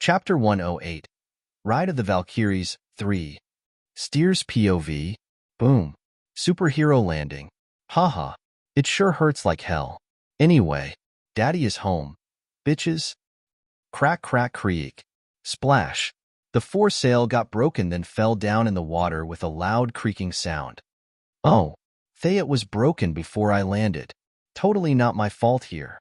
Chapter 108. Ride of the Valkyries 3. Steers POV. Boom. Superhero landing. Haha. It sure hurts like hell. Anyway, Daddy is home. Bitches. Crack crack creak. Splash. The foresail got broken then fell down in the water with a loud creaking sound. Oh, it was broken before I landed. Totally not my fault here.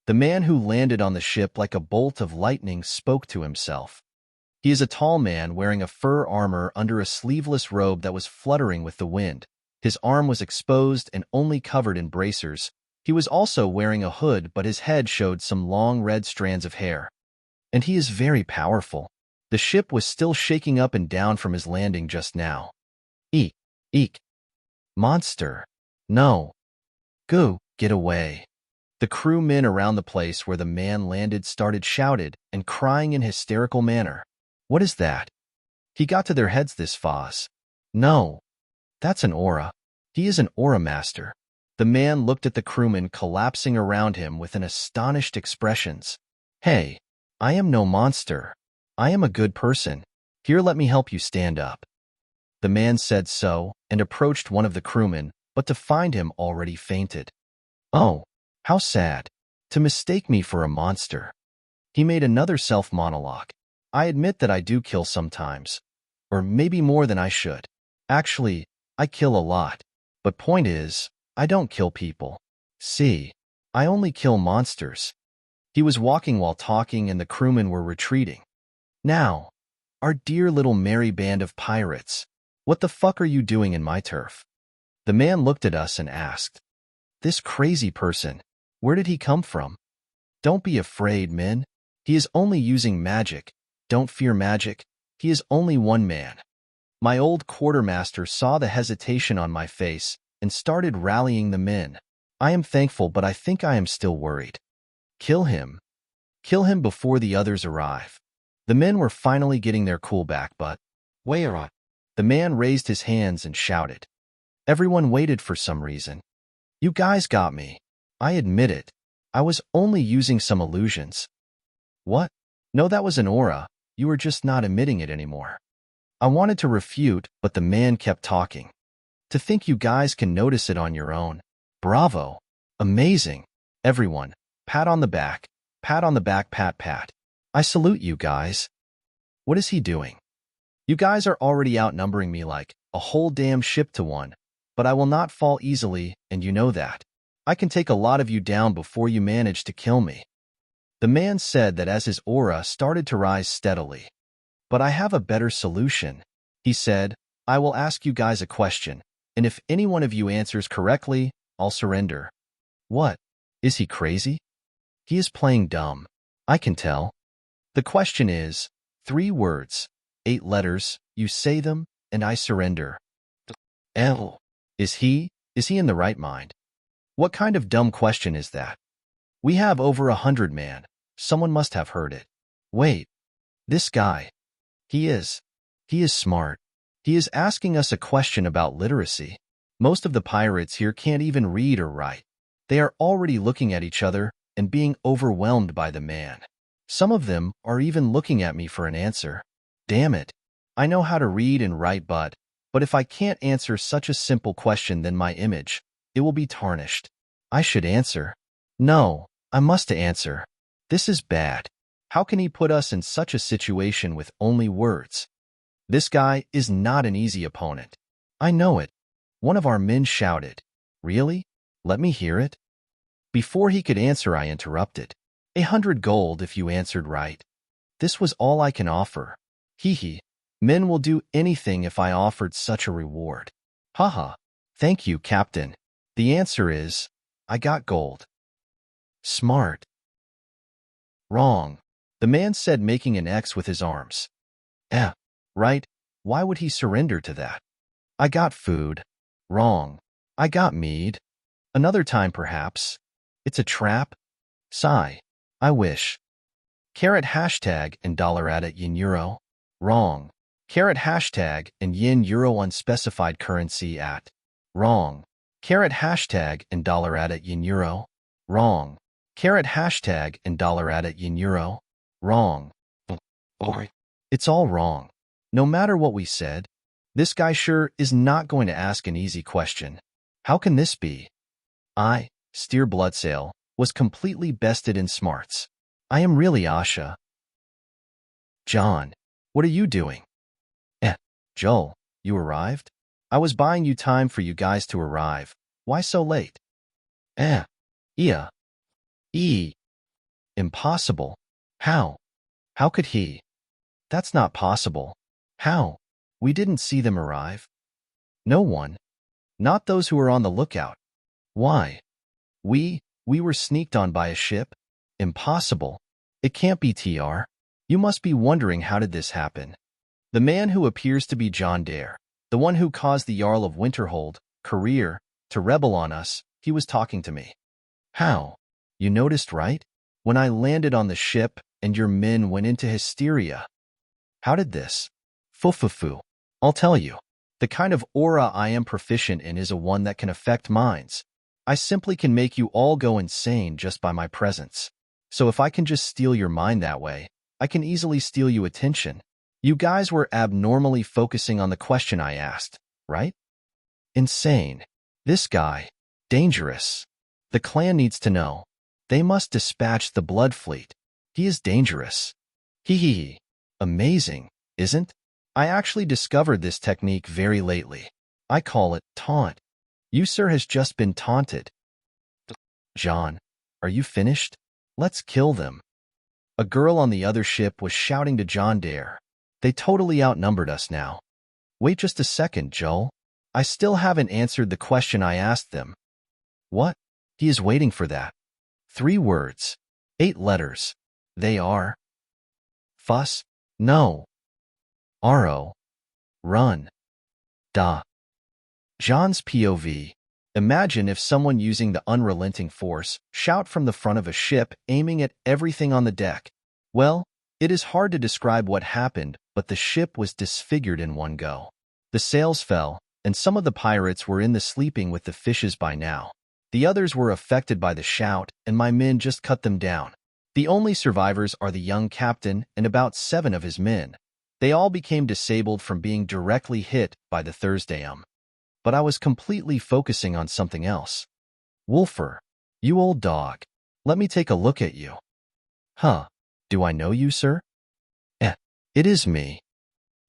The man who landed on the ship like a bolt of lightning spoke to himself. He is a tall man wearing a fur armor under a sleeveless robe that was fluttering with the wind. His arm was exposed and only covered in bracers. He was also wearing a hood, but his head showed some long red strands of hair. And he is very powerful. The ship was still shaking up and down from his landing just now. Eek, eek. Monster. No. Go, get away. The crewmen around the place where the man landed started shouted and crying in hysterical manner. What is that? He got to their heads this fast. No. That's an aura. He is an aura master. The man looked at the crewmen collapsing around him with an astonished expressions. Hey, I am no monster. I am a good person. Here, let me help you stand up. The man said so and approached one of the crewmen, but to find him already fainted. Oh, how sad. To mistake me for a monster. He made another self-monologue. I admit that I do kill sometimes. Or maybe more than I should. Actually, I kill a lot. But point is, I don't kill people. See, I only kill monsters. He was walking while talking and the crewmen were retreating. Now, our dear little merry band of pirates, what the fuck are you doing in my turf? The man looked at us and asked. This crazy person, where did he come from? Don't be afraid, men. He is only using magic. Don't fear magic. He is only one man. My old quartermaster saw the hesitation on my face and started rallying the men. I am thankful, but I think I am still worried. Kill him. Kill him before the others arrive. The men were finally getting their cool back, but where? The man raised his hands and shouted. Everyone waited for some reason. You guys got me. I admit it. I was only using some illusions. What? No, that was an aura. You were just not emitting it anymore. I wanted to refute, but the man kept talking. To think you guys can notice it on your own. Bravo. Amazing. Everyone, pat on the back. Pat on the back, pat, pat. I salute you guys. What is he doing? You guys are already outnumbering me like a whole damn ship to one, but I will not fall easily, and you know that. I can take a lot of you down before you manage to kill me. The man said that as his aura started to rise steadily. But I have a better solution. He said, I will ask you guys a question, and if any one of you answers correctly, I'll surrender. What? Is he crazy? He is playing dumb. I can tell. The question is, 3 words, 8 letters, you say them, and I surrender. L. Is he in the right mind? What kind of dumb question is that? We have over 100 man. Someone must have heard it. Wait. This guy. He is smart. He is asking us a question about literacy. Most of the pirates here can't even read or write. They are already looking at each other and being overwhelmed by the man. Some of them are even looking at me for an answer. Damn it. I know how to read and write, but if I can't answer such a simple question, then my image, it will be tarnished. I should answer. No, I must answer. This is bad. How can he put us in such a situation with only words? This guy is not an easy opponent. I know it. One of our men shouted. Really? Let me hear it. Before he could answer, I interrupted. 100 gold if you answered right. This was all I can offer. Hee. Men will do anything if I offered such a reward. Haha. Thank you, Captain. The answer is, I got gold. Smart. Wrong. The man said, making an X with his arms. Right. Why would he surrender to that? I got food. Wrong. I got mead. Another time, perhaps. It's a trap. Sigh. I wish. Carrot hashtag and dollar at it yen euro. Wrong. Carrot hashtag and yen euro unspecified currency at. Wrong. Carrot hashtag and dollar at it yen euro. Wrong. Carrot hashtag and dollar at it yen euro. Wrong. It's all wrong. No matter what we said, this guy sure is not going to ask an easy question. How can this be? I, Steer Bloodsail, was completely bested in smarts. I am really Asha. Jon, what are you doing? Joel, you arrived? I was buying you time for you guys to arrive. Why so late? Yeah. Impossible. How? How could he? That's not possible. How? We didn't see them arrive. No one. Not those who were on the lookout. Why? We were sneaked on by a ship? Impossible. It can't be TR. You must be wondering, how did this happen? The man who appears to be Jon Dare, the one who caused the Jarl of Winterhold, career, to rebel on us, he was talking to me. How? You noticed, right? When I landed on the ship and your men went into hysteria. How did this? Fufufu. I'll tell you. The kind of aura I am proficient in is a one that can affect minds. I simply can make you all go insane just by my presence. So if I can just steal your mind that way, I can easily steal you attention. You guys were abnormally focusing on the question I asked, right? Insane. This guy. Dangerous. The clan needs to know. They must dispatch the Blood Fleet. He is dangerous. Hee. Amazing, isn't? I actually discovered this technique very lately. I call it taunt. You, sir, has just been taunted. Jon, are you finished? Let's kill them. A girl on the other ship was shouting to Jon Dare. They totally outnumbered us now. Wait just a second, Joel. I still haven't answered the question I asked them. What? He is waiting for that. 3 words. 8 letters. They are. Fuss? No. Ro. Run. Da. Jon's POV. Imagine if someone using the unrelenting force shout from the front of a ship aiming at everything on the deck. Well, it is hard to describe what happened, but the ship was disfigured in one go. The sails fell, and some of the pirates were in the sleeping with the fishes by now. The others were affected by the shout, and my men just cut them down. The only survivors are the young captain and about 7 of his men. They all became disabled from being directly hit by the Thursday. But I was completely focusing on something else. Wolfer, you old dog. Let me take a look at you. Huh. Do I know you, sir? It is me.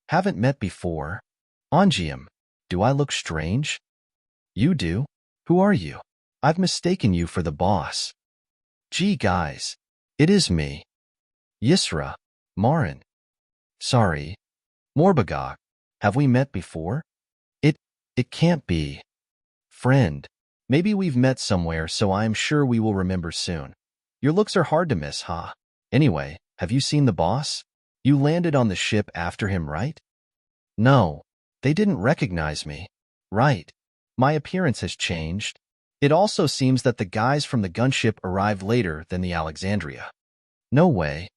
Haven't met before. Ongium, do I look strange? You do? Who are you? I've mistaken you for the boss. Gee, guys. It is me. Yisra. Marin. Sorry. Morbagok. Have we met before? It can't be. Friend. Maybe we've met somewhere, so I am sure we will remember soon. Your looks are hard to miss, huh? Anyway, have you seen the boss? You landed on the ship after him, right? No. They didn't recognize me. Right. My appearance has changed. It also seems that the guys from the gunship arrived later than the Alexandria. No way.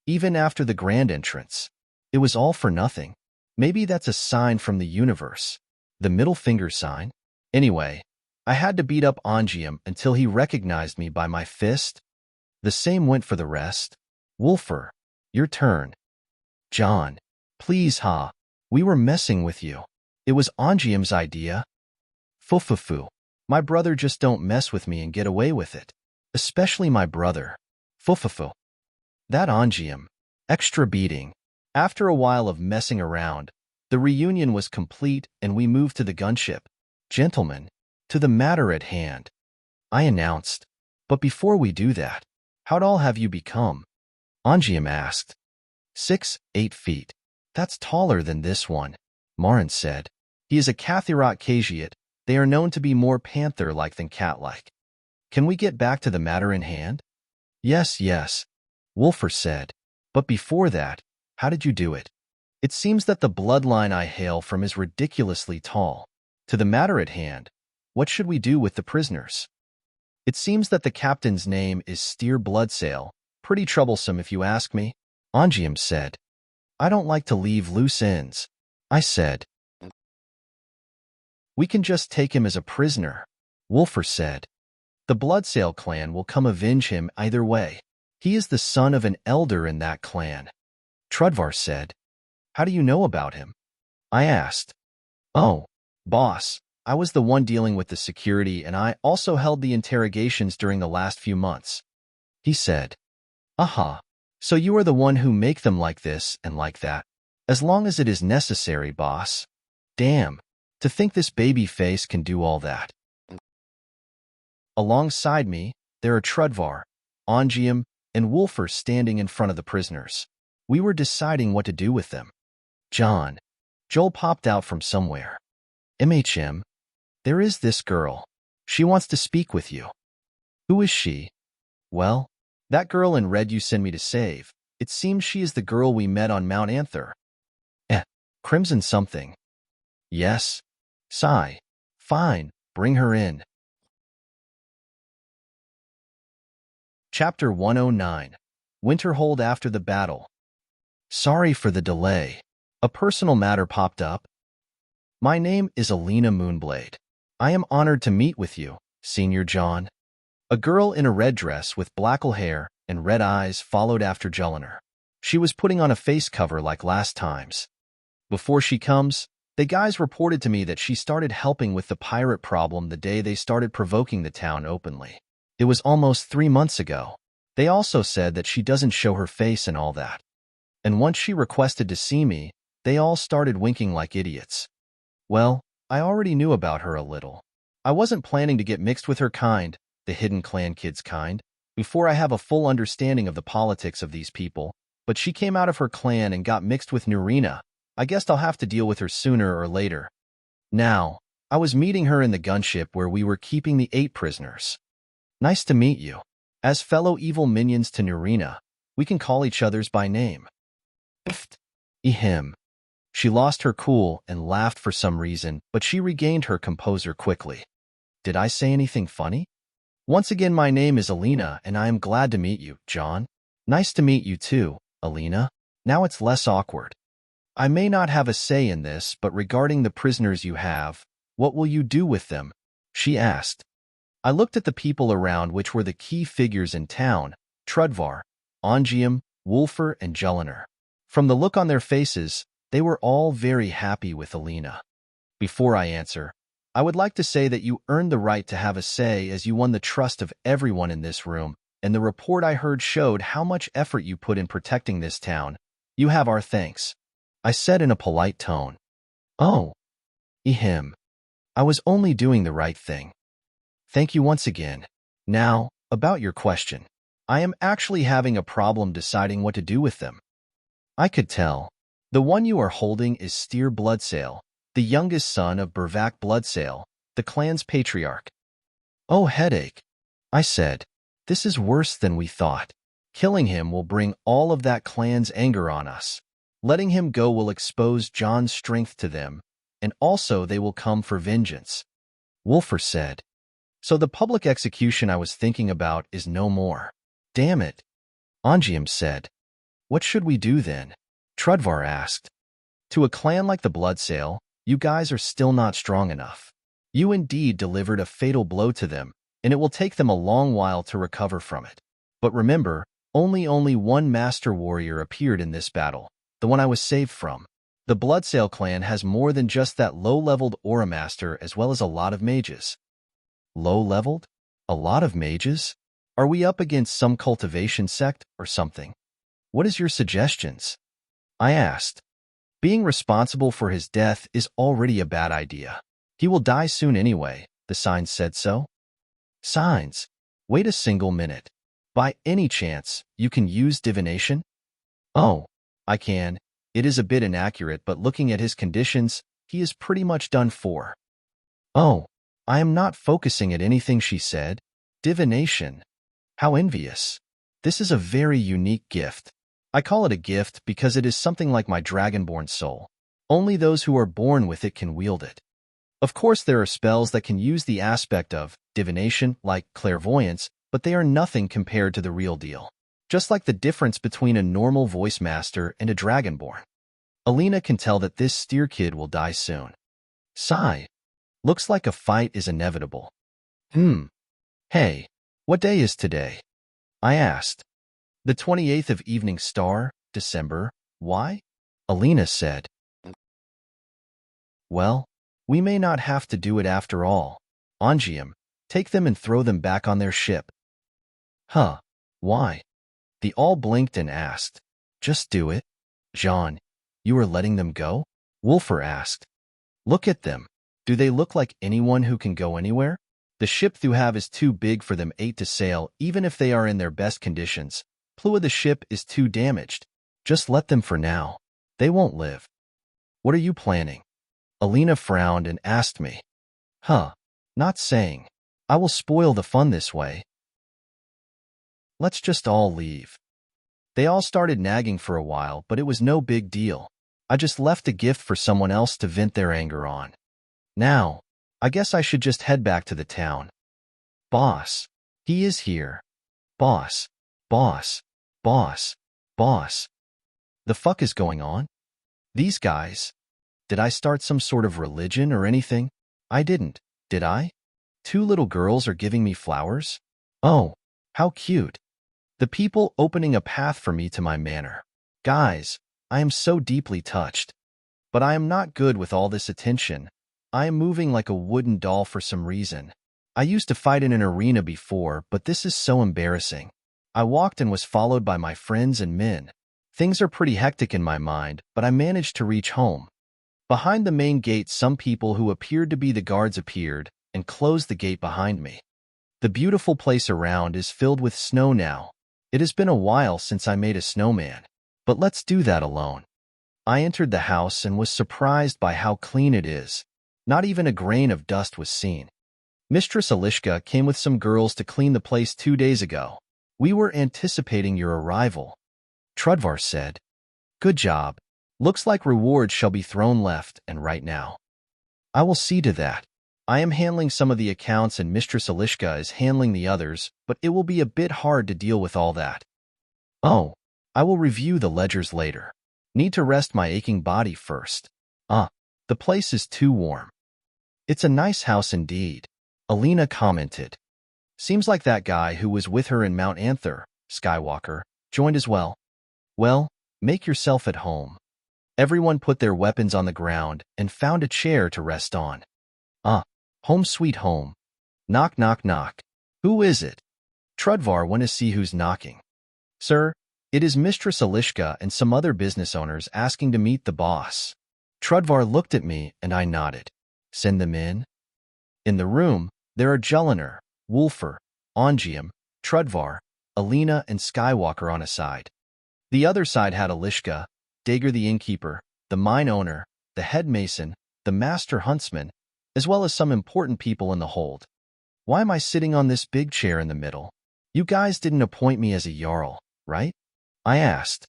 Even after the grand entrance. It was all for nothing. Maybe that's a sign from the universe. The middle finger sign? Anyway, I had to beat up Ongium until he recognized me by my fist. The same went for the rest. Wolfer, your turn. Jon, please, ha. We were messing with you. It was Ongium's idea. Fufufu. My brother just don't mess with me and get away with it. Especially my brother. Fufufu. That Ongium. Extra beating. After a while of messing around, the reunion was complete and we moved to the gunship. Gentlemen, to the matter at hand. I announced. But before we do that, how tall have you become? Ongium asked. 6, 8 feet. That's taller than this one, Marin said. He is a Kathirat Kajiat. They are known to be more panther-like than cat-like. Can we get back to the matter in hand? Yes, Wolfer said. But before that, how did you do it? It seems that the bloodline I hail from is ridiculously tall. To the matter at hand, what should we do with the prisoners? It seems that the captain's name is Steer Bloodsail. Pretty troublesome if you ask me, Ongium said. I don't like to leave loose ends, I said. We can just take him as a prisoner, Wolfer said. The Bloodsail clan will come avenge him either way. He is the son of an elder in that clan. Trudvar said. How do you know about him? I asked. Oh, boss, I was the one dealing with the security and I also held the interrogations during the last few months. He said. Aha. So you are the one who make them like this and like that. As long as it is necessary, boss. Damn. To think this baby face can do all that. Alongside me, there are Trudvar, Ongium, and Wolfer standing in front of the prisoners. We were deciding what to do with them. John. Joel popped out from somewhere. MHM. There is this girl. She wants to speak with you. Who is she? Well, that girl in red you sent me to save. It seems she is the girl we met on Mount Anther. Crimson something. Yes. Sigh. Fine, bring her in. Chapter 109. Winterhold after the battle. Sorry for the delay. A personal matter popped up. My name is Alina Moonblade. I am honored to meet with you, Senior Jon. A girl in a red dress with blackle hair and red eyes followed after Jellinar. She was putting on a face cover like last time's. Before she comes, the guys reported to me that she started helping with the pirate problem the day they started provoking the town openly. It was almost 3 months ago. They also said that she doesn't show her face and all that. And once she requested to see me, they all started winking like idiots. Well, I already knew about her a little. I wasn't planning to get mixed with her kind, the hidden clan kids kind, before I have a full understanding of the politics of these people, but she came out of her clan and got mixed with Nurina. I guess I'll have to deal with her sooner or later. Now, I was meeting her in the gunship where we were keeping the 8 prisoners. Nice to meet you. As fellow evil minions to Nurina, we can call each other's by name. Him. She lost her cool and laughed for some reason, but she regained her composure quickly. Did I say anything funny? Once again, my name is Alina, and I am glad to meet you, Jon. Nice to meet you too, Alina. Now it's less awkward. I may not have a say in this, but regarding the prisoners you have, what will you do with them? She asked. I looked at the people around, which were the key figures in town, Trudvar, Ongium, Wolfer, and Jellinar. From the look on their faces, they were all very happy with Alina. Before I answer, I would like to say that you earned the right to have a say as you won the trust of everyone in this room, and the report I heard showed how much effort you put in protecting this town. You have our thanks. I said in a polite tone. Oh. Him. I was only doing the right thing. Thank you once again. Now, about your question. I am actually having a problem deciding what to do with them. I could tell. The one you are holding is Styr Bloodsail, the youngest son of Bervak Bloodsail, the clan's patriarch. Oh, headache. I said. This is worse than we thought. Killing him will bring all of that clan's anger on us. Letting him go will expose Jon's strength to them, and also they will come for vengeance. Wolfer said. So the public execution I was thinking about is no more. Damn it. Ongium said. What should we do then? Trudvar asked. To a clan like the Bloodsail, you guys are still not strong enough. You indeed delivered a fatal blow to them, and it will take them a long while to recover from it. But remember, only one master warrior appeared in this battle, the one I was saved from. The Bloodsail clan has more than just that low-leveled aura master as well as a lot of mages. Low-leveled? A lot of mages? Are we up against some cultivation sect or something? What is your suggestions? I asked. Being responsible for his death is already a bad idea. He will die soon anyway, the signs said so. Signs? Wait a single minute. By any chance, you can use divination? Oh, I can. It is a bit inaccurate, but looking at his conditions, he is pretty much done for. Oh, I am not focusing at anything she said. Divination. How envious. This is a very unique gift. I call it a gift because it is something like my Dragonborn soul. Only those who are born with it can wield it. Of course, there are spells that can use the aspect of divination, like clairvoyance, but they are nothing compared to the real deal. Just like the difference between a normal voice master and a Dragonborn. Alina can tell that this Styr kid will die soon. Sigh. Looks like a fight is inevitable. Hey, what day is today? I asked. The 28th of Evening Star, December, Why? Alina said. Well, we may not have to do it after all. Ongium, take them and throw them back on their ship. Huh, why? They all blinked and asked. Just do it. Jon, you are letting them go? Wulfr asked. Look at them. Do they look like anyone who can go anywhere? The ship you have is too big for them 8 to sail, even if they are in their best conditions. Plua the ship is too damaged. Just let them for now. They won't live. What are you planning? Alina frowned and asked me. Huh, not saying. I will spoil the fun this way. Let's just all leave. They all started nagging for a while, but it was no big deal. I just left a gift for someone else to vent their anger on. Now, I guess I should just head back to the town. Boss, he is here. Boss, boss, boss, boss. The fuck is going on? These guys. Did I start some sort of religion or anything? I didn't, did I? 2 little girls are giving me flowers? Oh, how cute. The people opening a path for me to my manor. Guys, I am so deeply touched. But I am not good with all this attention. I am moving like a wooden doll for some reason. I used to fight in an arena before, but this is so embarrassing. I walked and was followed by my friends and men. Things are pretty hectic in my mind, but I managed to reach home. Behind the main gate, some people who appeared to be the guards appeared and closed the gate behind me. The beautiful place around is filled with snow now. It has been a while since I made a snowman, but let's do that alone. I entered the house and was surprised by how clean it is. Not even a grain of dust was seen. Mistress Alishka came with some girls to clean the place 2 days ago. We were anticipating your arrival. Trudvar said. Good job. Looks like rewards shall be thrown left and right now. I will see to that. I am handling some of the accounts and Mistress Alishka is handling the others, but it will be a bit hard to deal with all that. Oh, I will review the ledgers later. Need to rest my aching body first. The place is too warm. It's a nice house indeed, Alina commented. Seems like that guy who was with her in Mount Anther, Skywalker, joined as well. Well, make yourself at home. Everyone put their weapons on the ground and found a chair to rest on. Home sweet home. Knock, knock, knock. Who is it? Trudvar went to see who's knocking. Sir, it is Mistress Alishka and some other business owners asking to meet the boss. Trudvar looked at me and I nodded. Send them in. In the room, there are Jelinar, Wulfr, Ongium, Trudvar, Alina, and Skywalker on a side. The other side had Alishka, Dager the innkeeper, the mine owner, the head mason, the master huntsman, as well as some important people in the hold. Why am I sitting on this big chair in the middle? You guys didn't appoint me as a jarl, right? I asked.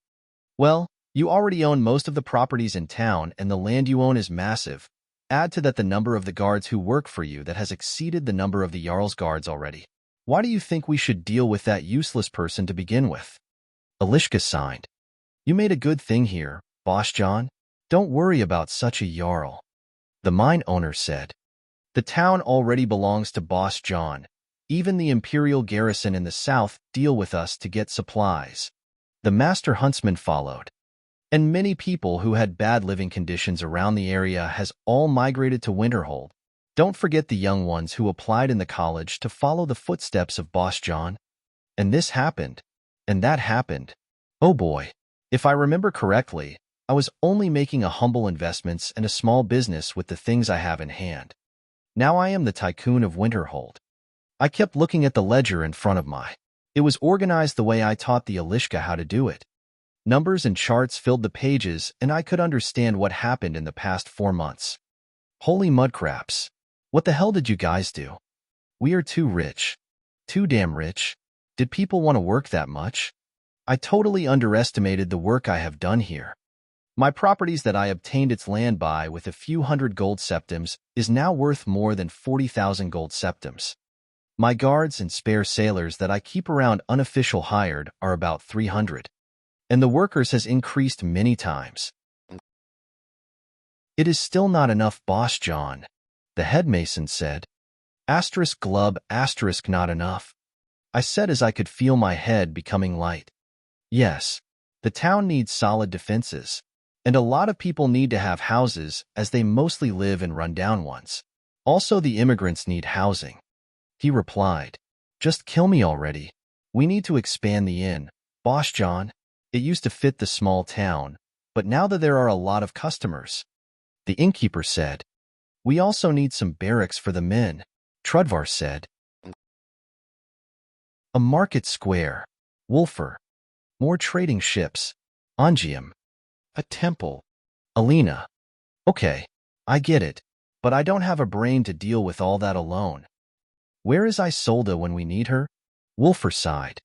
Well, you already own most of the properties in town and the land you own is massive. Add to that the number of the guards who work for you that has exceeded the number of the jarl's guards already. Why do you think we should deal with that useless person to begin with? Alishka signed. You made a good thing here, Boss Jon. Don't worry about such a jarl. The mine owner said. The town already belongs to Boss Jon. Even the Imperial garrison in the south deal with us to get supplies. The master huntsman followed. And many people who had bad living conditions around the area has all migrated to Winterhold. Don't forget the young ones who applied in the college to follow the footsteps of Boss Jon. And this happened. And that happened. Oh boy. If I remember correctly, I was only making a humble investments and a small business with the things I have in hand. Now I am the tycoon of Winterhold. I kept looking at the ledger in front of my. It was organized the way I taught the Alishka how to do it. Numbers and charts filled the pages, and I could understand what happened in the past 4 months. Holy mudcraps. What the hell did you guys do? We are too rich. Too damn rich. Did people want to work that much? I totally underestimated the work I have done here. My properties that I obtained its land by with a few hundred gold septims is now worth more than 40,000 gold septims. My guards and spare sailors that I keep around unofficial hired are about 300. And the workers has increased many times. It is still not enough, Boss Jon, the head mason said. Asterisk glub, asterisk not enough. I said as I could feel my head becoming light. Yes, The town needs solid defenses, and a lot of people need to have houses as they mostly live in rundown ones. Also, the immigrants need housing. He replied, "Just kill me already. We need to expand the inn, Boss John. It used to fit the small town, but now that there are a lot of customers." The innkeeper said, "We also need some barracks for the men," Trudvar said. A market square, Wolfer. More trading ships, Angium. A temple, Alina. Okay, I get it, but I don't have a brain to deal with all that alone. Where is Isolde when we need her? Wolfer sighed.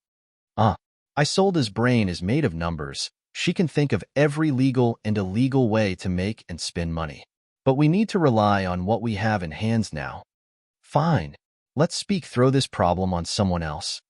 Isolde's brain is made of numbers. She can think of every legal and illegal way to make and spend money. But we need to rely on what we have in hands now. Fine, let's throw this problem on someone else.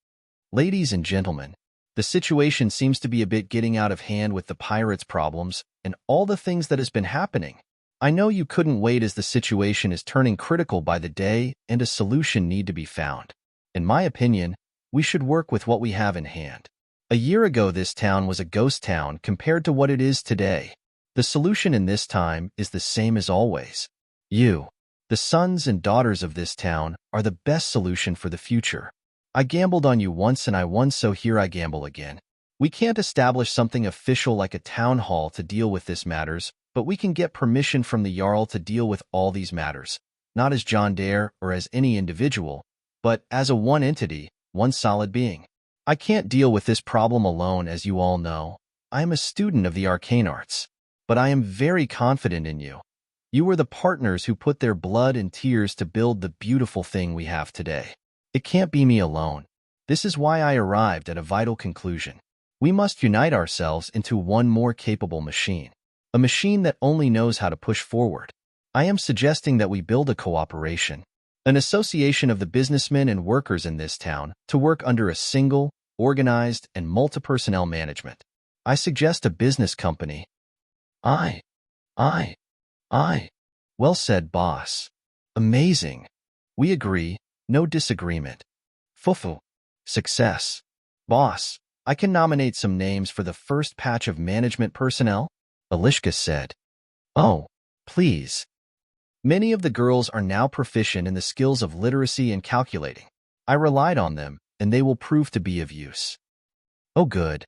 Ladies and gentlemen, the situation seems to be a bit getting out of hand with the pirates' problems and all the things that has been happening. I know you couldn't wait as the situation is turning critical by the day and a solution need to be found. In my opinion, we should work with what we have in hand. A year ago, this town was a ghost town compared to what it is today. The solution in this time is the same as always. You, the sons and daughters of this town, are the best solution for the future. I gambled on you once and I won, so here I gamble again. We can't establish something official like a town hall to deal with these matters, but we can get permission from the Jarl to deal with all these matters, not as John Dare or as any individual, but as a one entity, one solid being. I can't deal with this problem alone, as you all know. I am a student of the arcane arts, but I am very confident in you. You were the partners who put their blood and tears to build the beautiful thing we have today. It can't be me alone. This is why I arrived at a vital conclusion. We must unite ourselves into one more capable machine. A machine that only knows how to push forward. I am suggesting that we build a cooperation, an association of the businessmen and workers in this town to work under a single, organized, and multi-personnel management. I suggest a business company. Aye. Well said, boss. Amazing. We agree. No disagreement. Fufu. Success. Boss, I can nominate some names for the first patch of management personnel, Alishka said. Oh, please. Many of the girls are now proficient in the skills of literacy and calculating. I relied on them, and they will prove to be of use. Oh, good.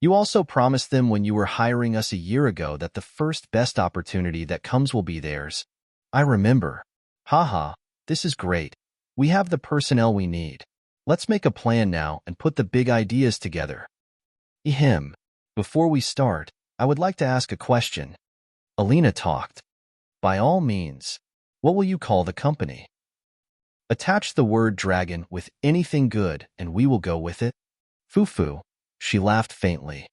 You also promised them when you were hiring us a year ago that the first best opportunity that comes will be theirs. I remember. Haha, this is great. We have the personnel we need. Let's make a plan now and put the big ideas together. Ehem. Before we start, I would like to ask a question. Alina talked. By all means. What will you call the company? Attach the word dragon with anything good and we will go with it. Fufu. She laughed faintly.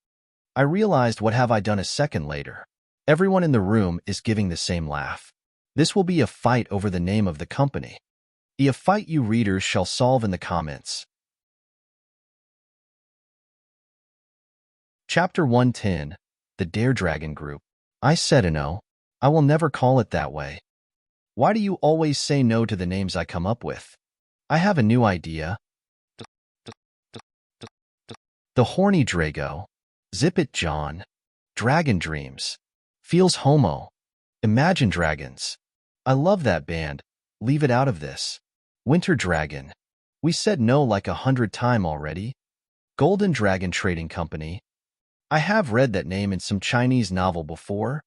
I realized what have I done a second later. Everyone in the room is giving the same laugh. This will be a fight over the name of the company. A fight you readers shall solve in the comments. Chapter 110, The Dare Dragon Group. I said no. I will never call it that way. Why do you always say no to the names I come up with? I have a new idea. The Horny Drago. Zip it, John. Dragon Dreams. Feels homo. Imagine Dragons. I love that band. Leave it out of this. Winter Dragon. We said no like 100 times already. Golden Dragon Trading Company. I have read that name in some Chinese novel before.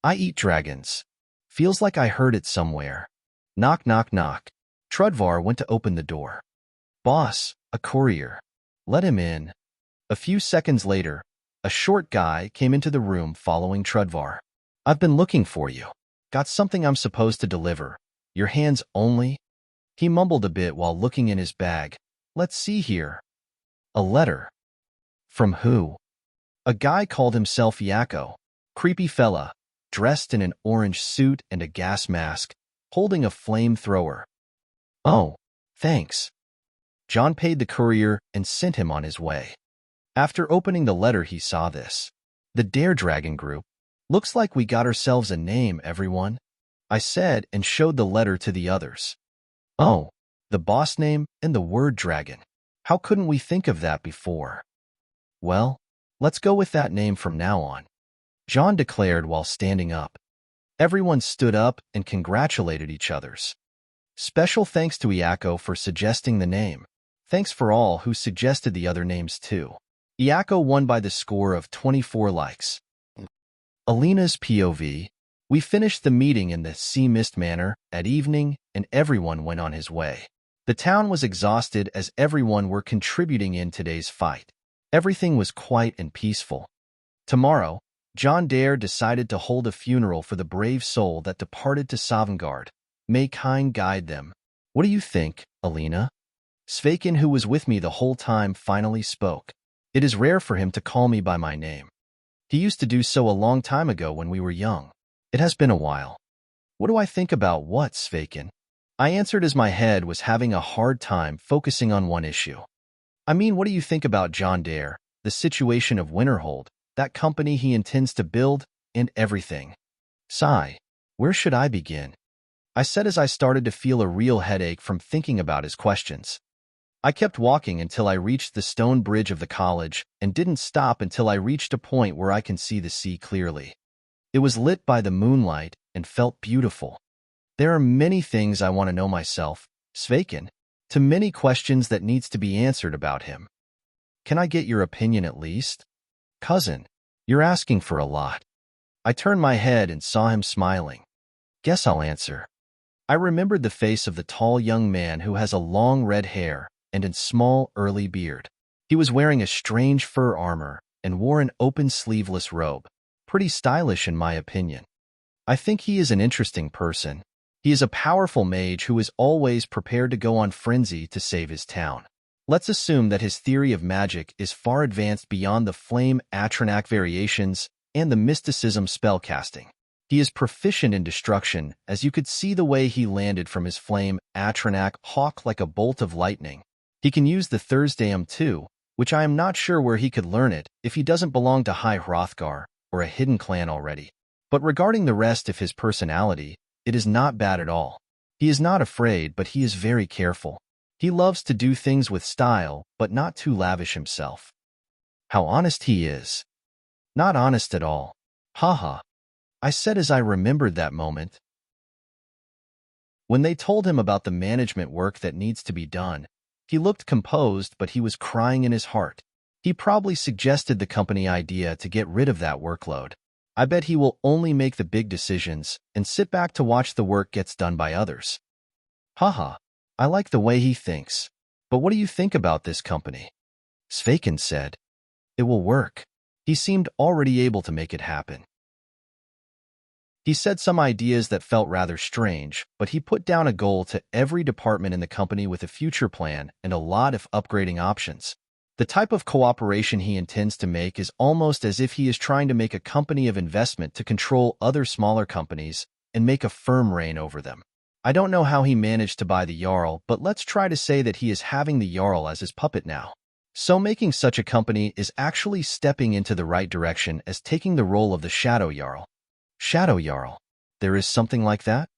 I eat dragons. Feels like I heard it somewhere. Knock, knock, knock. Trudvar went to open the door. Boss, a courier. Let him in. A few seconds later, a short guy came into the room following Trudvar. I've been looking for you. Got something I'm supposed to deliver. Your hands only? He mumbled a bit while looking in his bag. Let's see here. A letter. From who? A guy called himself Yakko. Creepy fella, dressed in an orange suit and a gas mask, holding a flamethrower. Oh, thanks. John paid the courier and sent him on his way. After opening the letter, he saw this. The Dare Dragon Group. Looks like we got ourselves a name, everyone. I said and showed the letter to the others. Oh, the boss name and the word dragon. How couldn't we think of that before? Well, Let's go with that name from now on, Jon declared while standing up. Everyone stood up and congratulated each others. Special thanks to Iako for suggesting the name. Thanks for all who suggested the other names too. Iako won by the score of 24 likes. Alina's POV. We finished the meeting in the Sea Mist Manor at evening, and everyone went on his way. The town was exhausted as everyone were contributing in today's fight. Everything was quiet and peaceful. Tomorrow, Jon decided to hold a funeral for the brave soul that departed to Sovngarde. May kind guide them. What do you think, Alina? Sveikin, who was with me the whole time, finally spoke. It is rare for him to call me by my name. He used to do so a long time ago when we were young. It has been a while. What do I think about what, Sveikin? I answered as my head was having a hard time focusing on one issue. I mean, what do you think about Jon, the situation of Winterhold, that company he intends to build, and everything? Sigh. Where should I begin? I said as I started to feel a real headache from thinking about his questions. I kept walking until I reached the stone bridge of the college and didn't stop until I reached a point where I can see the sea clearly. It was lit by the moonlight and felt beautiful. There are many things I want to know myself, Sveikin, to many questions that needs to be answered about him. Can I get your opinion at least? Cousin, you're asking for a lot. I turned my head and saw him smiling. Guess I'll answer. I remembered the face of the tall young man who has a long red hair and a small, early beard. He was wearing a strange fur armor and wore an open sleeveless robe. Pretty stylish in my opinion. I think he is an interesting person. He is a powerful mage who is always prepared to go on frenzy to save his town. Let's assume that his theory of magic is far advanced beyond the flame Atronak variations and the mysticism spellcasting. He is proficient in destruction, as you could see the way he landed from his flame Atronak hawk like a bolt of lightning. He can use the Thursdayum too, which I am not sure where he could learn it if he doesn't belong to High Hrothgar or a hidden clan already. But regarding the rest of his personality, it is not bad at all. He is not afraid, but he is very careful. He loves to do things with style, but not too lavish himself. How honest he is. Not honest at all. Haha. I said as I remembered that moment. When they told him about the management work that needs to be done, he looked composed, but he was crying in his heart. He probably suggested the company idea to get rid of that workload. I bet he will only make the big decisions and sit back to watch the work gets done by others. Haha, I like the way he thinks. But what do you think about this company? Sveikin said. It will work. He seemed already able to make it happen. He said some ideas that felt rather strange, but he put down a goal to every department in the company with a future plan and a lot of upgrading options. The type of cooperation he intends to make is almost as if he is trying to make a company of investment to control other smaller companies and make a firm reign over them. I don't know how he managed to buy the Jarl, but let's try to say that he is having the Jarl as his puppet now. So making such a company is actually stepping into the right direction as taking the role of the Shadow Jarl. Shadow Jarl. There is something like that?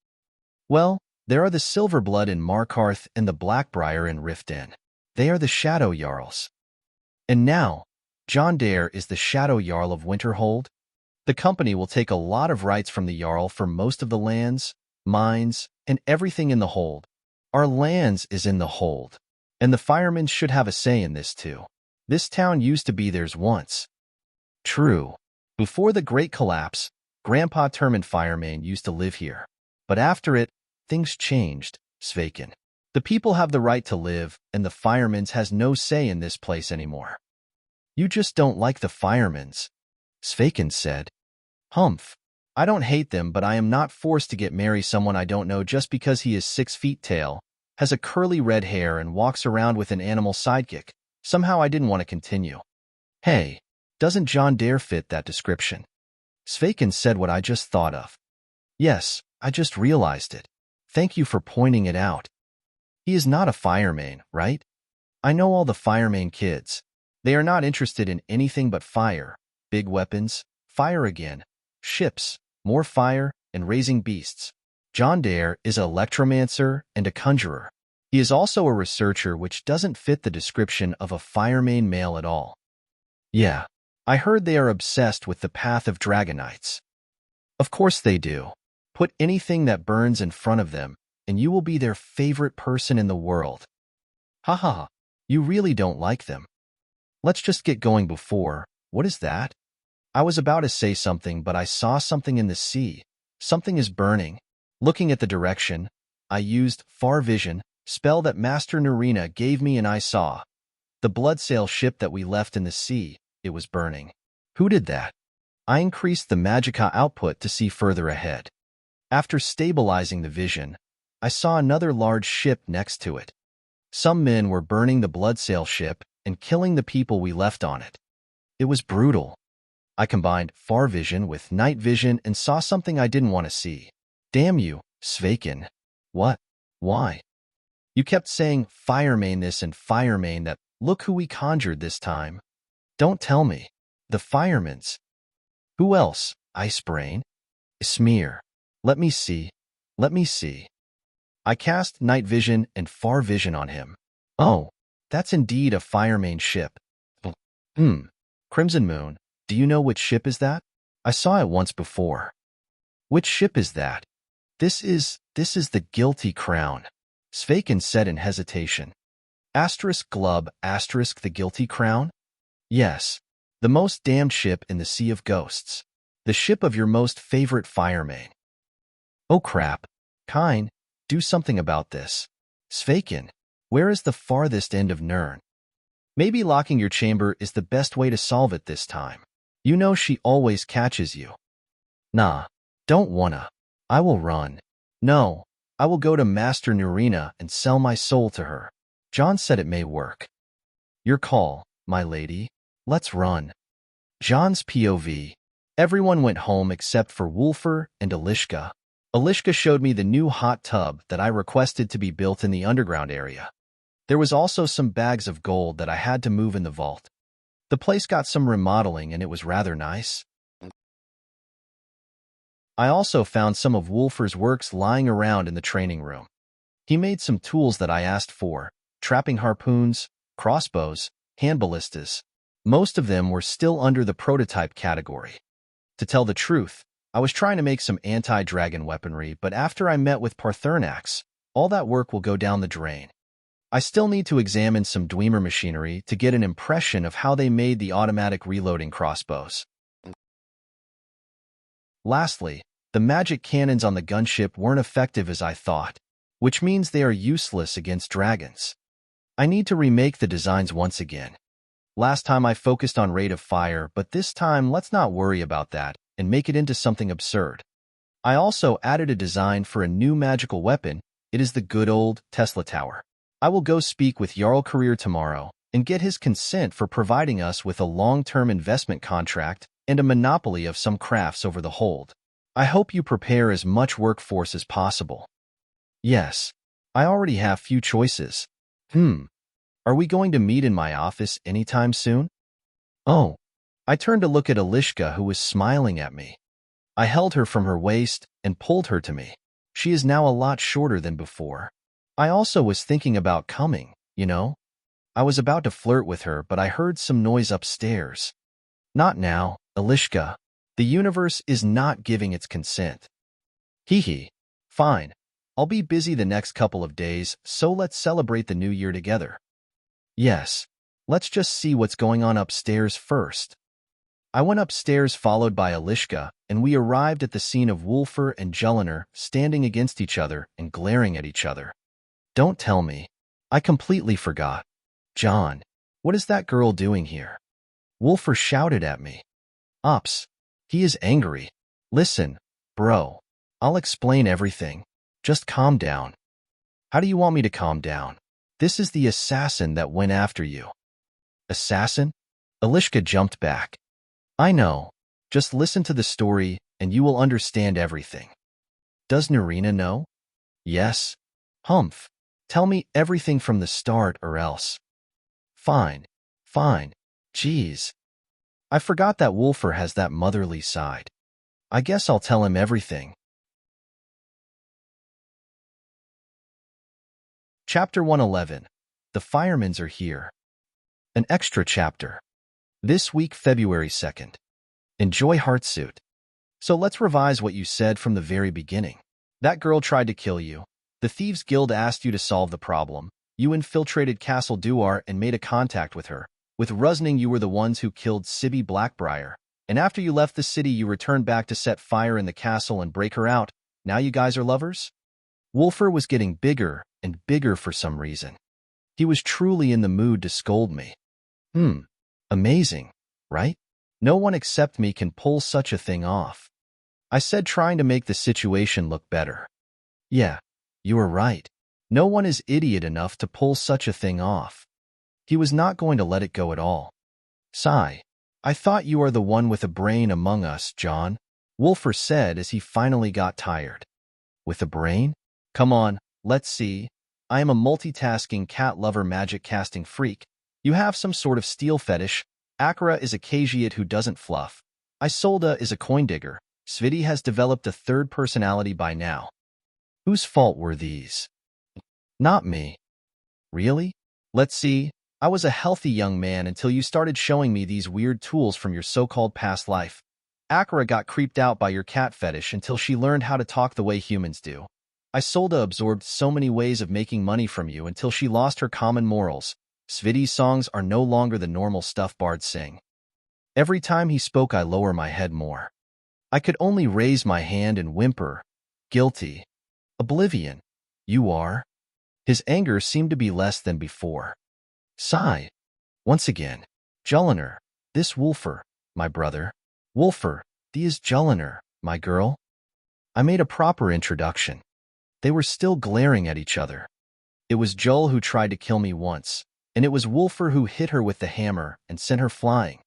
Well, there are the Silverblood in Markarth and the Blackbriar in Rift Inn. They are the Shadow Jarls. And now, Jon is the Shadow Jarl of Winterhold. The company will take a lot of rights from the Jarl for most of the lands, mines, and everything in the hold. Our lands is in the hold. And the Firemane should have a say in this too. This town used to be theirs once. True. Before the Great Collapse, Grandpa Tormund Firemane used to live here. But after it, things changed, Sveikin. The people have the right to live, and the Firemanes has no say in this place anymore. You just don't like the Firemanes, Sveikin said. Humph. I don't hate them, but I am not forced to marry someone I don't know just because he is 6 feet tall, has a curly red hair, and walks around with an animal sidekick. Somehow I didn't want to continue. Hey, doesn't Jon fit that description? Sveikin said what I just thought of. Yes, I just realized it. Thank you for pointing it out. He is not a Firemane, right? I know all the Firemane kids. They are not interested in anything but fire, big weapons, fire again, ships, more fire, and raising beasts. Jon is an electromancer and a conjurer. He is also a researcher, which doesn't fit the description of a Firemane male at all. Yeah, I heard they are obsessed with the path of Dragonites. Of course they do. Put anything that burns in front of them, and you will be their favorite person in the world. Ha ha ha. You really don't like them. Let's just get going before. What is that? I was about to say something, but I saw something in the sea. Something is burning. Looking at the direction, I used Far Vision, spell that Master Nurina gave me, and I saw the bloodsail ship that we left in the sea. It was burning. Who did that? I increased the magicka output to see further ahead. After stabilizing the vision, I saw another large ship next to it. Some men were burning the bloodsail ship and killing the people we left on it. It was brutal. I combined Far Vision with Night Vision and saw something I didn't want to see. Damn you, Sveikin. What? Why? You kept saying Firemane this and Firemane that. Look who we conjured this time. Don't tell me. The Firemanes. Who else? Icebrain? Smear. Let me see. Let me see. I cast Night Vision and Far Vision on him. Oh, that's indeed a Firemane ship. Crimson Moon, do you know which ship is that? I saw it once before. Which ship is that? This is the Guilty Crown, Sveikin said in hesitation. Glub, the Guilty Crown? Yes, the most damned ship in the Sea of Ghosts. The ship of your most favorite Firemane. Oh crap. Kine, do something about this. Sveikin, where is the farthest end of Nurn? Maybe locking your chamber is the best way to solve it this time. You know she always catches you. Nah, don't wanna. I will run. No, I will go to Master Nurina and sell my soul to her. Jon said it may work. Your call, my lady. Let's run. Jon's POV. Everyone went home except for Wulfr and Alishka. Alishka showed me the new hot tub that I requested to be built in the underground area. There was also some bags of gold that I had to move in the vault. The place got some remodeling and it was rather nice. I also found some of Wulfr's works lying around in the training room. He made some tools that I asked for, trapping harpoons, crossbows, hand ballistas. Most of them were still under the prototype category. To tell the truth, I was trying to make some anti-dragon weaponry, but after I met with Parthernax, all that work will go down the drain. I still need to examine some Dwemer machinery to get an impression of how they made the automatic reloading crossbows. Lastly, the magic cannons on the gunship weren't effective as I thought, which means they are useless against dragons. I need to remake the designs once again. Last time I focused on rate of fire, but this time let's not worry about that and make it into something absurd. I also added a design for a new magical weapon. It is the good old Tesla Tower. I will go speak with Jarl Career tomorrow and get his consent for providing us with a long-term investment contract and a monopoly of some crafts over the hold. I hope you prepare as much workforce as possible. Yes, I already have few choices. Are we going to meet in my office anytime soon? Oh. I turned to look at Alishka, who was smiling at me. I held her from her waist and pulled her to me. She is now a lot shorter than before. I also was thinking about coming, you know? I was about to flirt with her, but I heard some noise upstairs. Not now, Alishka. The universe is not giving its consent. Hee. Fine. I'll be busy the next couple of days, so let's celebrate the new year together. Yes. Let's just see what's going on upstairs first. I went upstairs followed by Alishka, and we arrived at the scene of Wulfr and Jelinar standing against each other and glaring at each other. Don't tell me. I completely forgot. Jon, what is that girl doing here? Wulfr shouted at me. Ops. He is angry. Listen, bro. I'll explain everything. Just calm down. How do you want me to calm down? This is the assassin that went after you. Assassin? Alishka jumped back. I know. Just listen to the story and you will understand everything. Does Nurina know? Yes. Humph. Tell me everything from the start or else. Fine. Jeez. I forgot that Wulfr has that motherly side. I guess I'll tell him everything. Chapter 111. The Firemanes are here. An extra chapter. This week, February 2nd. Enjoy Heartsuit. So let's revise what you said from the very beginning. That girl tried to kill you. The Thieves Guild asked you to solve the problem. You infiltrated Castle Duar and made a contact with her. With Rusning, you were the ones who killed Sibby Blackbriar. And after you left the city, you returned back to set fire in the castle and break her out. Now you guys are lovers? Wolfer was getting bigger and bigger for some reason. He was truly in the mood to scold me. Amazing, right? No one except me can pull such a thing off. I said, trying to make the situation look better. Yeah, you were right. No one is idiot enough to pull such a thing off. He was not going to let it go at all. Sigh. I thought you are the one with a brain among us, Jon, Wolfer said as he finally got tired. With a brain? Come on, let's see. I am a multitasking cat lover magic casting freak. You have some sort of steel fetish. Akira is a Kajiat who doesn't fluff. Isolde is a coin digger. Sviti has developed a third personality by now. Whose fault were these? Not me. Really? Let's see. I was a healthy young man until you started showing me these weird tools from your so-called past life. Akira got creeped out by your cat fetish until she learned how to talk the way humans do. Isolde absorbed so many ways of making money from you until she lost her common morals. Sviti's songs are no longer the normal stuff bards sing. Every time he spoke, I lower my head more. I could only raise my hand and whimper. Guilty. Oblivion. You are? His anger seemed to be less than before. Sigh. Once again. Juliner. This Wolfer, my brother. Wolfer, thee is Juliner, my girl. I made a proper introduction. They were still glaring at each other. It was Jul who tried to kill me once, and it was Wolfer who hit her with the hammer and sent her flying.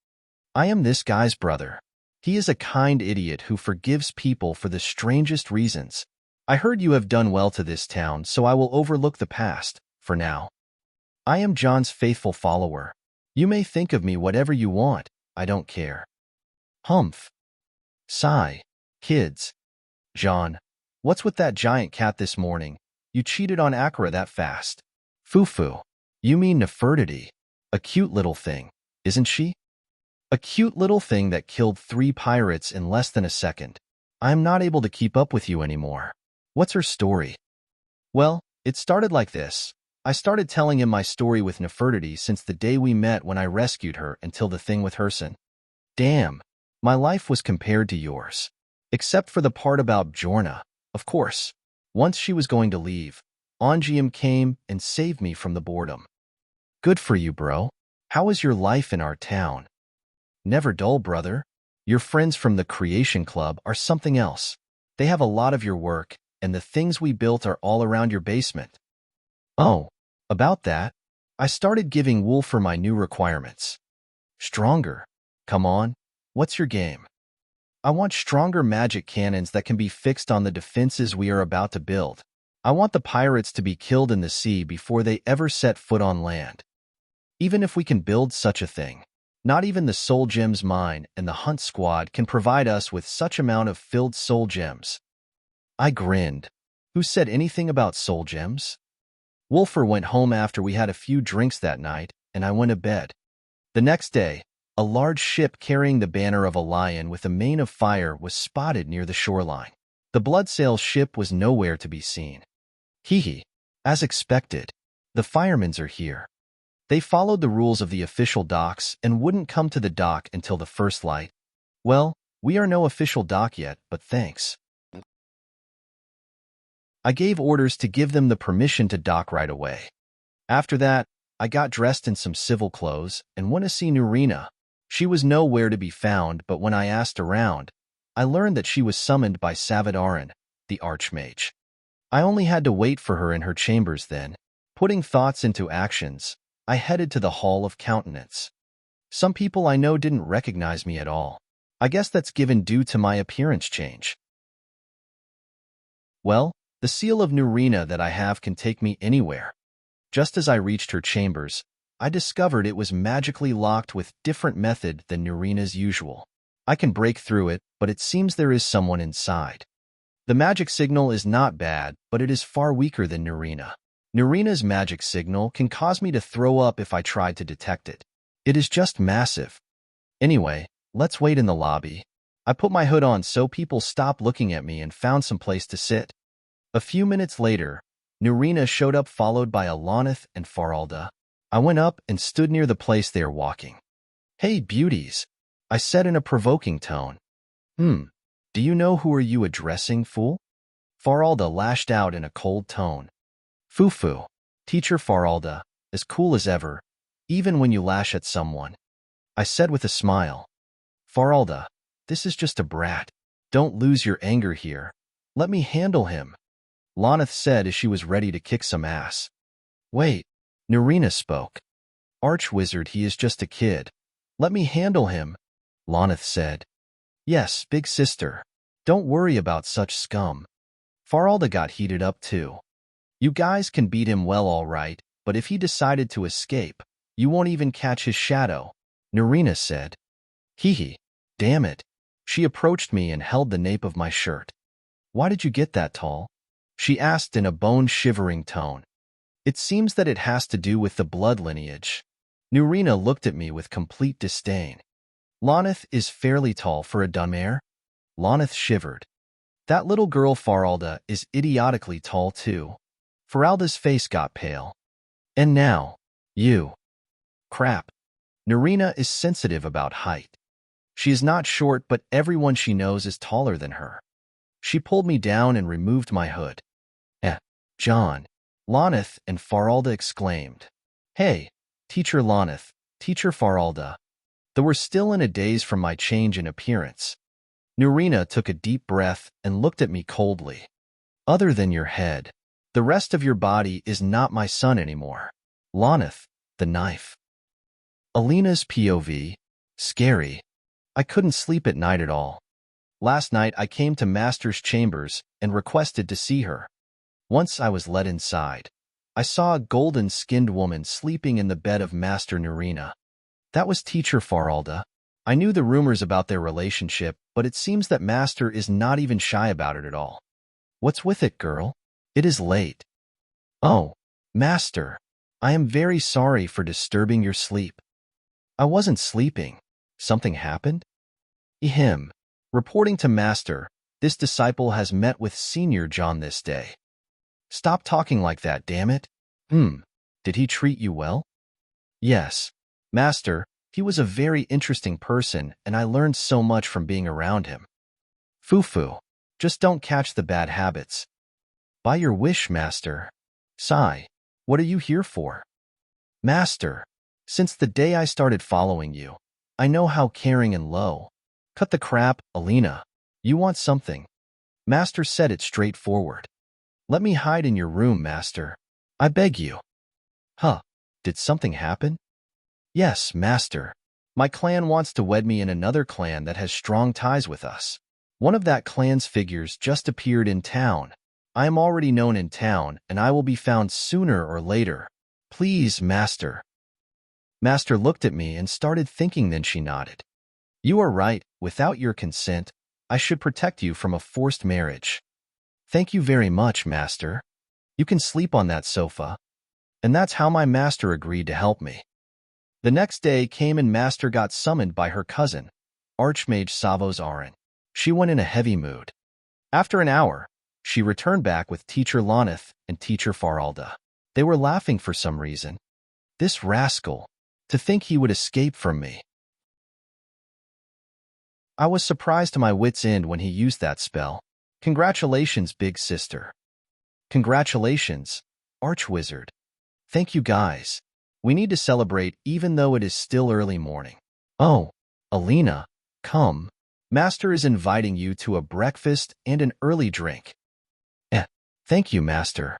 I am this guy's brother. He is a kind idiot who forgives people for the strangest reasons. I heard you have done well to this town, so I will overlook the past, for now. I am Jon's faithful follower. You may think of me whatever you want, I don't care. Humph. Sigh. Kids. Jon, what's with that giant cat this morning? You cheated on Akira that fast. Fufu. You mean Nefertiti. A cute little thing, isn't she? A cute little thing that killed 3 pirates in less than a second. I am not able to keep up with you anymore. What's her story? Well, it started like this. I started telling him my story with Nefertiti since the day we met when I rescued her until the thing with Herson. Damn, my life was compared to yours. Except for the part about Bjorna, of course. Once she was going to leave, Ongium came and saved me from the boredom. Good for you, bro. How is your life in our town? Never dull, brother. Your friends from the Creation Club are something else. They have a lot of your work, and the things we built are all around your basement. Oh, about that, I started giving Wolfer my new requirements. Stronger. Come on, what's your game? I want stronger magic cannons that can be fixed on the defenses we are about to build. I want the pirates to be killed in the sea before they ever set foot on land. Even if we can build such a thing, not even the soul gems mine and the hunt squad can provide us with such amount of filled soul gems. I grinned. Who said anything about soul gems? Wolfer went home after we had a few drinks that night, and I went to bed. The next day, a large ship carrying the banner of a lion with a mane of fire was spotted near the shoreline. The Bloodsail ship was nowhere to be seen. Hee. As expected, the Firemanes are here. They followed the rules of the official docks and wouldn't come to the dock until the first light. Well, we are no official dock yet, but thanks. I gave orders to give them the permission to dock right away. After that, I got dressed in some civil clothes and went to see Nurina. She was nowhere to be found, but when I asked around, I learned that she was summoned by Savadarin, the Archmage. I only had to wait for her in her chambers then. Putting thoughts into actions, I headed to the Hall of Countenance. Some people I know didn't recognize me at all. I guess that's given due to my appearance change. Well, the seal of Nurina that I have can take me anywhere. Just as I reached her chambers, I discovered it was magically locked with different method than Nurina's usual. I can break through it, but it seems there is someone inside. The magic signal is not bad, but it is far weaker than Nurina. Nurina's magic signal can cause me to throw up if I tried to detect it. It is just massive. Anyway, let's wait in the lobby. I put my hood on so people stop looking at me and found some place to sit. A few minutes later, Nurina showed up followed by Alina and Faralda. I went up and stood near the place they are walking. "Hey, beauties," I said in a provoking tone. Do you know who are you addressing, fool?" Faralda lashed out in a cold tone. "Foo-foo, teacher Faralda, as cool as ever, even when you lash at someone," I said with a smile. "Faralda, this is just a brat. Don't lose your anger here. Let me handle him," Lonith said as she was ready to kick some ass. "Wait," Nurina spoke. "Archwizard, he is just a kid. Let me handle him," Lonith said. "Yes, big sister. Don't worry about such scum." Faralda got heated up too. "You guys can beat him well, all right, but if he decided to escape, you won't even catch his shadow," Nurina said. "Hee, damn it." She approached me and held the nape of my shirt. "Why did you get that tall?" she asked in a bone-shivering tone. "It seems that it has to do with the blood lineage." Nurina looked at me with complete disdain. "Lonith is fairly tall for a Dunmare." Lonith shivered. "That little girl Faralda is idiotically tall too." Faralda's face got pale. "And now, you." Crap. Nurina is sensitive about height. She is not short, but everyone she knows is taller than her. She pulled me down and removed my hood. Jon, Lonith and Faralda exclaimed. "Hey, Teacher Lonith, Teacher Faralda." They were still in a daze from my change in appearance. Nurina took a deep breath and looked at me coldly. "Other than your head, the rest of your body is not my son anymore." Lonith, the knife. Alina's POV. Scary. I couldn't sleep at night at all. Last night I came to Master's chambers and requested to see her. Once I was led inside, I saw a golden-skinned woman sleeping in the bed of Master Nurina. That was Teacher Faralda. I knew the rumors about their relationship, but it seems that Master is not even shy about it at all. "What's with it, girl? It is late." "Oh, Master, I am very sorry for disturbing your sleep." "I wasn't sleeping. Something happened?" "Ahem. Reporting to Master, this disciple has met with Senior Jon this day." "Stop talking like that, damn it." Did he treat you well?" "Yes, Master, he was a very interesting person and I learned so much from being around him." "Foo-foo. Just don't catch the bad habits." "By your wish, Master." "Sigh. What are you here for?" "Master, since the day I started following you, I know how caring and low." "Cut the crap, Alina. You want something." Master said it straightforward. "Let me hide in your room, Master. I beg you." "Huh. Did something happen?" "Yes, Master. My clan wants to wed me in another clan that has strong ties with us. One of that clan's figures just appeared in town. I am already known in town, and I will be found sooner or later. Please, Master." Master looked at me and started thinking, then she nodded. "You are right. Without your consent, I should protect you from a forced marriage." "Thank you very much, Master. You can sleep on that sofa." And that's how my master agreed to help me. The next day came and Master got summoned by her cousin, Archmage Savos Arin. She went in a heavy mood. After an hour, she returned back with Teacher Lonith and Teacher Faralda. They were laughing for some reason. This rascal, to think he would escape from me. I was surprised to my wits' end when he used that spell. "Congratulations, big sister." "Congratulations, Archwizard." "Thank you guys. We need to celebrate even though it is still early morning." "Oh, Alina, come. Master is inviting you to a breakfast and an early drink." Thank you, Master."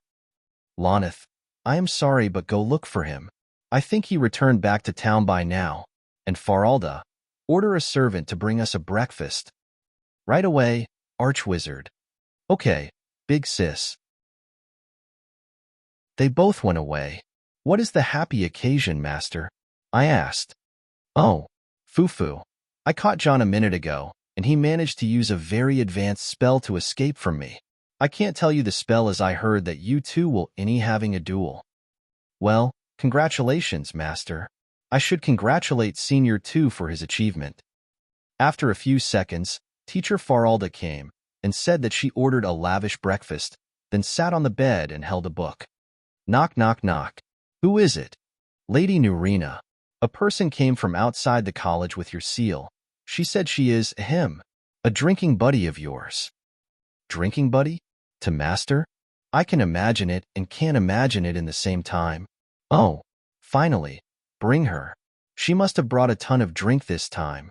"Lonith, I am sorry, but go look for him. I think he returned back to town by now. And Faralda, order a servant to bring us a breakfast." "Right away, Archwizard." "Okay, big sis." They both went away. "What is the happy occasion, Master?" I asked. "Oh, Foo-foo. I caught Jon a minute ago, and he managed to use a very advanced spell to escape from me. I can't tell you the spell as I heard that you two will any having a duel." "Well, congratulations, Master." I should congratulate Senior 2 for his achievement. After a few seconds, Teacher Faralda came and said that she ordered a lavish breakfast, then sat on the bed and held a book. Knock, knock, knock. Who is it? Lady Nurina. A person came from outside the college with your seal. She said she is, a drinking buddy of yours. Drinking buddy? To master? I can imagine it and can't imagine it in the same time. Oh, finally. Bring her. She must have brought a ton of drink this time.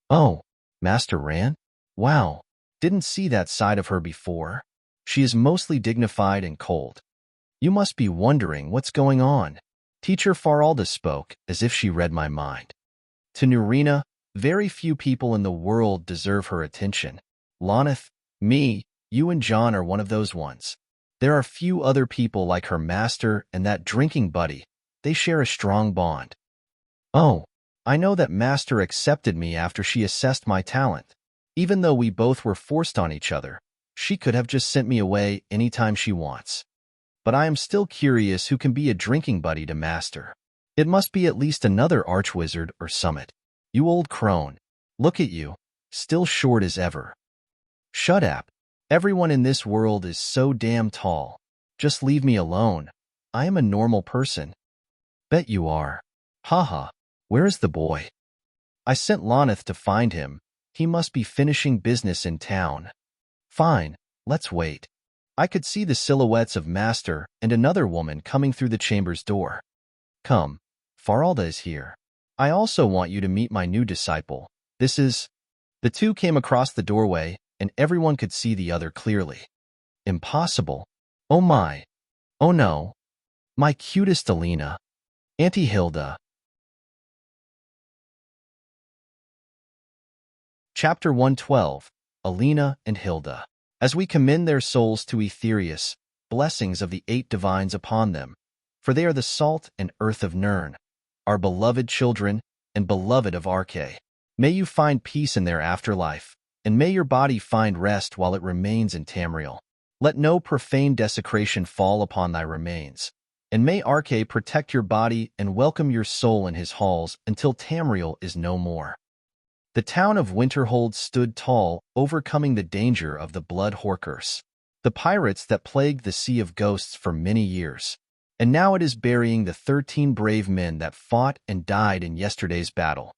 Oh, Master Rand? Wow. Didn't see that side of her before. She is mostly dignified and cold. You must be wondering what's going on. Teacher Faralda spoke as if she read my mind. To Nurina, very few people in the world deserve her attention. Lonith, me, you and Jon are one of those ones. There are few other people like her master and that drinking buddy. They share a strong bond. Oh, I know that master accepted me after she assessed my talent. Even though we both were forced on each other, she could have just sent me away anytime she wants. But I am still curious who can be a drinking buddy to master. It must be at least another archwizard or summit. You old crone. Look at you, still short as ever. Shut up. Everyone in this world is so damn tall. Just leave me alone. I am a normal person. Bet you are. Haha. Where is the boy? I sent Lonith to find him. He must be finishing business in town. Fine, let's wait. I could see the silhouettes of Master and another woman coming through the chamber's door. Come, Faralda is here. I also want you to meet my new disciple. This is... The two came across the doorway, and everyone could see the other clearly. Impossible. Oh my. Oh no. My cutest Alina. Auntie Hilda. Chapter 112. Alina and Hilda. As we commend their souls to Aetherius, blessings of the 8 divines upon them, for they are the salt and earth of Nurn, our beloved children and beloved of Arche. May you find peace in their afterlife, and may your body find rest while it remains in Tamriel. Let no profane desecration fall upon thy remains, and may Arche protect your body and welcome your soul in his halls until Tamriel is no more. The town of Winterhold stood tall, overcoming the danger of the blood horkers, the pirates that plagued the Sea of Ghosts for many years, and now it is burying the 13 brave men that fought and died in yesterday's battle.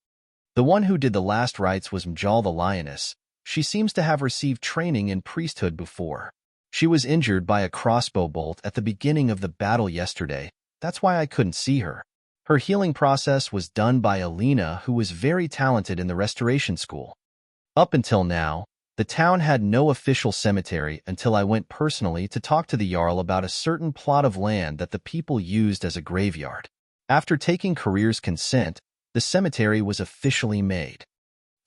The one who did the last rites was Mjal the Lioness. She seems to have received training in priesthood before. She was injured by a crossbow bolt at the beginning of the battle yesterday. That's why I couldn't see her. Her healing process was done by Alina, who was very talented in the restoration school. Up until now, the town had no official cemetery until I went personally to talk to the Jarl about a certain plot of land that the people used as a graveyard. After taking Career's consent, the cemetery was officially made.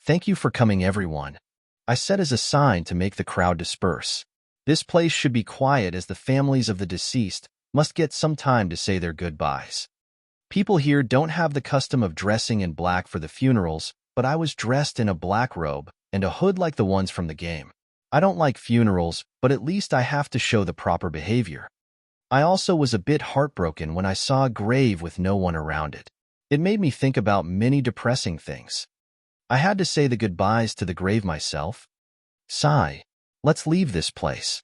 Thank you for coming, everyone. I said as a sign to make the crowd disperse. This place should be quiet as the families of the deceased must get some time to say their goodbyes. People here don't have the custom of dressing in black for the funerals, but I was dressed in a black robe and a hood like the ones from the game. I don't like funerals, but at least I have to show the proper behavior. I also was a bit heartbroken when I saw a grave with no one around it. It made me think about many depressing things. I had to say the goodbyes to the grave myself. Sigh. Let's leave this place.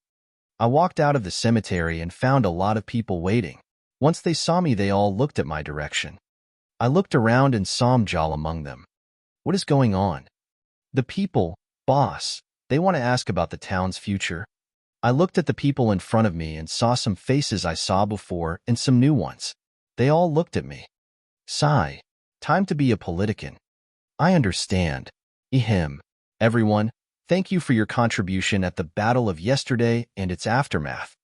I walked out of the cemetery and found a lot of people waiting. Once they saw me, they all looked at my direction. I looked around and saw Mjal among them. What is going on? The people, boss, they want to ask about the town's future. I looked at the people in front of me and saw some faces I saw before and some new ones. They all looked at me. Sigh. Time to be a politician. I understand. Everyone, thank you for your contribution at the battle of yesterday and its aftermath.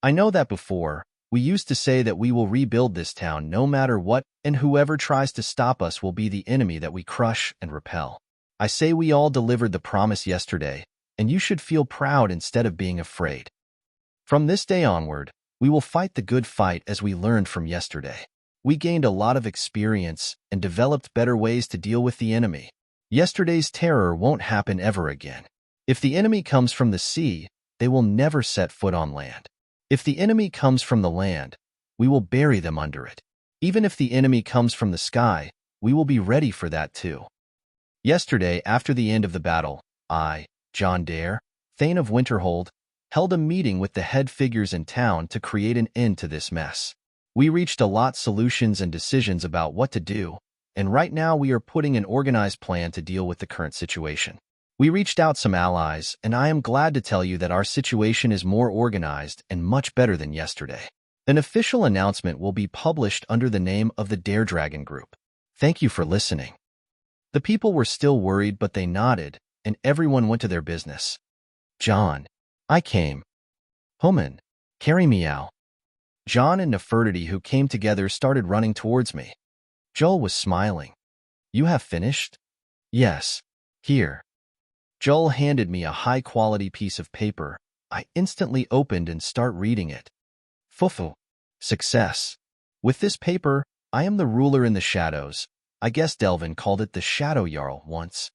I know that before, we used to say that we will rebuild this town no matter what, and whoever tries to stop us will be the enemy that we crush and repel. I say we all delivered the promise yesterday, and you should feel proud instead of being afraid. From this day onward, we will fight the good fight as we learned from yesterday. We gained a lot of experience and developed better ways to deal with the enemy. Yesterday's terror won't happen ever again. If the enemy comes from the sea, they will never set foot on land. If the enemy comes from the land, we will bury them under it. Even if the enemy comes from the sky, we will be ready for that too. Yesterday, after the end of the battle, I, Jon Dare, Thane of Winterhold, held a meeting with the head figures in town to create an end to this mess. We reached a lot solutions and decisions about what to do, and right now we are putting an organized plan to deal with the current situation. We reached out some allies, and I am glad to tell you that our situation is more organized and much better than yesterday. An official announcement will be published under the name of the Dare Dragon Group. Thank you for listening. The people were still worried, but they nodded, and everyone went to their business. Jon, I came. Human, carry me out. Jon and Nefertiti, who came together, started running towards me. Joel was smiling. You have finished? Yes. Here. Joel handed me a high-quality piece of paper. I instantly opened and start reading it. Fufu. Success. With this paper, I am the ruler in the shadows. I guess Delvin called it the Shadow Jarl once.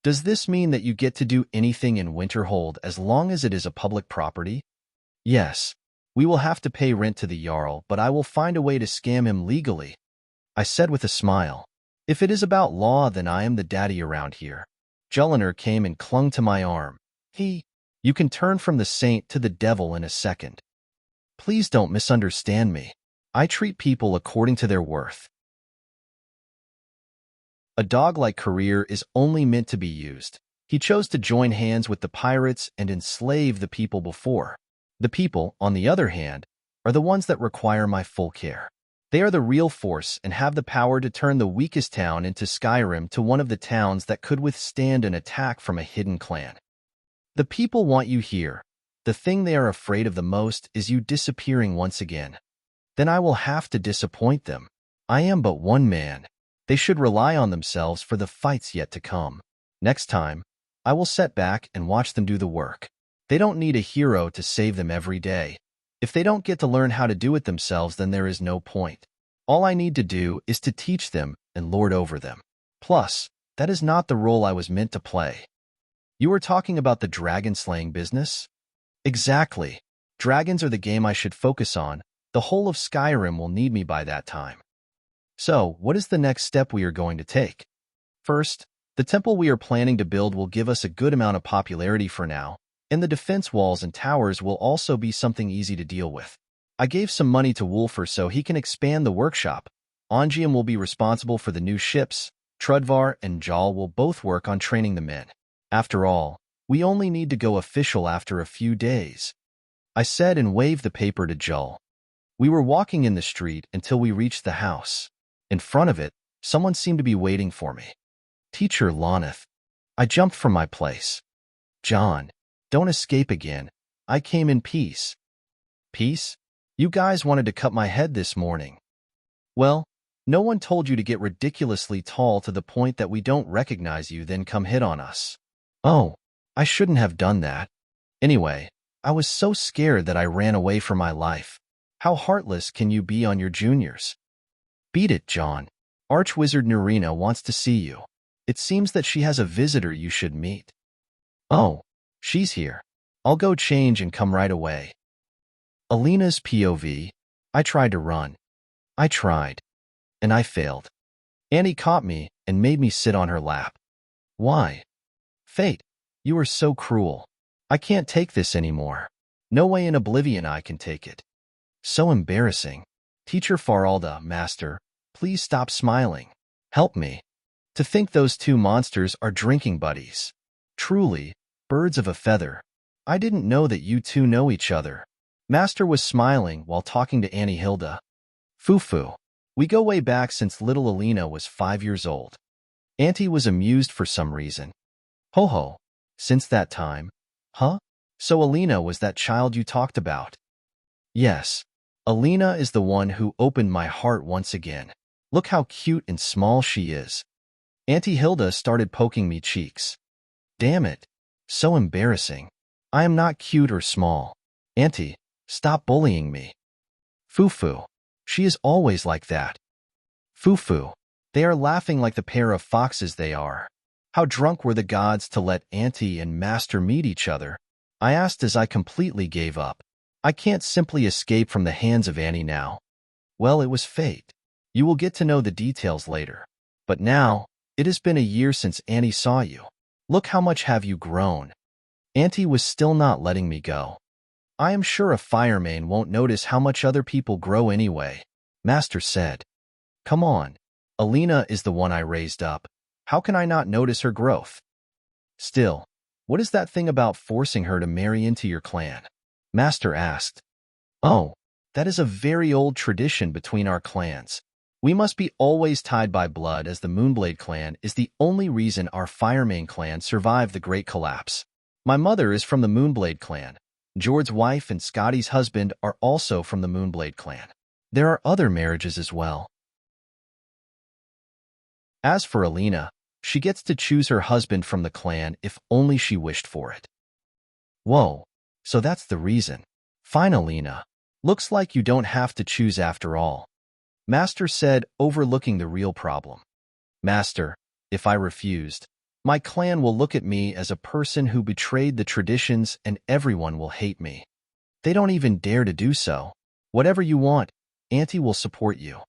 Does this mean that you get to do anything in Winterhold as long as it is a public property? Yes. We will have to pay rent to the Jarl, but I will find a way to scam him legally, I said with a smile. If it is about law, then I am the daddy around here. Jelinar came and clung to my arm. You can turn from the saint to the devil in a second. Please don't misunderstand me. I treat people according to their worth. A dog-like career is only meant to be used. He chose to join hands with the pirates and enslave the people before. The people, on the other hand, are the ones that require my full care. They are the real force and have the power to turn the weakest town into Skyrim to one of the towns that could withstand an attack from a hidden clan. The people want you here. The thing they are afraid of the most is you disappearing once again. Then I will have to disappoint them. I am but one man. They should rely on themselves for the fights yet to come. Next time, I will sit back and watch them do the work. They don't need a hero to save them every day. If they don't get to learn how to do it themselves, then there is no point. All I need to do is to teach them and lord over them. Plus, that is not the role I was meant to play. You are talking about the dragon-slaying business? Exactly. Dragons are the game I should focus on. The whole of Skyrim will need me by that time. So, what is the next step we are going to take? First, the temple we are planning to build will give us a good amount of popularity for now, and the defense walls and towers will also be something easy to deal with. I gave some money to Wulfur so he can expand the workshop. Ongium will be responsible for the new ships. Trudvar and Jal will both work on training the men. After all, we only need to go official after a few days, I said and waved the paper to Jal. We were walking in the street until we reached the house. In front of it, someone seemed to be waiting for me. Teacher Loneth. I jumped from my place. Jon, don't escape again. I came in peace. Peace? You guys wanted to cut my head this morning. Well, no one told you to get ridiculously tall to the point that we don't recognize you, then come hit on us. Oh, I shouldn't have done that. Anyway, I was so scared that I ran away for my life. How heartless can you be on your juniors? Beat it, Jon. Archwizard Nurina wants to see you. It seems that she has a visitor you should meet. Oh, she's here. I'll go change and come right away. Alina's POV. I tried to run. I tried. And I failed. Annie caught me and made me sit on her lap. Why? Fate, you are so cruel. I can't take this anymore. No way in oblivion I can take it. So embarrassing. Teacher Faralda, Master, please stop smiling. Help me. To think those two monsters are drinking buddies. Truly, birds of a feather. I didn't know that you two know each other. Master was smiling while talking to Annie Hilda. Fufu. We go way back since little Alina was 5 years old. Auntie was amused for some reason. Ho ho. Since that time. Huh? So Alina was that child you talked about? Yes. Alina is the one who opened my heart once again. Look how cute and small she is. Auntie Hilda started poking me cheeks. Damn it. So embarrassing. I am not cute or small. Auntie, stop bullying me. Fufu. She is always like that. Fufu. They are laughing like the pair of foxes they are. How drunk were the gods to let Auntie and Master meet each other? I asked as I completely gave up. I can't simply escape from the hands of Annie now. Well, it was fate. You will get to know the details later. But now, it has been a year since Auntie saw you. Look how much have you grown. Auntie was still not letting me go. I am sure a Firemane won't notice how much other people grow anyway, Master said. Come on. Alina is the one I raised up. How can I not notice her growth? Still, what is that thing about forcing her to marry into your clan? Master asked. Oh, that is a very old tradition between our clans. We must be always tied by blood, as the Moonblade clan is the only reason our Firemane clan survived the Great Collapse. My mother is from the Moonblade clan. George's wife and Scotty's husband are also from the Moonblade clan. There are other marriages as well. As for Alina, she gets to choose her husband from the clan if only she wished for it. Whoa, so that's the reason. Fine, Alina. Looks like you don't have to choose after all. Master said, overlooking the real problem. Master, if I refused, my clan will look at me as a person who betrayed the traditions and everyone will hate me. They don't even dare to do so. Whatever you want, Auntie will support you.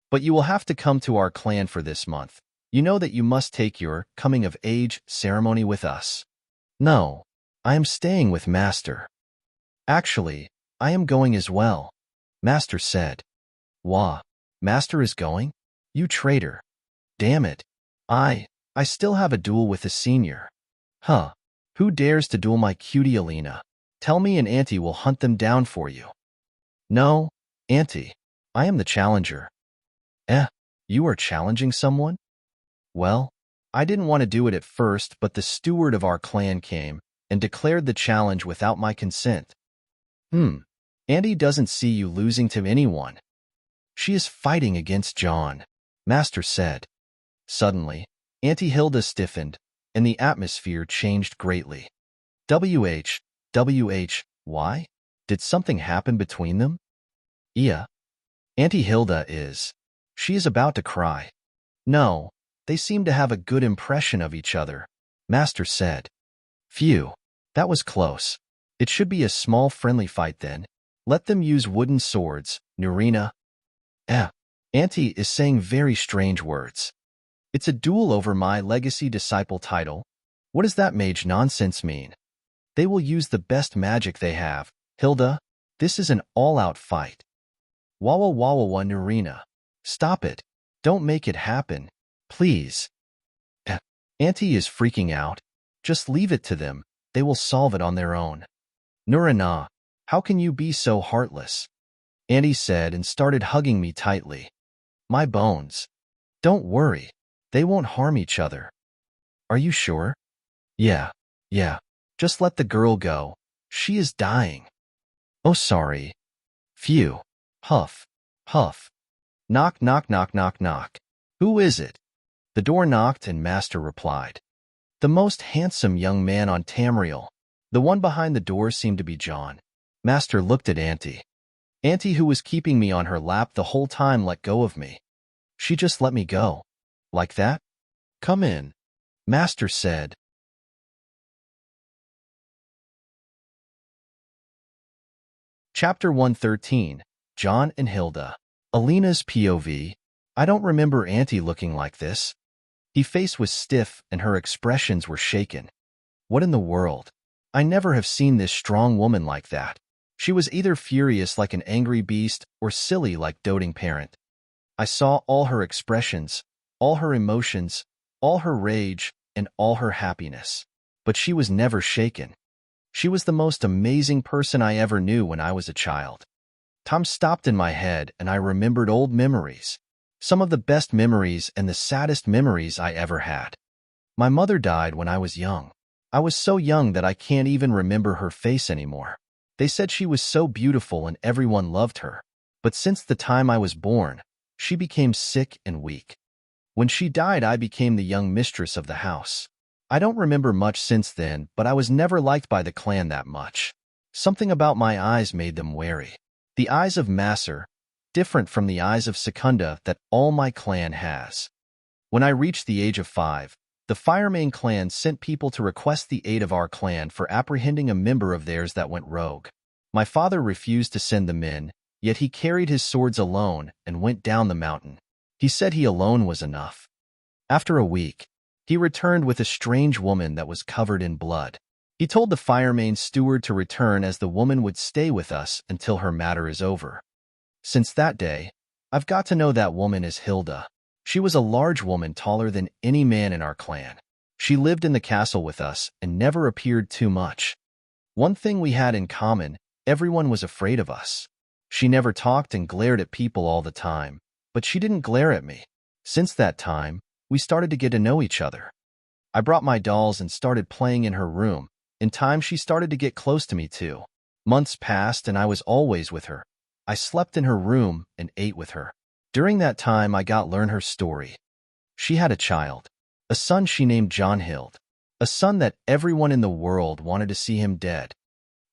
But you will have to come to our clan for this month. You know that you must take your coming-of-age ceremony with us. No, I am staying with Master. Actually, I am going as well, Master said. Wah, Master is going? You traitor. Damn it. I still have a duel with the senior. Huh. Who dares to duel my cutie Alina? Tell me and Auntie will hunt them down for you. No, Auntie. I am the challenger. You are challenging someone? Well, I didn't want to do it at first, but the steward of our clan came and declared the challenge without my consent. Auntie doesn't see you losing to anyone. She is fighting against Jon, Master said. Suddenly, Auntie Hilda stiffened, and the atmosphere changed greatly. Why? Did something happen between them? Yeah. Auntie Hilda is. She is about to cry. No, they seem to have a good impression of each other, Master said. Phew, that was close. It should be a small friendly fight then. Let them use wooden swords, Nurina. Auntie is saying very strange words. It's a duel over my legacy disciple title. What does that mage nonsense mean? They will use the best magic they have. Hilda, this is an all-out fight. Wawa Nurina. Stop it. Don't make it happen. Please. Auntie is freaking out. Just leave it to them. They will solve it on their own. Nurina, how can you be so heartless? Auntie said and started hugging me tightly. My bones. Don't worry. They won't harm each other. Are you sure? Yeah. Just let the girl go. She is dying. Oh, sorry. Phew. Huff. Knock. Who is it? The door knocked and Master replied. The most handsome young man on Tamriel. The one behind the door seemed to be Jon. Master looked at Auntie. Auntie, who was keeping me on her lap the whole time, let go of me. She just let me go. Like that? Come in, Master said. Chapter 113, Jon and Hilda. Alina's POV. I don't remember Auntie looking like this. Her face was stiff and her expressions were shaken. What in the world? I never have seen this strong woman like that. She was either furious like an angry beast or silly like doting parent. I saw all her expressions, all her emotions, all her rage, and all her happiness. But she was never shaken. She was the most amazing person I ever knew when I was a child. Time stopped in my head and I remembered old memories. Some of the best memories and the saddest memories I ever had. My mother died when I was young. I was so young that I can't even remember her face anymore. They said she was so beautiful and everyone loved her. But since the time I was born, she became sick and weak. When she died, I became the young mistress of the house. I don't remember much since then, but I was never liked by the clan that much. Something about my eyes made them wary. The eyes of Maser, different from the eyes of Secunda that all my clan has. When I reached the age of 5, the Firemane clan sent people to request the aid of our clan for apprehending a member of theirs that went rogue. My father refused to send the men, yet he carried his swords alone and went down the mountain. He said he alone was enough. After a week, he returned with a strange woman that was covered in blood. He told the Firemane steward to return as the woman would stay with us until her matter is over. Since that day, I've got to know that woman as Hilda. She was a large woman taller than any man in our clan. She lived in the castle with us and never appeared too much. One thing we had in common, everyone was afraid of us. She never talked and glared at people all the time, but she didn't glare at me. Since that time, we started to get to know each other. I brought my dolls and started playing in her room. In time, she started to get close to me too. Months passed and I was always with her. I slept in her room and ate with her. During that time, I got to learn her story. She had a child, a son she named Jonhild, a son that everyone in the world wanted to see him dead.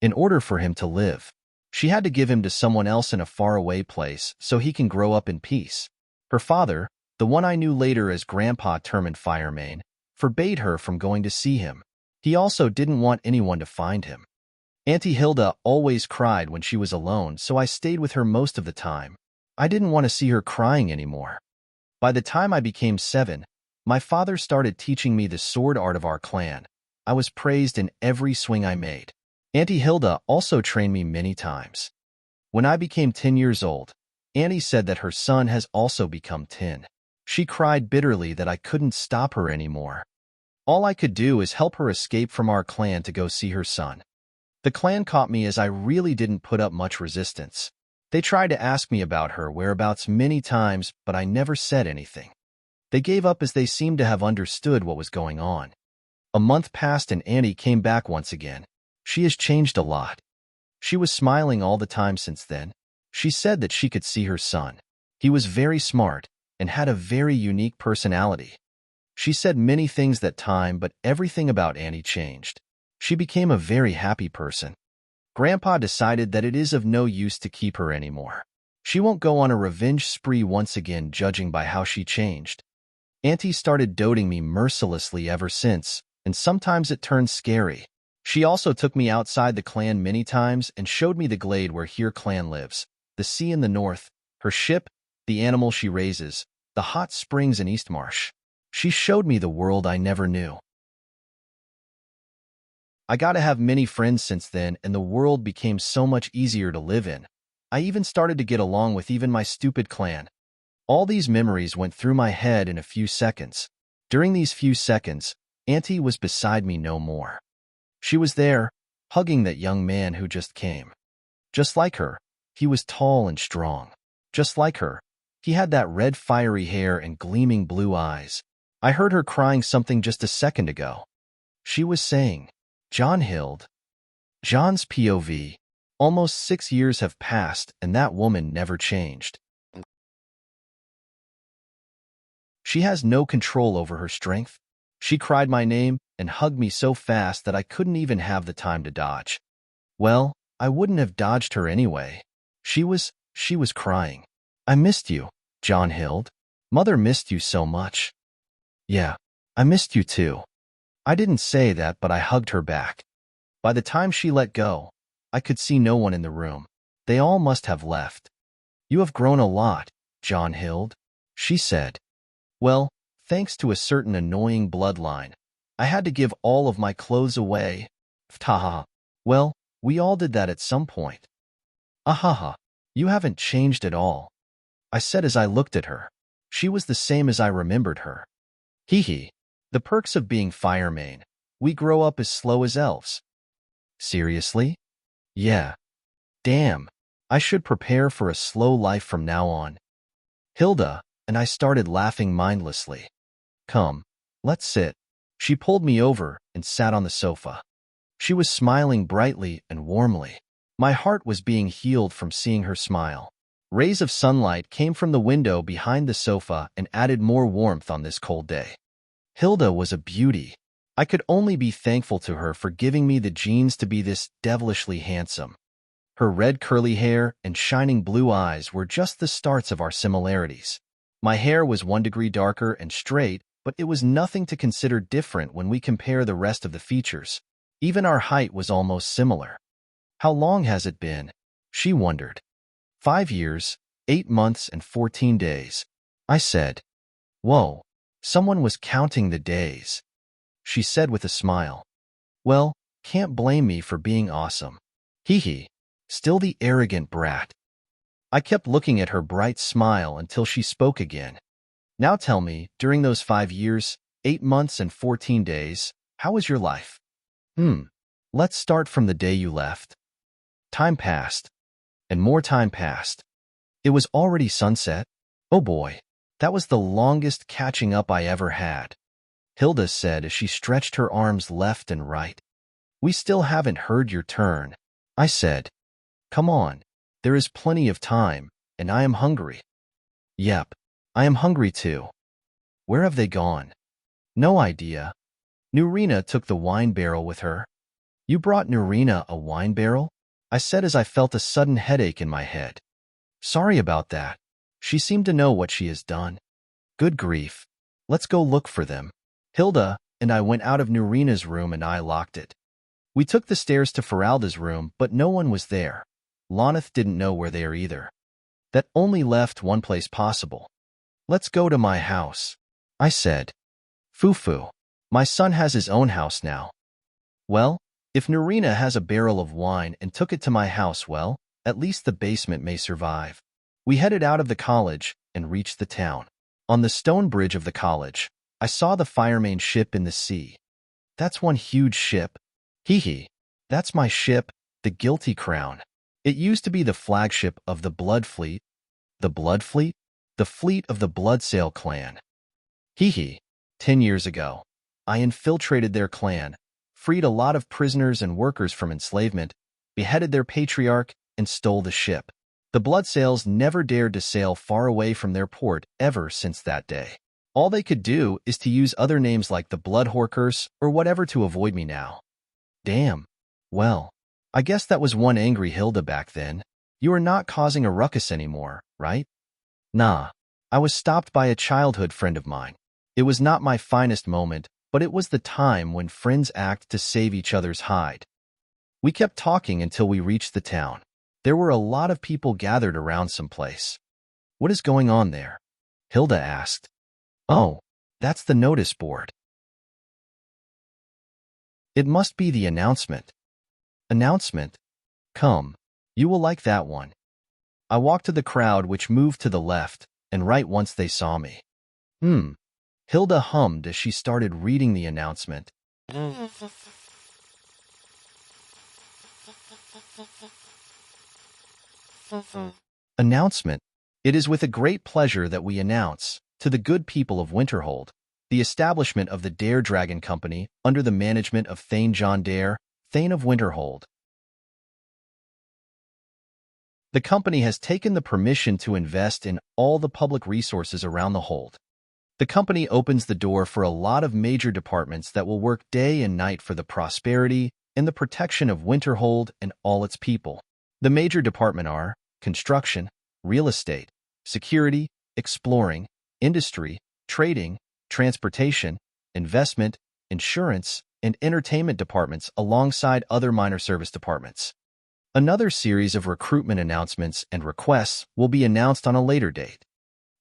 In order for him to live, she had to give him to someone else in a faraway place so he can grow up in peace. Her father, the one I knew later as Grandpa Tormund Firemane, forbade her from going to see him. He also didn't want anyone to find him. Auntie Hilda always cried when she was alone, so I stayed with her most of the time. I didn't want to see her crying anymore. By the time I became 7, my father started teaching me the sword art of our clan. I was praised in every swing I made. Auntie Hilda also trained me many times. When I became 10 years old, Auntie said that her son has also become 10. She cried bitterly that I couldn't stop her anymore. All I could do is help her escape from our clan to go see her son. The clan caught me as I really didn't put up much resistance. They tried to ask me about her whereabouts many times, but I never said anything. They gave up as they seemed to have understood what was going on. A month passed and Annie came back once again. She has changed a lot. She was smiling all the time since then. She said that she could see her son. He was very smart and had a very unique personality. She said many things that time, but everything about Annie changed. She became a very happy person. Grandpa decided that it is of no use to keep her anymore. She won't go on a revenge spree once again, judging by how she changed. Auntie started doting me mercilessly ever since, and sometimes it turned scary. She also took me outside the clan many times and showed me the glade where her clan lives, the sea in the north, her ship, the animal she raises, the hot springs in Eastmarsh. She showed me the world I never knew. I got to have many friends since then, and the world became so much easier to live in. I even started to get along with even my stupid clan. All these memories went through my head in a few seconds. During these few seconds, Auntie was beside me no more. She was there, hugging that young man who just came. Just like her, he was tall and strong. Just like her, he had that red fiery hair and gleaming blue eyes. I heard her crying something just a second ago. She was saying, "Jonhild." Jon's POV. Almost 6 years have passed and that woman never changed. She has no control over her strength. She cried my name and hugged me so fast that I couldn't even have the time to dodge. Well, I wouldn't have dodged her anyway. She was crying. "I missed you, Jonhild. Mother missed you so much." "Yeah, I missed you too." I didn't say that, but I hugged her back. By the time she let go, I could see no one in the room. They all must have left. "You have grown a lot, Jonhild," she said. Well, thanks to a certain annoying bloodline, I had to give all of my clothes away. Taha. Well, we all did that at some point. Ahaha, you haven't changed at all, I said as I looked at her. She was the same as I remembered her. Hee hee. The perks of being Firemane. We grow up as slow as elves. Seriously? Yeah. Damn. I should prepare for a slow life from now on. Hilda, and I started laughing mindlessly. Come, let's sit. She pulled me over and sat on the sofa. She was smiling brightly and warmly. My heart was being healed from seeing her smile. Rays of sunlight came from the window behind the sofa and added more warmth on this cold day. Hilda was a beauty. I could only be thankful to her for giving me the genes to be this devilishly handsome. Her red curly hair and shining blue eyes were just the starts of our similarities. My hair was 1 degree darker and straight, but it was nothing to consider different when we compare the rest of the features. Even our height was almost similar. How long has it been? She wondered. 5 years, 8 months, and 14 days. I said. Whoa, someone was counting the days. She said with a smile. Well, can't blame me for being awesome. Hee hee. Still the arrogant brat. I kept looking at her bright smile until she spoke again. Now tell me, during those 5 years, 8 months, and 14 days, how was your life? Let's start from the day you left. Time passed. And more time passed. It was already sunset. Oh boy, that was the longest catching up I ever had, Hilda said as she stretched her arms left and right. We still haven't heard your turn, I said. Come on, there is plenty of time, and I am hungry. Yep, I am hungry too. Where have they gone? No idea. Nurina took the wine barrel with her. You brought Nurina a wine barrel? I said as I felt a sudden headache in my head. Sorry about that. She seemed to know what she has done. Good grief. Let's go look for them. Hilda and I went out of Nurina's room and I locked it. We took the stairs to Feralda's room, but no one was there. Lonith didn't know where they are either. That only left one place possible. Let's go to my house, I said. Foo-foo. My son has his own house now. Well, if Nurina has a barrel of wine and took it to my house, well, at least the basement may survive. We headed out of the college and reached the town. On the stone bridge of the college, I saw the Firemane ship in the sea. That's one huge ship. Hee hee. That's my ship, the Guilty Crown. It used to be the flagship of the Blood Fleet. The Blood Fleet? The fleet of the Bloodsail clan. Hee hee. 10 years ago, I infiltrated their clan, freed a lot of prisoners and workers from enslavement, beheaded their patriarch, and stole the ship. The Bloodsails never dared to sail far away from their port ever since that day. All they could do is to use other names like the Bloodhorkers or whatever to avoid me now. Damn. Well, I guess that was one angry Hilda back then. You are not causing a ruckus anymore, right? Nah. I was stopped by a childhood friend of mine. It was not my finest moment, but it was the time when friends act to save each other's hide. We kept talking until we reached the town. There were a lot of people gathered around someplace. What is going on there? Hilda asked. Oh, that's the notice board. It must be the announcement. Announcement? Come, you will like that one. I walked to the crowd which moved to the left and right once they saw me. Hilda hummed as she started reading the announcement. Announcement. It is with a great pleasure that we announce, to the good people of Winterhold, the establishment of the Dare Dragon Company under the management of Thane Jon Dare, Thane of Winterhold. The company has taken the permission to invest in all the public resources around the hold. The company opens the door for a lot of major departments that will work day and night for the prosperity and the protection of Winterhold and all its people. The major departments are construction, real estate, security, exploring, industry, trading, transportation, investment, insurance, and entertainment departments alongside other minor service departments. Another series of recruitment announcements and requests will be announced on a later date.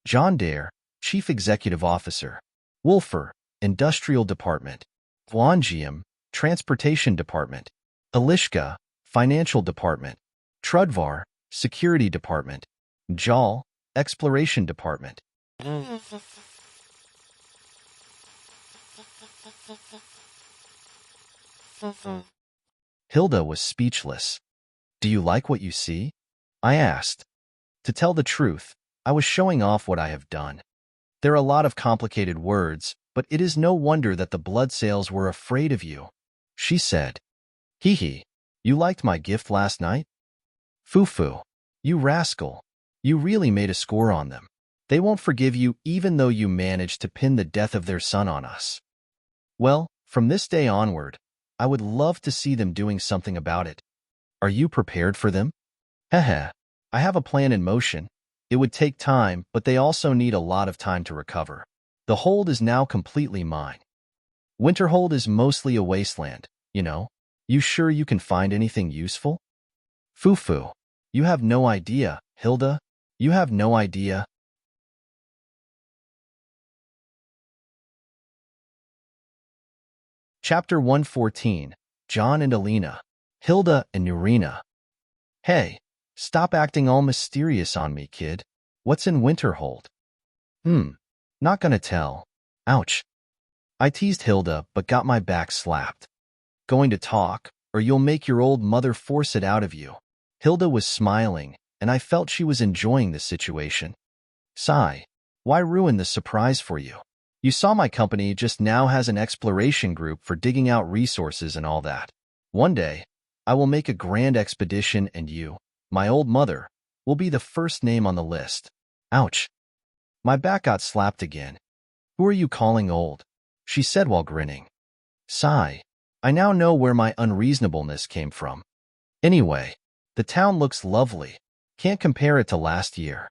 Jon Dare, Chief Executive Officer. Wolfer, Industrial Department. Guangium, Transportation Department. Alishka, Financial Department. Trudvar, Security Department. Jal, Exploration Department. Hilda was speechless. Do you like what you see? I asked. To tell the truth, I was showing off what I have done. There are a lot of complicated words, but it is no wonder that the Bloodsails were afraid of you. She said. Hee hee, you liked my gift last night? Foo-foo, you rascal. You really made a score on them. They won't forgive you even though you managed to pin the death of their son on us. Well, from this day onward, I would love to see them doing something about it. Are you prepared for them? Heh. I have a plan in motion. It would take time, but they also need a lot of time to recover. The hold is now completely mine. Winterhold is mostly a wasteland, you know. You sure you can find anything useful? Foo-foo. You have no idea, Hilda. You have no idea. Chapter 114. Jon and Alina. Hilda and Nurina. Hey, stop acting all mysterious on me, kid. What's in Winterhold? Not gonna tell. Ouch. I teased Hilda but got my back slapped. Going to talk, or you'll make your old mother force it out of you. Hilda was smiling, and I felt she was enjoying the situation. Sigh. Why ruin the surprise for you? You saw my company just now has an exploration group for digging out resources and all that. One day, I will make a grand expedition and you, my old mother, will be the first name on the list. Ouch. My back got slapped again. Who are you calling old? She said while grinning. Sigh. I now know where my unreasonableness came from. Anyway, the town looks lovely. Can't compare it to last year.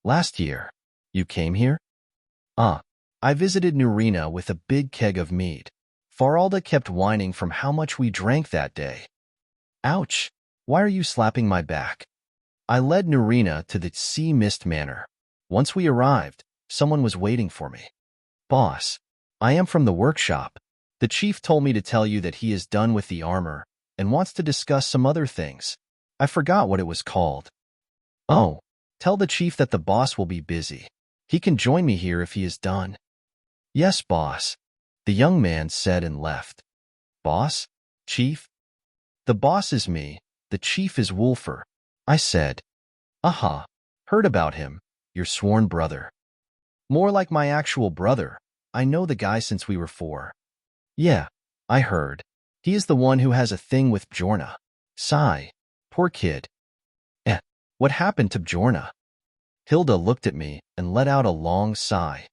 Last year? You came here? I visited Nurina with a big keg of mead. Faralda kept whining from how much we drank that day. Ouch! Why are you slapping my back? I led Nurina to the Sea Mist Manor. Once we arrived, someone was waiting for me. Boss, I am from the workshop. The chief told me to tell you that he is done with the armor and wants to discuss some other things. I forgot what it was called. Oh, tell the chief that the boss will be busy. He can join me here if he is done. Yes, boss, the young man said and left. Boss? Chief? The boss is me, the chief is Wolfer. I said. Aha, heard about him, your sworn brother. More like my actual brother. I know the guy since we were 4. Yeah, I heard. He is the one who has a thing with Bjorna. Sigh. Poor kid. What happened to Bjorna? Hilda looked at me and let out a long sigh.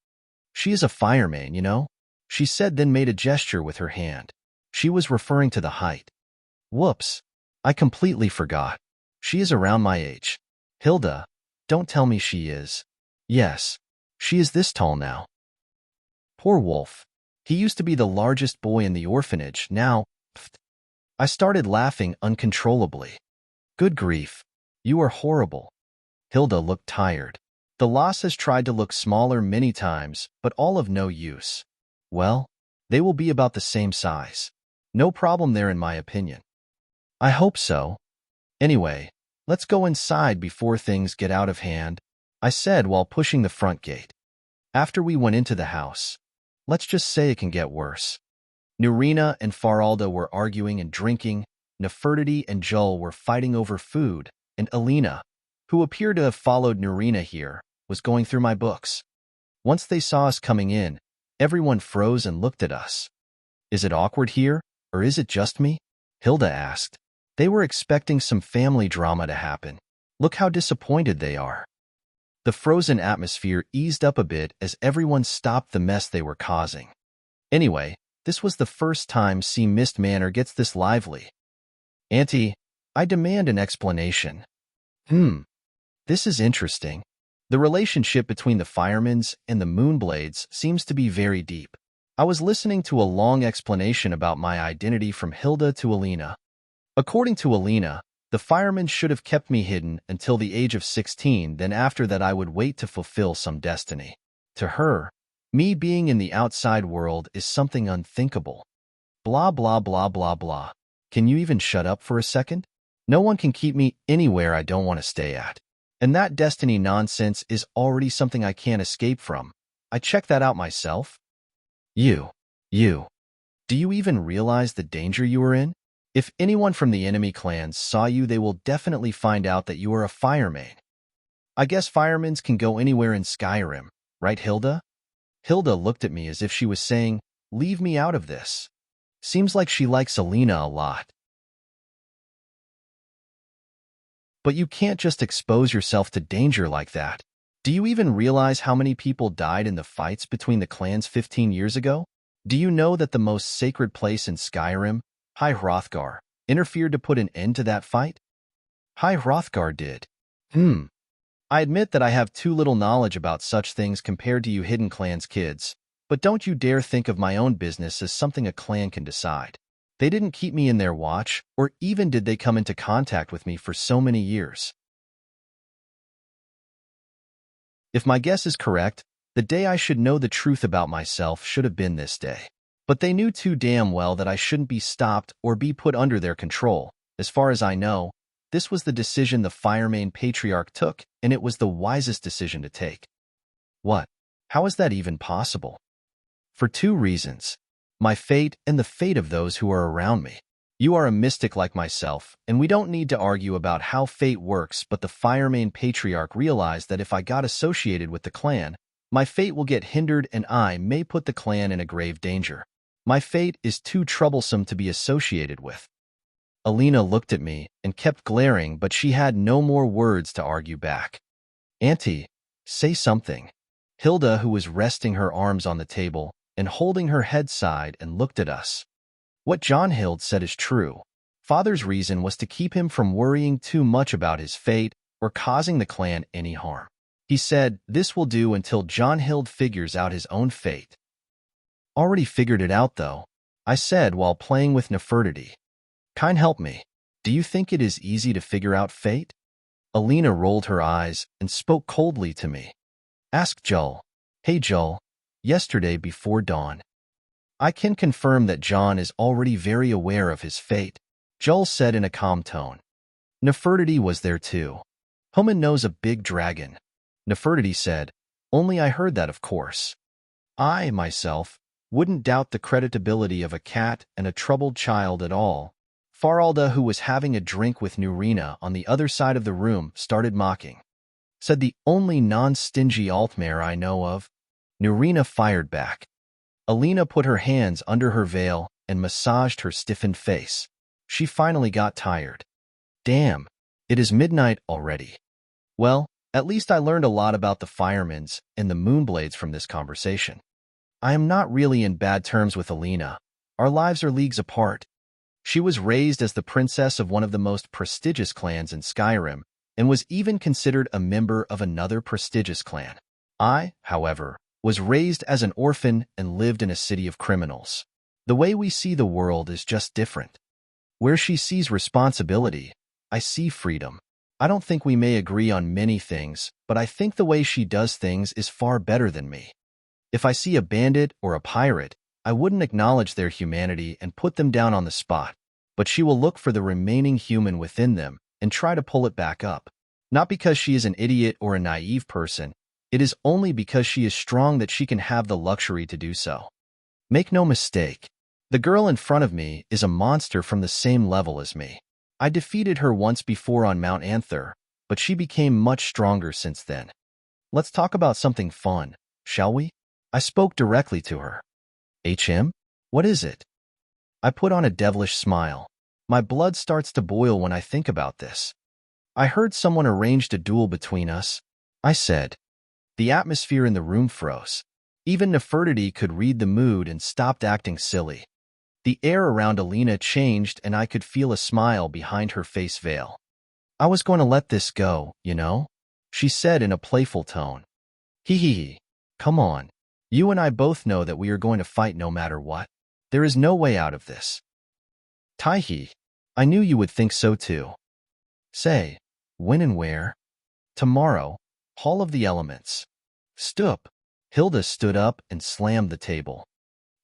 She is a Firemane, you know? She said, then made a gesture with her hand. She was referring to the height. Whoops. I completely forgot. She is around my age. Hilda, don't tell me she is. Yes, she is this tall now. Poor Wolf. He used to be the largest boy in the orphanage, now, pfft. I started laughing uncontrollably. Good grief. You are horrible. Hilda looked tired. The loss has tried to look smaller many times, but all of no use. Well, they will be about the same size. No problem there in my opinion. I hope so. Anyway, let's go inside before things get out of hand, I said while pushing the front gate. After we went into the house, let's just say it can get worse. Nurina and Faralda were arguing and drinking, Nefertiti and Jul were fighting over food, and Alina, who appeared to have followed Nurina here, was going through my books. Once they saw us coming in, everyone froze and looked at us. Is it awkward here, or is it just me? Hilda asked. They were expecting some family drama to happen. Look how disappointed they are. The frozen atmosphere eased up a bit as everyone stopped the mess they were causing. Anyway, this was the first time Sea Mist Manor gets this lively. Auntie, I demand an explanation. This is interesting. The relationship between the Firemanes and the Moonblades seems to be very deep. I was listening to a long explanation about my identity from Hilda to Alina. According to Alina, the Firemane should have kept me hidden until the age of 16, then after that I would wait to fulfill some destiny. To her, me being in the outside world is something unthinkable. Blah blah blah blah blah. Can you even shut up for a second? No one can keep me anywhere I don't want to stay at. And that destiny nonsense is already something I can't escape from. I checked that out myself. You. Do you even realize the danger you are in? If anyone from the enemy clans saw you, they will definitely find out that you are a Firemane. I guess Firemanes can go anywhere in Skyrim, right, Hilda? Hilda looked at me as if she was saying, leave me out of this. Seems like she likes Alina a lot. But you can't just expose yourself to danger like that. Do you even realize how many people died in the fights between the clans 15 years ago? Do you know that the most sacred place in Skyrim, High Hrothgar, interfered to put an end to that fight? High Hrothgar did. I admit that I have too little knowledge about such things compared to you Hidden Clans kids, but don't you dare think of my own business as something a clan can decide. They didn't keep me in their watch, or even did they come into contact with me for so many years. If my guess is correct, the day I should know the truth about myself should have been this day. But they knew too damn well that I shouldn't be stopped or be put under their control. As far as I know, this was the decision the Firemane patriarch took, and it was the wisest decision to take. What? How is that even possible? For two reasons. My fate and the fate of those who are around me. You are a mystic like myself, and we don't need to argue about how fate works, but the Firemane patriarch realized that if I got associated with the clan, my fate will get hindered and I may put the clan in a grave danger. My fate is too troublesome to be associated with. Alina looked at me and kept glaring, but she had no more words to argue back. Auntie, say something. Hilda, who was resting her arms on the table and holding her head, sighed and looked at us. What Jonhild said is true. Father's reason was to keep him from worrying too much about his fate or causing the clan any harm. He said, this will do until Jonhild figures out his own fate. Already figured it out, though, I said while playing with Nefertiti. Kind help me. Do you think it is easy to figure out fate? Alina rolled her eyes and spoke coldly to me. Ask Joel. Hey Joel, yesterday before dawn. I can confirm that Jon is already very aware of his fate, Joel said in a calm tone. Nefertiti was there too. Homan knows a big dragon. Nefertiti said, only I heard that, of course. I, myself, wouldn't doubt the creditability of a cat and a troubled child at all. Faralda, who was having a drink with Nurina on the other side of the room, started mocking. Said the only non-stingy Altmare I know of. Nurina fired back. Alina put her hands under her veil and massaged her stiffened face. She finally got tired. Damn, it is midnight already. Well, at least I learned a lot about the Firemanes and the Moonblades from this conversation. I am not really in bad terms with Alina. Our lives are leagues apart. She was raised as the princess of one of the most prestigious clans in Skyrim, and was even considered a member of another prestigious clan. I, however, was raised as an orphan and lived in a city of criminals. The way we see the world is just different. Where she sees responsibility, I see freedom. I don't think we may agree on many things, but I think the way she does things is far better than me. If I see a bandit or a pirate, I wouldn't acknowledge their humanity and put them down on the spot, but she will look for the remaining human within them and try to pull it back up. Not because she is an idiot or a naive person, it is only because she is strong that she can have the luxury to do so. Make no mistake, the girl in front of me is a monster from the same level as me. I defeated her once before on Mount Anther, but she became much stronger since then. Let's talk about something fun, shall we? I spoke directly to her. HM? What is it? I put on a devilish smile. My blood starts to boil when I think about this. I heard someone arranged a duel between us, I said. The atmosphere in the room froze. Even Nefertiti could read the mood and stopped acting silly. The air around Alina changed and I could feel a smile behind her face veil. I was going to let this go, you know? She said in a playful tone. Hee hee hee. Come on. You and I both know that we are going to fight no matter what. There is no way out of this. Taihi, I knew you would think so too. Say, when and where? Tomorrow, Hall of the Elements. Stoop. Hilda stood up and slammed the table.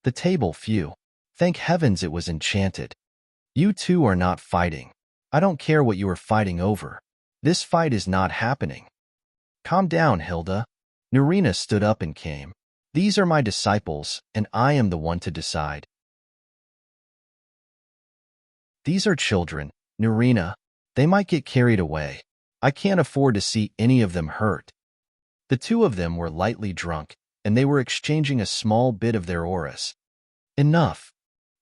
The table, phew. Thank heavens it was enchanted. You two are not fighting. I don't care what you are fighting over. This fight is not happening. Calm down, Hilda. Nurina stood up and came. These are my disciples, and I am the one to decide. These are children, Nurina. They might get carried away. I can't afford to see any of them hurt. The two of them were lightly drunk, and they were exchanging a small bit of their auras. Enough.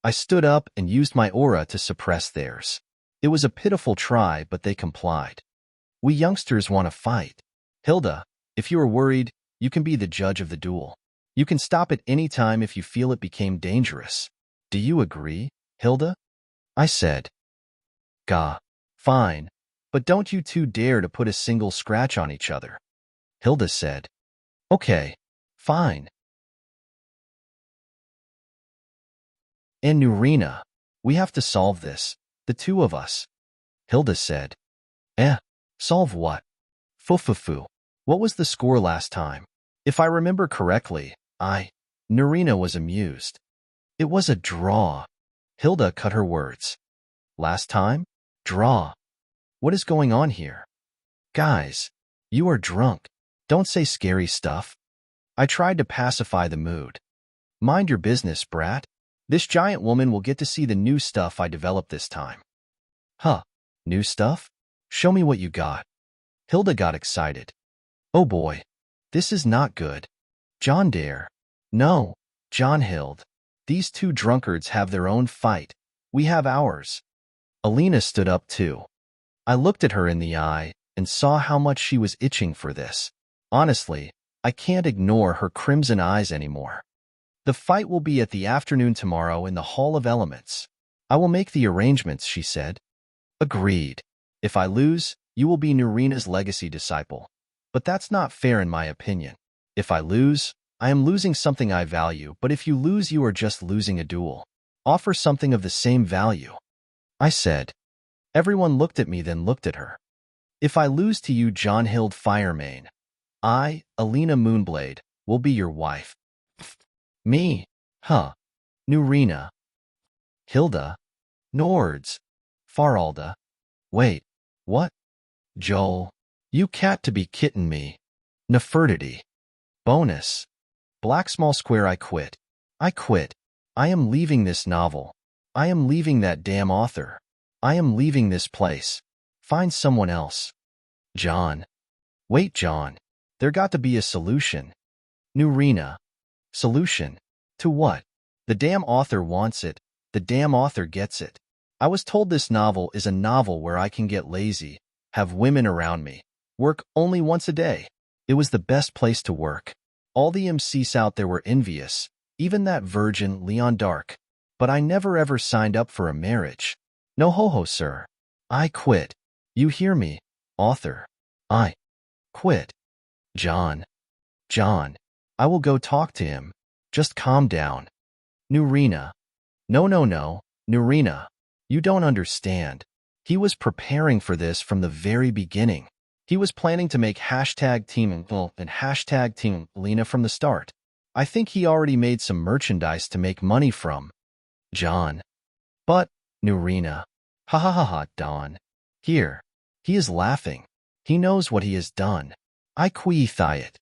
I stood up and used my aura to suppress theirs. It was a pitiful try, but they complied. We youngsters want to fight. Hilda, if you are worried, you can be the judge of the duel. You can stop at any time if you feel it became dangerous. Do you agree, Hilda? I said. Gah. Fine, but don't you two dare to put a single scratch on each other. Hilda said. Okay, fine. And Nurina, We have to solve this, the two of us. Hilda said. Solve what? Fufufu. What was the score last time? If I remember correctly, Nurina was amused. It was a draw. Hilda cut her words. Last time? Draw. What is going on here? Guys, you are drunk. Don't say scary stuff. I tried to pacify the mood. Mind your business, brat. This giant woman will get to see the new stuff I developed this time. Huh, new stuff? Show me what you got. Hilda got excited. Oh boy, this is not good. Jon Dare. No, Jonhild. These two drunkards have their own fight. We have ours. Alina stood up too. I looked at her in the eye and saw how much she was itching for this. Honestly, I can't ignore her crimson eyes anymore. The fight will be at the afternoon tomorrow in the Hall of Elements. I will make the arrangements, she said. Agreed. If I lose, you will be Nurina's legacy disciple. But that's not fair in my opinion. If I lose, I am losing something I value, but if you lose, you are just losing a duel. Offer something of the same value. I said. Everyone looked at me, then looked at her. If I lose to you, Jonhild Firemane, I, Alina Moonblade, will be your wife. Me? Huh. Nurina. Hilda. Nords. Faralda. Wait. What? Joel. You cat to be kittin' me. Nefertiti. Bonus. Black small square. I quit. I quit. I am leaving this novel. I am leaving that damn author. I am leaving this place. Find someone else. Jon. Wait, Jon. There got to be a solution. Nurina. Solution? To what? The damn author wants it. The damn author gets it. I was told this novel is a novel where I can get lazy, have women around me, work only once a day. It was the best place to work. All the MCs out there were envious, even that virgin Leon Dark. But I never ever signed up for a marriage. No ho-ho, sir. I quit. You hear me, author? I quit. Jon. I will go talk to him. Just calm down. Nurina. No, Nurina. You don't understand. He was preparing for this from the very beginning. He was planning to make #Team and #Team Alina from the start. I think he already made some merchandise to make money from. Jon. But, Nurina. Ha ha ha ha, Don. Here. He is laughing. He knows what he has done. I it.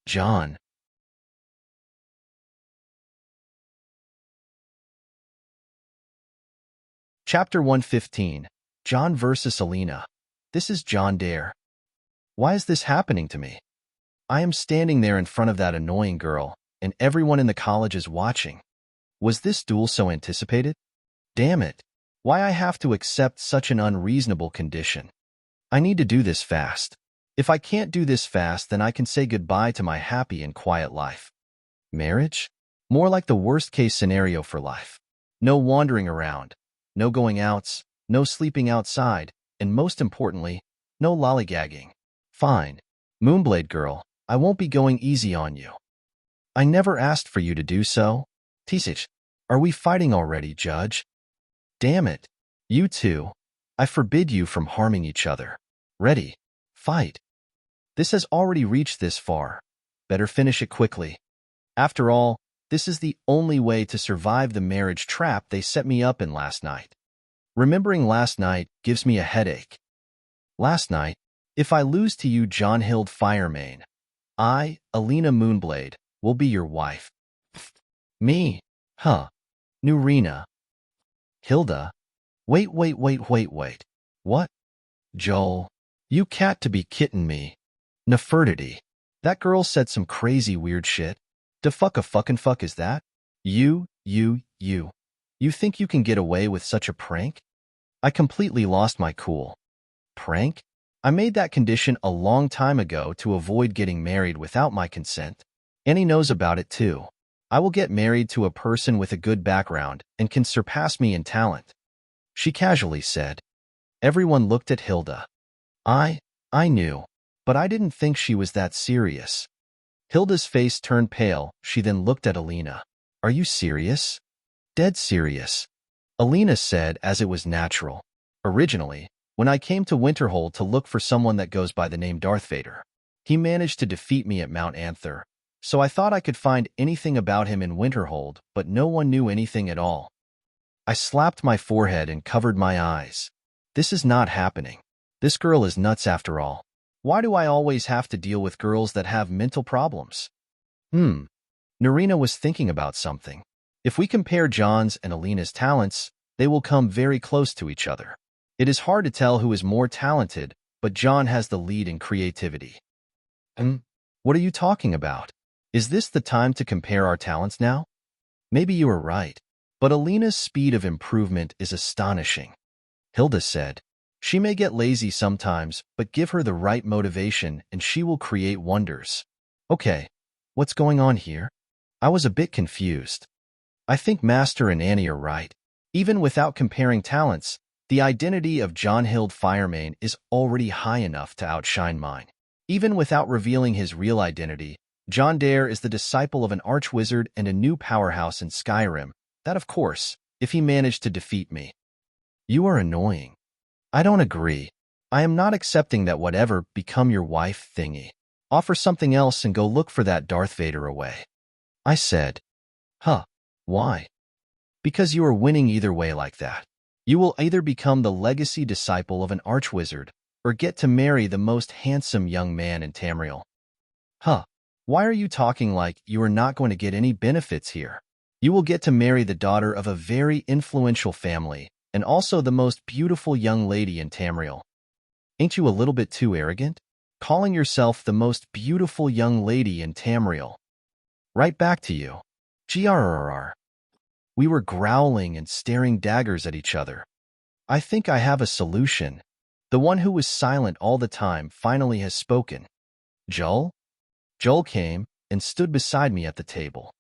Jon. Chapter 115. Jon versus Alina. This is Jon Dare. Why is this happening to me? I am standing there in front of that annoying girl, and everyone in the college is watching. Was this duel so anticipated? Damn it. Why I have to accept such an unreasonable condition? I need to do this fast. If I can't do this fast, then I can say goodbye to my happy and quiet life. Marriage? More like the worst-case scenario for life. No wandering around. No going outs, no sleeping outside, and most importantly, no lollygagging. Fine. Moonblade girl, I won't be going easy on you. I never asked for you to do so. Tisich, are we fighting already, Judge? Damn it. You two. I forbid you from harming each other. Ready. Fight. This has already reached this far. Better finish it quickly. After all, this is the only way to survive the marriage trap they set me up in last night. Remembering last night gives me a headache. Last night, if I lose to you, Jonhild Firemane, I, Alina Moonblade, will be your wife. Me? Huh. Nurina. Hilda. Wait. What? Joel. You cat to be kittin' me. Nefertiti. That girl said some crazy weird shit. The fuck is that? You think you can get away with such a prank? I completely lost my cool. Prank? I made that condition a long time ago to avoid getting married without my consent. Annie knows about it too. I will get married to a person with a good background and can surpass me in talent. She casually said. Everyone looked at Hilda. I knew, but I didn't think she was that serious. Hilda's face turned pale. She then looked at Alina. Are you serious? Dead serious. Alina said as it was natural. Originally, when I came to Winterhold to look for someone that goes by the name Darth Vader, he managed to defeat me at Mount Anther, so I thought I could find anything about him in Winterhold, but no one knew anything at all. I slapped my forehead and covered my eyes. This is not happening. This girl is nuts after all. Why do I always have to deal with girls that have mental problems? Nurina was thinking about something. If we compare Jon's and Alina's talents, they will come very close to each other. It is hard to tell who is more talented, but Jon has the lead in creativity. What are you talking about? Is this the time to compare our talents now? Maybe you are right, but Alina's speed of improvement is astonishing. Hilda said, she may get lazy sometimes, but give her the right motivation and she will create wonders. Okay, what's going on here? I was a bit confused. I think Master and Annie are right. Even without comparing talents, the identity of Jonhild Firemane is already high enough to outshine mine. Even without revealing his real identity, Jon Dare is the disciple of an archwizard and a new powerhouse in Skyrim. That, of course, if he managed to defeat me. You are annoying. I don't agree. I am not accepting that whatever become your wife thingy. Offer something else and go look for that Darth Vader away. I said. Why? Because you are winning either way like that. You will either become the legacy disciple of an archwizard or get to marry the most handsome young man in Tamriel. Why are you talking like you are not going to get any benefits here? You will get to marry the daughter of a very influential family and also the most beautiful young lady in Tamriel. Ain't you a little bit too arrogant? Calling yourself the most beautiful young lady in Tamriel. Right back to you. Grrrr. We were growling and staring daggers at each other. I think I have a solution. The one who was silent all the time finally has spoken. Joel? Joel came and stood beside me at the table.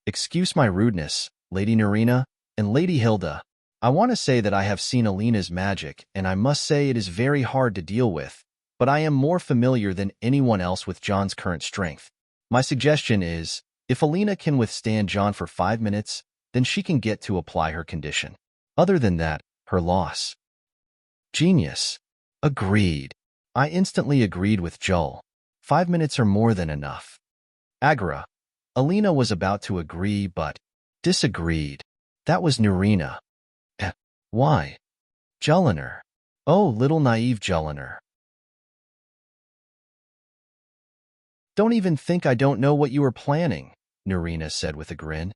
Excuse my rudeness, Lady Nurina and Lady Hilda. I want to say that I have seen Alina's magic, and I must say it is very hard to deal with, but I am more familiar than anyone else with Jon's current strength. My suggestion is, if Alina can withstand Jon for 5 minutes, then she can get to apply her condition. Other than that, her loss. Genius. Agreed. I instantly agreed with Joel. 5 minutes are more than enough. Agra. Alina was about to agree, but disagreed. That was Nurina. Why? Joliner. Oh, little naive Joliner. Don't even think I don't know what you are planning, Nurina said with a grin.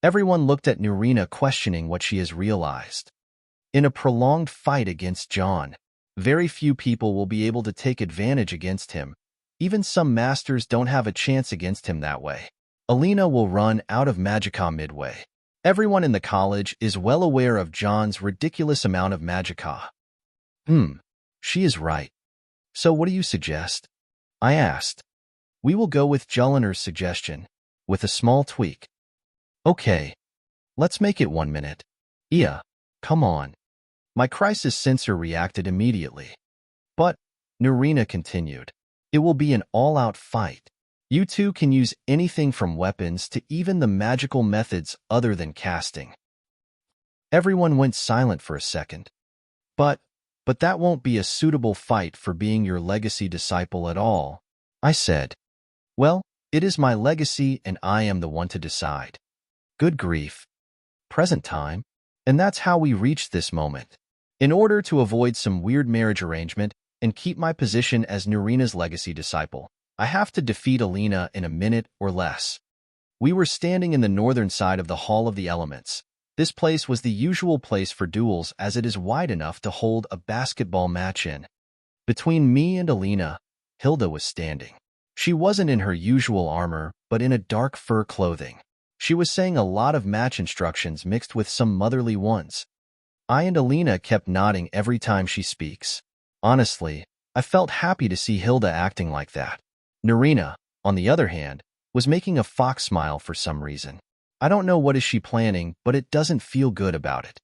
Everyone looked at Nurina questioning what she has realized. In a prolonged fight against Jon, very few people will be able to take advantage against him. Even some masters don't have a chance against him that way. Alina will run out of magicka midway. Everyone in the college is well aware of Jon's ridiculous amount of magicka. She is right. So what do you suggest? I asked. We will go with Joliner's suggestion, with a small tweak. Okay, let's make it 1 minute. Come on. My crisis sensor reacted immediately. But, Nurina continued, it will be an all-out fight. You two can use anything from weapons to even the magical methods other than casting. Everyone went silent for a second. But that won't be a suitable fight for being your legacy disciple at all, I said. Well, it is my legacy and I am the one to decide. Good grief. Present time. And that's how we reached this moment. In order to avoid some weird marriage arrangement and keep my position as Nurina's legacy disciple, I have to defeat Alina in a minute or less. We were standing in the northern side of the Hall of the Elements. This place was the usual place for duels as it is wide enough to hold a basketball match in. Between me and Alina, Hilda was standing. She wasn't in her usual armor, but in a dark fur clothing. She was saying a lot of match instructions mixed with some motherly ones. I and Alina kept nodding every time she speaks. Honestly, I felt happy to see Hilda acting like that. Nurina, on the other hand, was making a fox smile for some reason. I don't know what is she planning, but it doesn't feel good about it.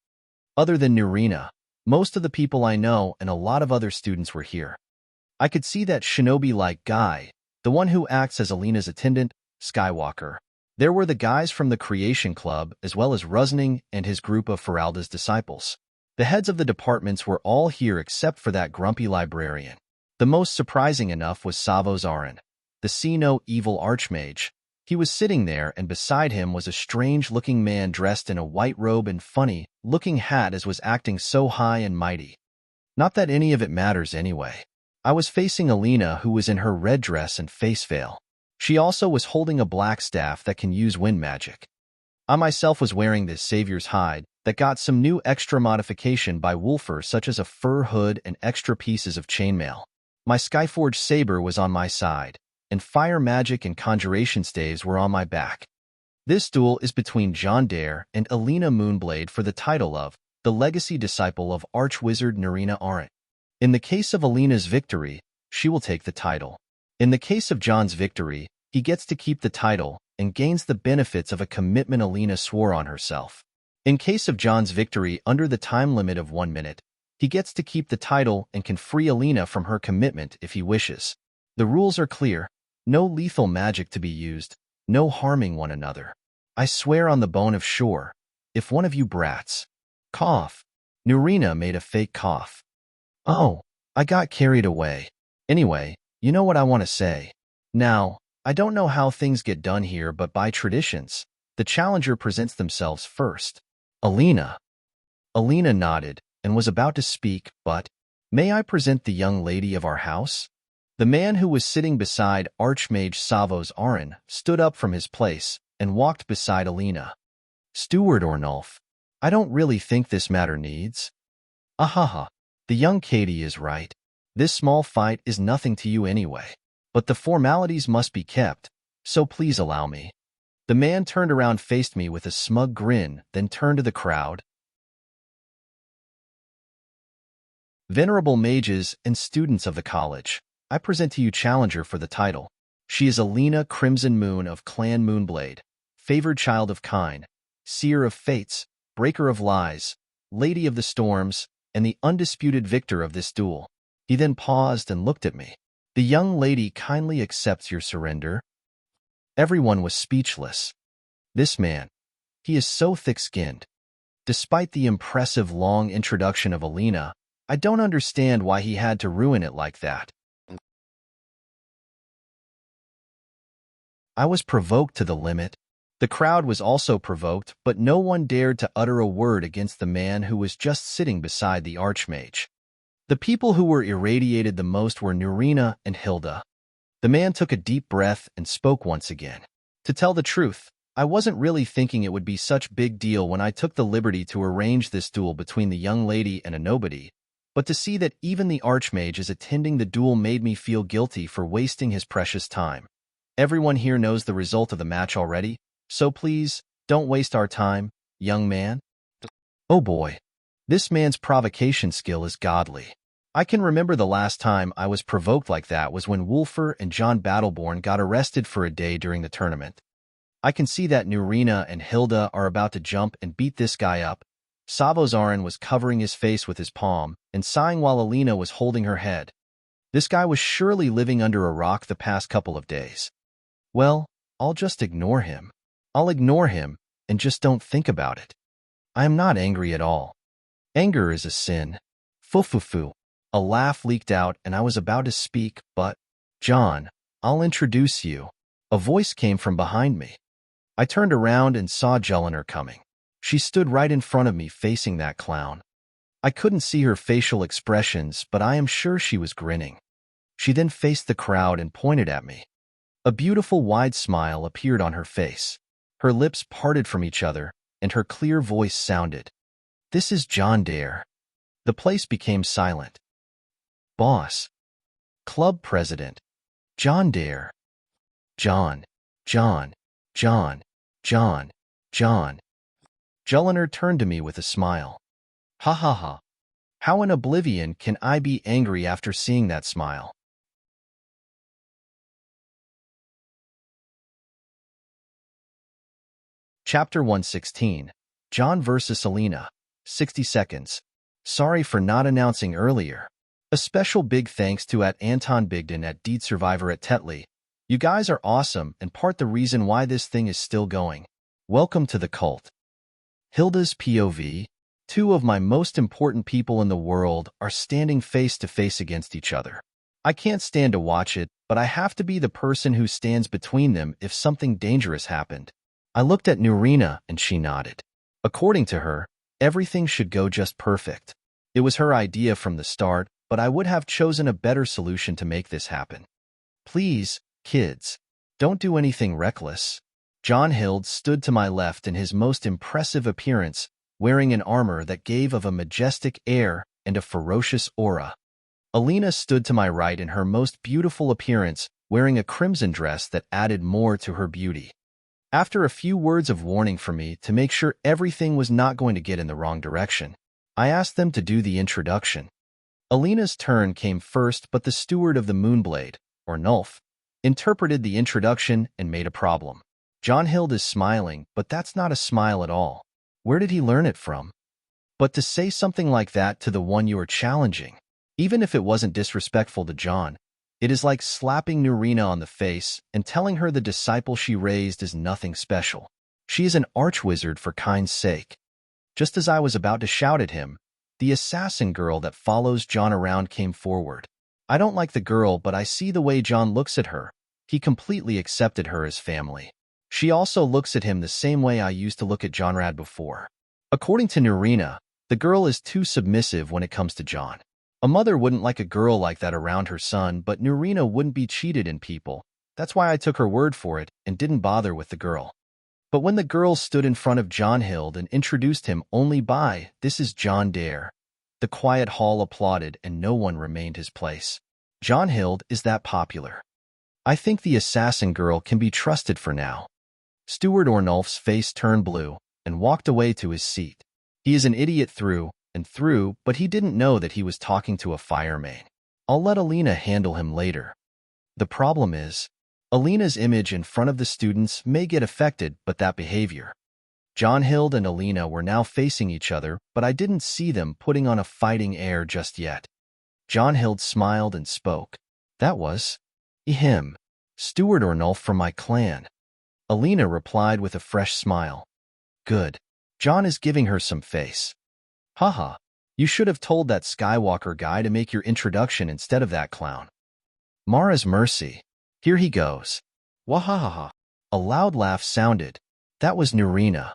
Other than Nurina, most of the people I know and a lot of other students were here. I could see that shinobi-like guy, the one who acts as Alina's attendant, Skywalker. There were the guys from the Creation Club, as well as Rusning and his group of Feralda's disciples. The heads of the departments were all here except for that grumpy librarian. The most surprising enough was Savos Aran, the see-no-evil archmage. He was sitting there, and beside him was a strange-looking man dressed in a white robe and funny-looking hat as was acting so high and mighty. Not that any of it matters anyway. I was facing Alina, who was in her red dress and face veil. She also was holding a black staff that can use wind magic. I myself was wearing this savior's hide that got some new extra modification by Wulfur, such as a fur hood and extra pieces of chainmail. My Skyforged saber was on my side, and fire magic and conjuration staves were on my back. This duel is between Jon and Alina Moonblade for the title of the legacy disciple of Archwizard Nurina Aran. In the case of Alina's victory, she will take the title. In the case of Jon's victory, he gets to keep the title and gains the benefits of a commitment Alina swore on herself. In case of Jon's victory under the time limit of 1 minute, he gets to keep the title and can free Alina from her commitment if he wishes. The rules are clear. No lethal magic to be used, no harming one another. I swear on the bone of Shore, if one of you brats cough. Nurina made a fake cough. Oh, I got carried away. Anyway, you know what I want to say. Now, I don't know how things get done here, but by traditions, the challenger presents themselves first. Alina. Alina nodded and was about to speak, but, may I present the young lady of our house? The man who was sitting beside Archmage Savos Aran stood up from his place and walked beside Alina. Steward Ornulf, I don't really think this matter needs. Ahaha, the young Katie is right. This small fight is nothing to you anyway. But the formalities must be kept, so please allow me. The man turned around, faced me with a smug grin, then turned to the crowd. Venerable mages and students of the college, I present to you challenger for the title. She is Alina Crimson Moon of Clan Moonblade, favored child of Kine, seer of fates, breaker of lies, lady of the storms, and the undisputed victor of this duel. He then paused and looked at me. The young lady kindly accepts your surrender. Everyone was speechless. This man, he is so thick-skinned. Despite the impressive long introduction of Alina, I don't understand why he had to ruin it like that. I was provoked to the limit. The crowd was also provoked, but no one dared to utter a word against the man who was just sitting beside the Archmage. The people who were irradiated the most were Nurina and Hilda. The man took a deep breath and spoke once again. To tell the truth, I wasn't really thinking it would be such big deal when I took the liberty to arrange this duel between the young lady and a nobody, but to see that even the Archmage is attending the duel made me feel guilty for wasting his precious time. Everyone here knows the result of the match already, so please, don't waste our time, young man. Oh boy. This man's provocation skill is godly. I can remember the last time I was provoked like that was when Wulfur and Jon Battleborn got arrested for a day during the tournament. I can see that Nurina and Hilda are about to jump and beat this guy up. Savos Aran was covering his face with his palm and sighing while Alina was holding her head. This guy was surely living under a rock the past couple of days. Well, I'll just ignore him. I'll ignore him and just don't think about it. I am not angry at all. Anger is a sin. Fufufu. A laugh leaked out and I was about to speak, but, Jon, I'll introduce you. A voice came from behind me. I turned around and saw Jelena coming. She stood right in front of me facing that clown. I couldn't see her facial expressions, but I am sure she was grinning. She then faced the crowd and pointed at me. A beautiful wide smile appeared on her face. Her lips parted from each other, and her clear voice sounded. This is Jon. The place became silent. Boss. Club president. Jon. Jon. Jon. Jon. Jon. Jon. Jelena turned to me with a smile. Ha ha ha. How in oblivion can I be angry after seeing that smile? Chapter 116. Jon vs. Alina. 60 seconds. Sorry for not announcing earlier. A special big thanks to @Anton Bigden @Deed Survivor @Tetley, You guys are awesome and part the reason why this thing is still going. Welcome to the cult. Hilda's POV. Two of my most important people in the world are standing face to face against each other. I can't stand to watch it, but I have to be the person who stands between them if something dangerous happened. I looked at Nurina and she nodded. According to her, everything should go just perfect. It was her idea from the start, but I would have chosen a better solution to make this happen. Please, kids, don't do anything reckless. Jonhild stood to my left in his most impressive appearance, wearing an armor that gave of a majestic air and a ferocious aura. Alina stood to my right in her most beautiful appearance, wearing a crimson dress that added more to her beauty. After a few words of warning from me to make sure everything was not going to get in the wrong direction, I asked them to do the introduction. Alina's turn came first, but the steward of the Moonblade, or Nulf, interpreted the introduction and made a problem. Jonhild is smiling, but that's not a smile at all. Where did he learn it from? But to say something like that to the one you are challenging, even if it wasn't disrespectful to Jon, it is like slapping Nurina on the face and telling her the disciple she raised is nothing special. She is an archwizard for kind's sake. Just as I was about to shout at him, the assassin girl that follows Jon around came forward. I don't like the girl, but I see the way Jon looks at her. He completely accepted her as family. She also looks at him the same way I used to look at Jonrad before. According to Nurina, the girl is too submissive when it comes to Jon. A mother wouldn't like a girl like that around her son, but Nurina wouldn't be cheated in people. That's why I took her word for it and didn't bother with the girl. But when the girl stood in front of Jonhild and introduced him only by, "This is Jon Dare," the quiet hall applauded and no one remained his place. Jonhild is that popular. I think the assassin girl can be trusted for now. Steward Ornulf's face turned blue and walked away to his seat. He is an idiot through and through, but he didn't know that he was talking to a Firemane. I'll let Alina handle him later. The problem is, Alina's image in front of the students may get affected, but that behavior. Jonhild and Alina were now facing each other, but I didn't see them putting on a fighting air just yet. Jonhild smiled and spoke. That was him, Steward Ornulf from my clan. Alina replied with a fresh smile. Good. Jon is giving her some face. Haha, you should have told that Skywalker guy to make your introduction instead of that clown. Mara's mercy. Here he goes. Wahahaha. A loud laugh sounded. That was Nurina.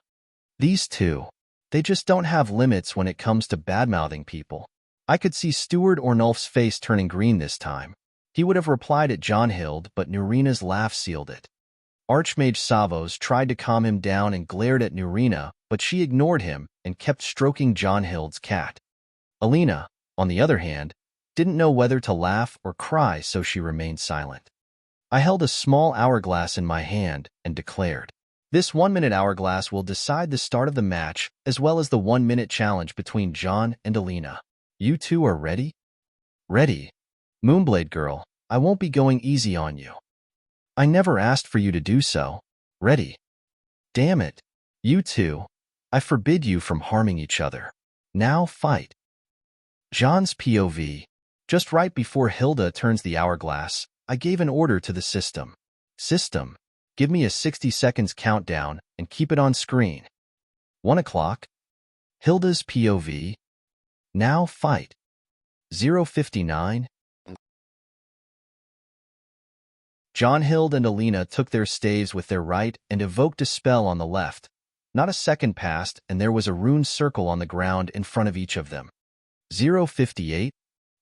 These two, they just don't have limits when it comes to badmouthing people. I could see Steward Ornulf's face turning green this time. He would have replied at Jonhild, but Nurina's laugh sealed it. Archmage Savos tried to calm him down and glared at Nurina, but she ignored him and kept stroking Jonhild's cat. Alina, on the other hand, didn't know whether to laugh or cry, so she remained silent. I held a small hourglass in my hand and declared, "This 1-minute hourglass will decide the start of the match as well as the 1-minute challenge between Jon and Alina. You two are ready?" "Ready. Moonblade girl, I won't be going easy on you. I never asked for you to do so." "Ready." "Damn it. You two. I forbid you from harming each other. Now fight." Jon's POV. Just right before Hilda turns the hourglass, I gave an order to the system. System, give me a 60 seconds countdown and keep it on screen. 1 o'clock. Hilda's POV. Now fight. 0:59. Jonhild and Alina took their staves with their right and evoked a spell on the left. Not a second passed, and there was a rune circle on the ground in front of each of them. 0:58.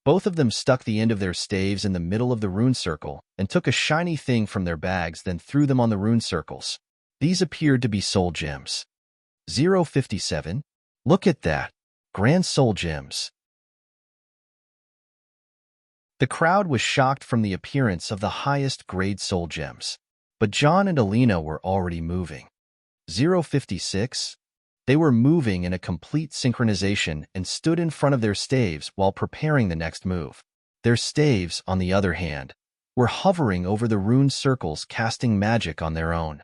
Both of them stuck the end of their staves in the middle of the rune circle and took a shiny thing from their bags, then threw them on the rune circles. These appeared to be soul gems. 0:57. Look at that. Grand soul gems. The crowd was shocked from the appearance of the highest grade soul gems, but Jon and Alina were already moving. 0:56. They were moving in a complete synchronization and stood in front of their staves while preparing the next move. Their staves, on the other hand, were hovering over the rune circles, casting magic on their own.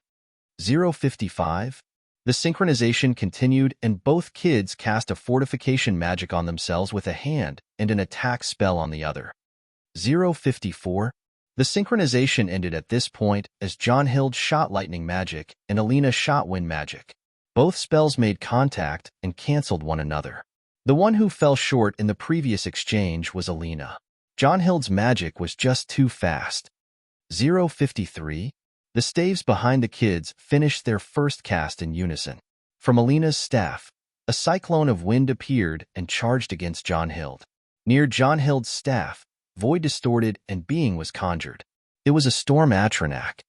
0:55. The synchronization continued and both kids cast a fortification magic on themselves with a hand and an attack spell on the other. 0:54. The synchronization ended at this point as Jonhild shot lightning magic and Alina shot wind magic. Both spells made contact and canceled one another. The one who fell short in the previous exchange was Alina. Jonhild's magic was just too fast. 053. The staves behind the kids finished their first cast in unison. From Alina's staff, a cyclone of wind appeared and charged against Jonhild. Near Jonhild's staff, void distorted and being was conjured. It was a storm Atronak.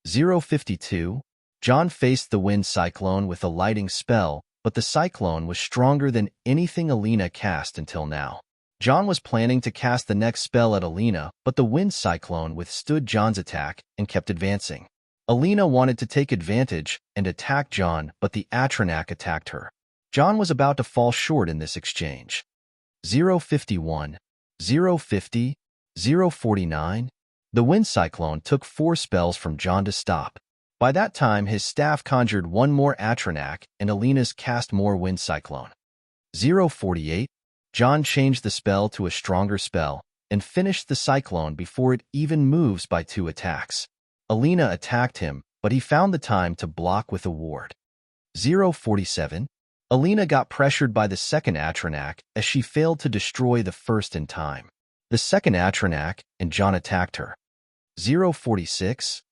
052. Jon faced the wind cyclone with a lighting spell, but the cyclone was stronger than anything Alina cast until now. Jon was planning to cast the next spell at Alina, but the wind cyclone withstood Jon's attack and kept advancing. Alina wanted to take advantage and attack Jon, but the Atronak attacked her. Jon was about to fall short in this exchange. 051. 050. 049. The wind cyclone took 4 spells from Jon to stop. By that time, his staff conjured one more Atronak and Alina's cast more wind cyclone. 048. Jon changed the spell to a stronger spell and finished the cyclone before it even moves by 2 attacks. Alina attacked him, but he found the time to block with a ward. 047. Alina got pressured by the second Atronak as she failed to destroy the first in time. The second Atronak and Jon attacked her. 046.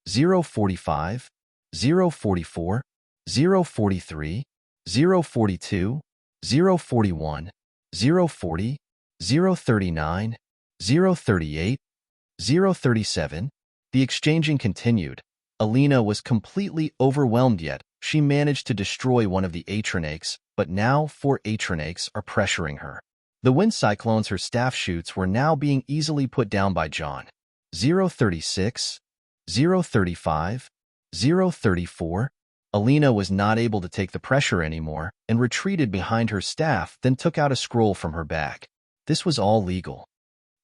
045. 044. 043. 042. 041. 040. 039. 038. 037. The exchanging continued. Alina was completely overwhelmed, yet she managed to destroy one of the Atronakes, but now 4 Atronakes are pressuring her. The wind cyclones her staff shoots were now being easily put down by Jon. 036. 035. 034. Alina was not able to take the pressure anymore and retreated behind her staff, then took out a scroll from her bag. This was all legal.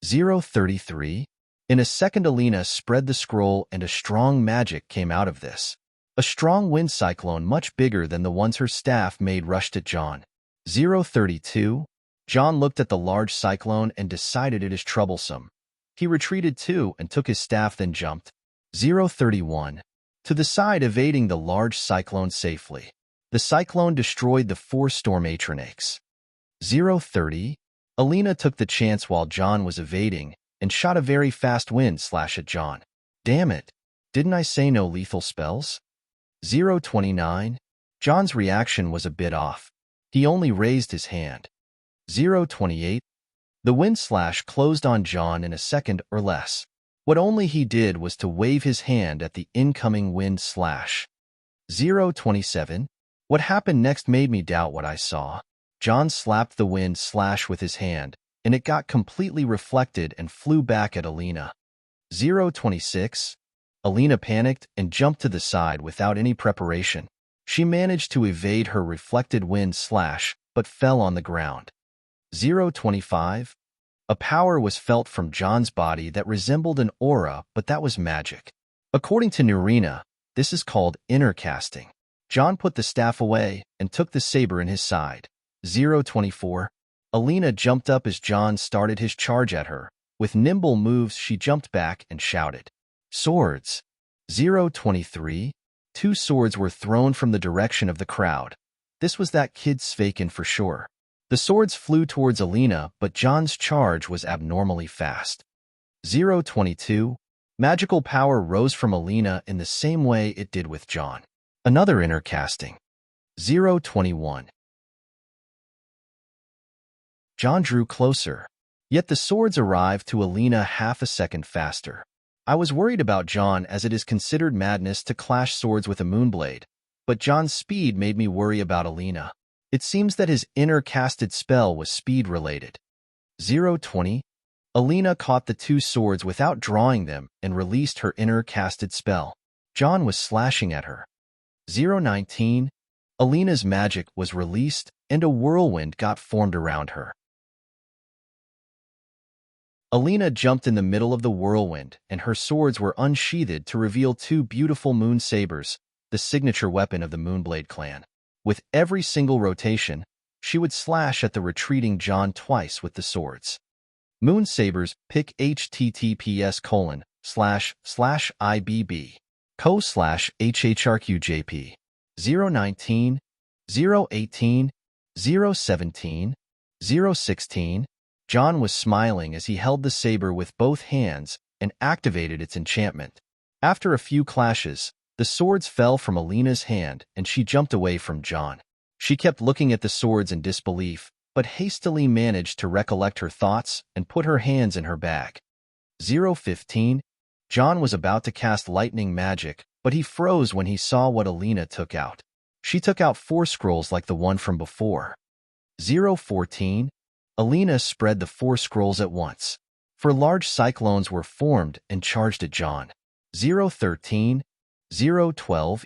033. In a second, Alina spread the scroll and a strong magic came out of this. A strong wind cyclone much bigger than the ones her staff made rushed at Jon. 032. Jon looked at the large cyclone and decided it is troublesome. He retreated too and took his staff, then jumped. 031. To the side, evading the large cyclone safely. The cyclone destroyed the 4 storm Atronakes. 030. Alina took the chance while Jon was evading and shot a very fast wind slash at Jon. Damn it! Didn't I say no lethal spells? 029. Jon's reaction was a bit off. He only raised his hand. 028. The wind slash closed on Jon in a second or less. What only he did was to wave his hand at the incoming wind slash. 027. What happened next made me doubt what I saw. Jon slapped the wind slash with his hand, and it got completely reflected and flew back at Alina. 026. Alina panicked and jumped to the side without any preparation. She managed to evade her reflected wind slash, but fell on the ground. 025. A power was felt from Jon's body that resembled an aura, but that was magic. According to Nurina, this is called inner casting. Jon put the staff away and took the saber in his side. 024. Alina jumped up as Jon started his charge at her. With nimble moves, she jumped back and shouted, "Swords!" 023. 2 swords were thrown from the direction of the crowd. This was that kid Svakin for sure. The swords flew towards Alina, but Jon's charge was abnormally fast. 022. Magical power rose from Alina in the same way it did with Jon. Another inner casting. 021. Jon drew closer, yet the swords arrived to Alina half a second faster. I was worried about Jon as it is considered madness to clash swords with a moonblade, but Jon's speed made me worry about Alina. It seems that his inner casted spell was speed-related. 020. Alina caught the 2 swords without drawing them and released her inner casted spell. Jon was slashing at her. 019. Alina's magic was released and a whirlwind got formed around her. Alina jumped in the middle of the whirlwind, and her swords were unsheathed to reveal 2 beautiful moon sabers, the signature weapon of the Moonblade clan. With every single rotation, she would slash at the retreating Jon twice with the swords. Moon sabers, pick https:// //IBB co/HHRQJP 019 018 017 016. Jon was smiling as he held the saber with both hands and activated its enchantment. After a few clashes, the swords fell from Alina's hand and she jumped away from Jon. She kept looking at the swords in disbelief, but hastily managed to recollect her thoughts and put her hands in her bag. 015. Jon was about to cast lightning magic, but he froze when he saw what Alina took out. She took out 4 scrolls like the one from before. 014. Alina spread the 4 scrolls at once. 4 large cyclones were formed and charged at Jon. 013. 012.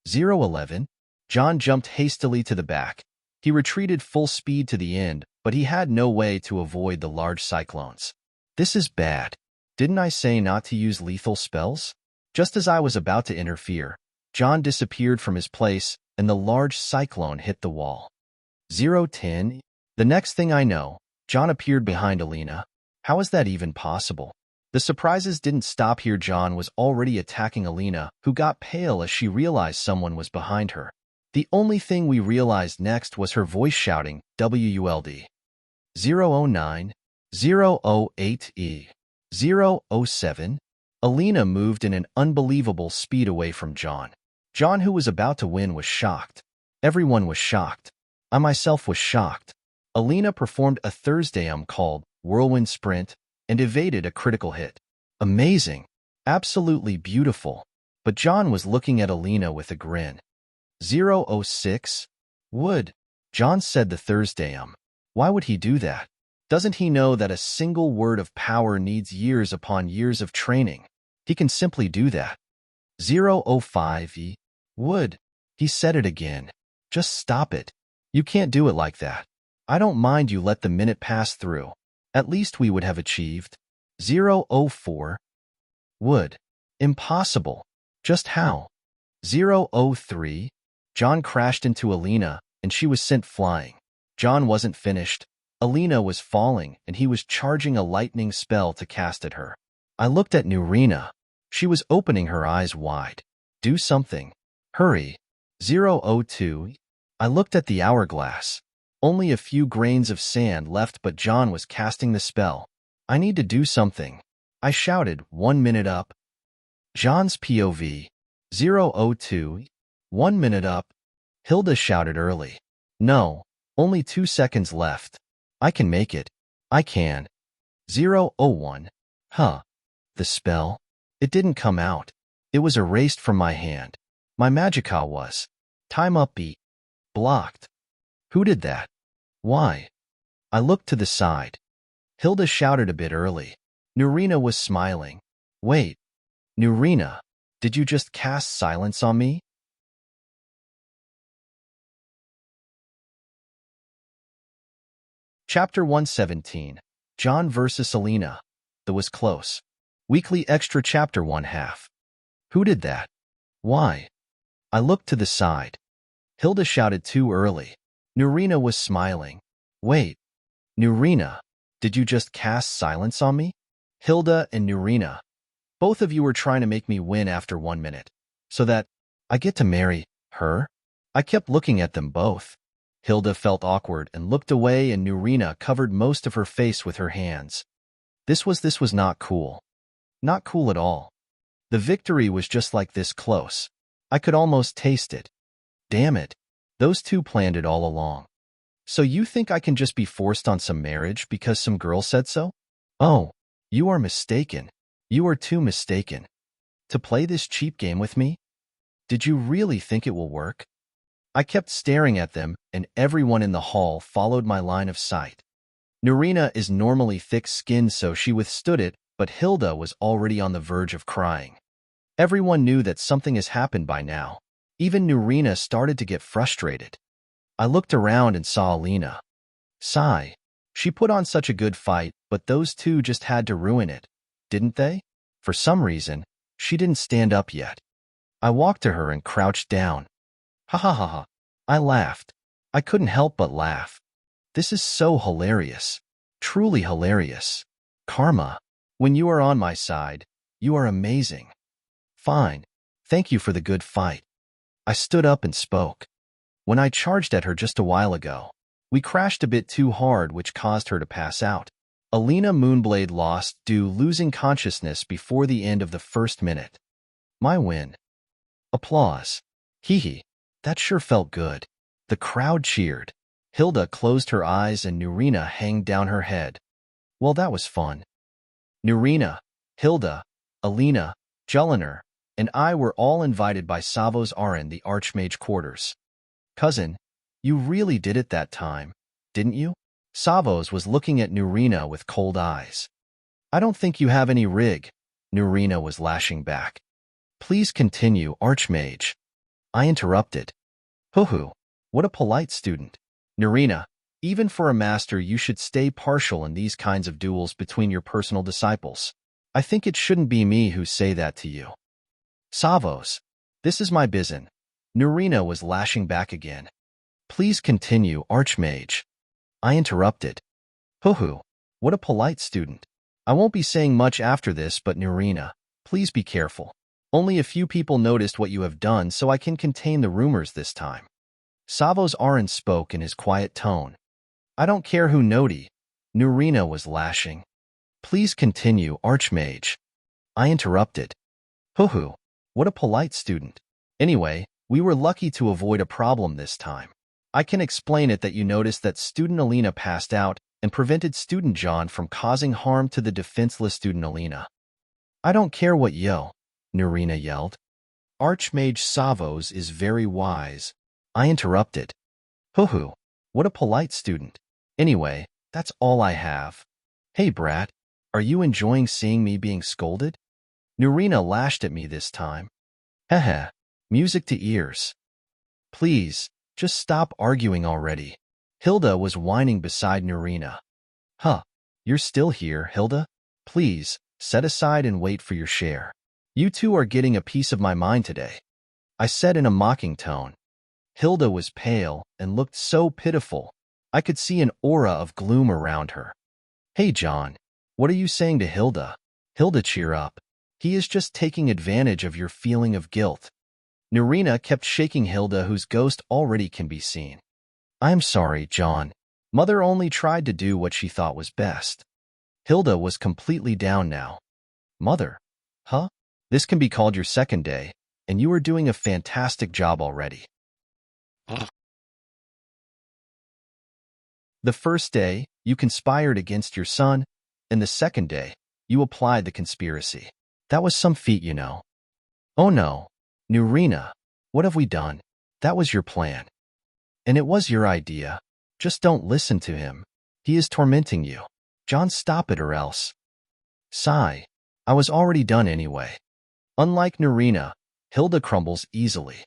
011. Jon jumped hastily to the back. He retreated full speed to the end, but he had no way to avoid the large cyclones. This is bad. Didn't I say not to use lethal spells? Just as I was about to interfere, Jon disappeared from his place and the large cyclone hit the wall. 010. The next thing I know, Jon appeared behind Alina. How is that even possible? The surprises didn't stop here. Jon was already attacking Alina, who got pale as she realized someone was behind her. The only thing we realized next was her voice shouting, WULD. 009, 008, 007. Alina moved in an unbelievable speed away from Jon. Jon, who was about to win, was shocked. Everyone was shocked. I myself was shocked. Alina performed a Thursday called Whirlwind Sprint and evaded a critical hit. Amazing. Absolutely beautiful. But Jon was looking at Alina with a grin. 006. Would. Jon said the Thursday Why would he do that? Doesn't he know that a single word of power needs years upon years of training? He can simply do that. 005. Would. He said it again. Just stop it. You can't do it like that. I don't mind you let the minute pass through. At least we would have achieved. 004. Would. Impossible. Just how? 003. Jon crashed into Alina, and she was sent flying. Jon wasn't finished. Alina was falling, and he was charging a lightning spell to cast at her. I looked at Nurina. She was opening her eyes wide. Do something. Hurry. 002. I looked at the hourglass. Only a few grains of sand left, but Jon was casting the spell. I need to do something. I shouted, 1 minute up. Jon's POV. 002. 1 minute up. Hilda shouted early. No, only 2 seconds left. I can make it. I can. 001. Huh. The spell? It didn't come out. It was erased from my hand. My magicka was. Time up beat. Blocked. Who did that? Why? I looked to the side. Hilda shouted a bit early. Nurina was smiling. Wait. Nurina, did you just cast silence on me? Chapter 117. Jon vs. Alina. That was close. Weekly Extra Chapter 1/2. Who did that? Why? I looked to the side. Hilda shouted too early. Nurina was smiling. Wait. Nurina, did you just cast silence on me? Hilda and Nurina. Both of you were trying to make me win after 1 minute. So that I get to marry her? I kept looking at them both. Hilda felt awkward and looked away, and Nurina covered most of her face with her hands. This was not cool. Not cool at all. The victory was just like this close. I could almost taste it. Damn it. Those two planned it all along. So you think I can just be forced on some marriage because some girl said so? Oh, you are mistaken. You are too mistaken. To play this cheap game with me? Did you really think it will work? I kept staring at them, and everyone in the hall followed my line of sight. Nurina is normally thick-skinned, so she withstood it, but Hilda was already on the verge of crying. Everyone knew that something has happened by now. Even Nurina started to get frustrated. I looked around and saw Alina. Sigh. She put on such a good fight, but those two just had to ruin it, didn't they? For some reason, she didn't stand up yet. I walked to her and crouched down. Ha ha ha ha. I laughed. I couldn't help but laugh. This is so hilarious. Truly hilarious. Karma. When you are on my side, You are amazing. Fine. Thank you for the good fight. I stood up and spoke. When I charged at her just a while ago, we crashed a bit too hard, which caused her to pass out. Alina Moonblade lost due losing consciousness before the end of the first minute. My win. Applause. Hee. That sure felt good. The crowd cheered. Hilda closed her eyes and Nurina hanged down her head. Well, that was fun. Nurina, Hilda, Alina, Jelinar, and I were all invited by Savos Aran, the Archmage quarters. Cousin, you really did it that time, didn't you? Savos was looking at Nurina with cold eyes. I don't think you have any rig, Nurina was lashing back. Please continue, Archmage. I interrupted. Hoo-hoo, what a polite student. Nurina, even for a master you should stay partial in these kinds of duels between your personal disciples. I think it shouldn't be me who say that to you. Savos, this is my bizen. Nurina was lashing back again. Please continue, Archmage. I interrupted. Hoo-hoo, what a polite student. I won't be saying much after this, but Nurina, please be careful. Only a few people noticed what you have done, so I can contain the rumors this time. Savos Aran spoke in his quiet tone. I don't care who noti. Nurina was lashing. Please continue, Archmage. I interrupted. Hoo-hoo, what a polite student. Anyway, we were lucky to avoid a problem this time. I can explain it that you noticed that student Alina passed out and prevented student Jon from causing harm to the defenseless student Alina. I don't care what Nurina yelled. Archmage Savos is very wise. I interrupted. Hoo-hoo, what a polite student. Anyway, that's all I have. Hey, brat, are you enjoying seeing me being scolded? Nurina lashed at me this time. Heh, music to ears. Please, just stop arguing already. Hilda was whining beside Nurina. Huh, you're still here, Hilda? Please, set aside and wait for your share. You two are getting a piece of my mind today, I said in a mocking tone. Hilda was pale and looked so pitiful. I could see an aura of gloom around her. Hey, Jon, what are you saying to Hilda? Hilda, cheer up. He is just taking advantage of your feeling of guilt. Nurina kept shaking Hilda, whose ghost already can be seen. I'm sorry, Jon. Mother only tried to do what she thought was best. Hilda was completely down now. Mother? Huh? This can be called your second day, and you are doing a fantastic job already. The first day, you conspired against your son, and the second day, you applied the conspiracy. That was some feat, you know. Oh no, Nurina, what have we done? That was your plan. And it was your idea. Just don't listen to him. He is tormenting you. Jon, stop it or else. Sigh. I was already done anyway. Unlike Nurina, Hilda crumbles easily.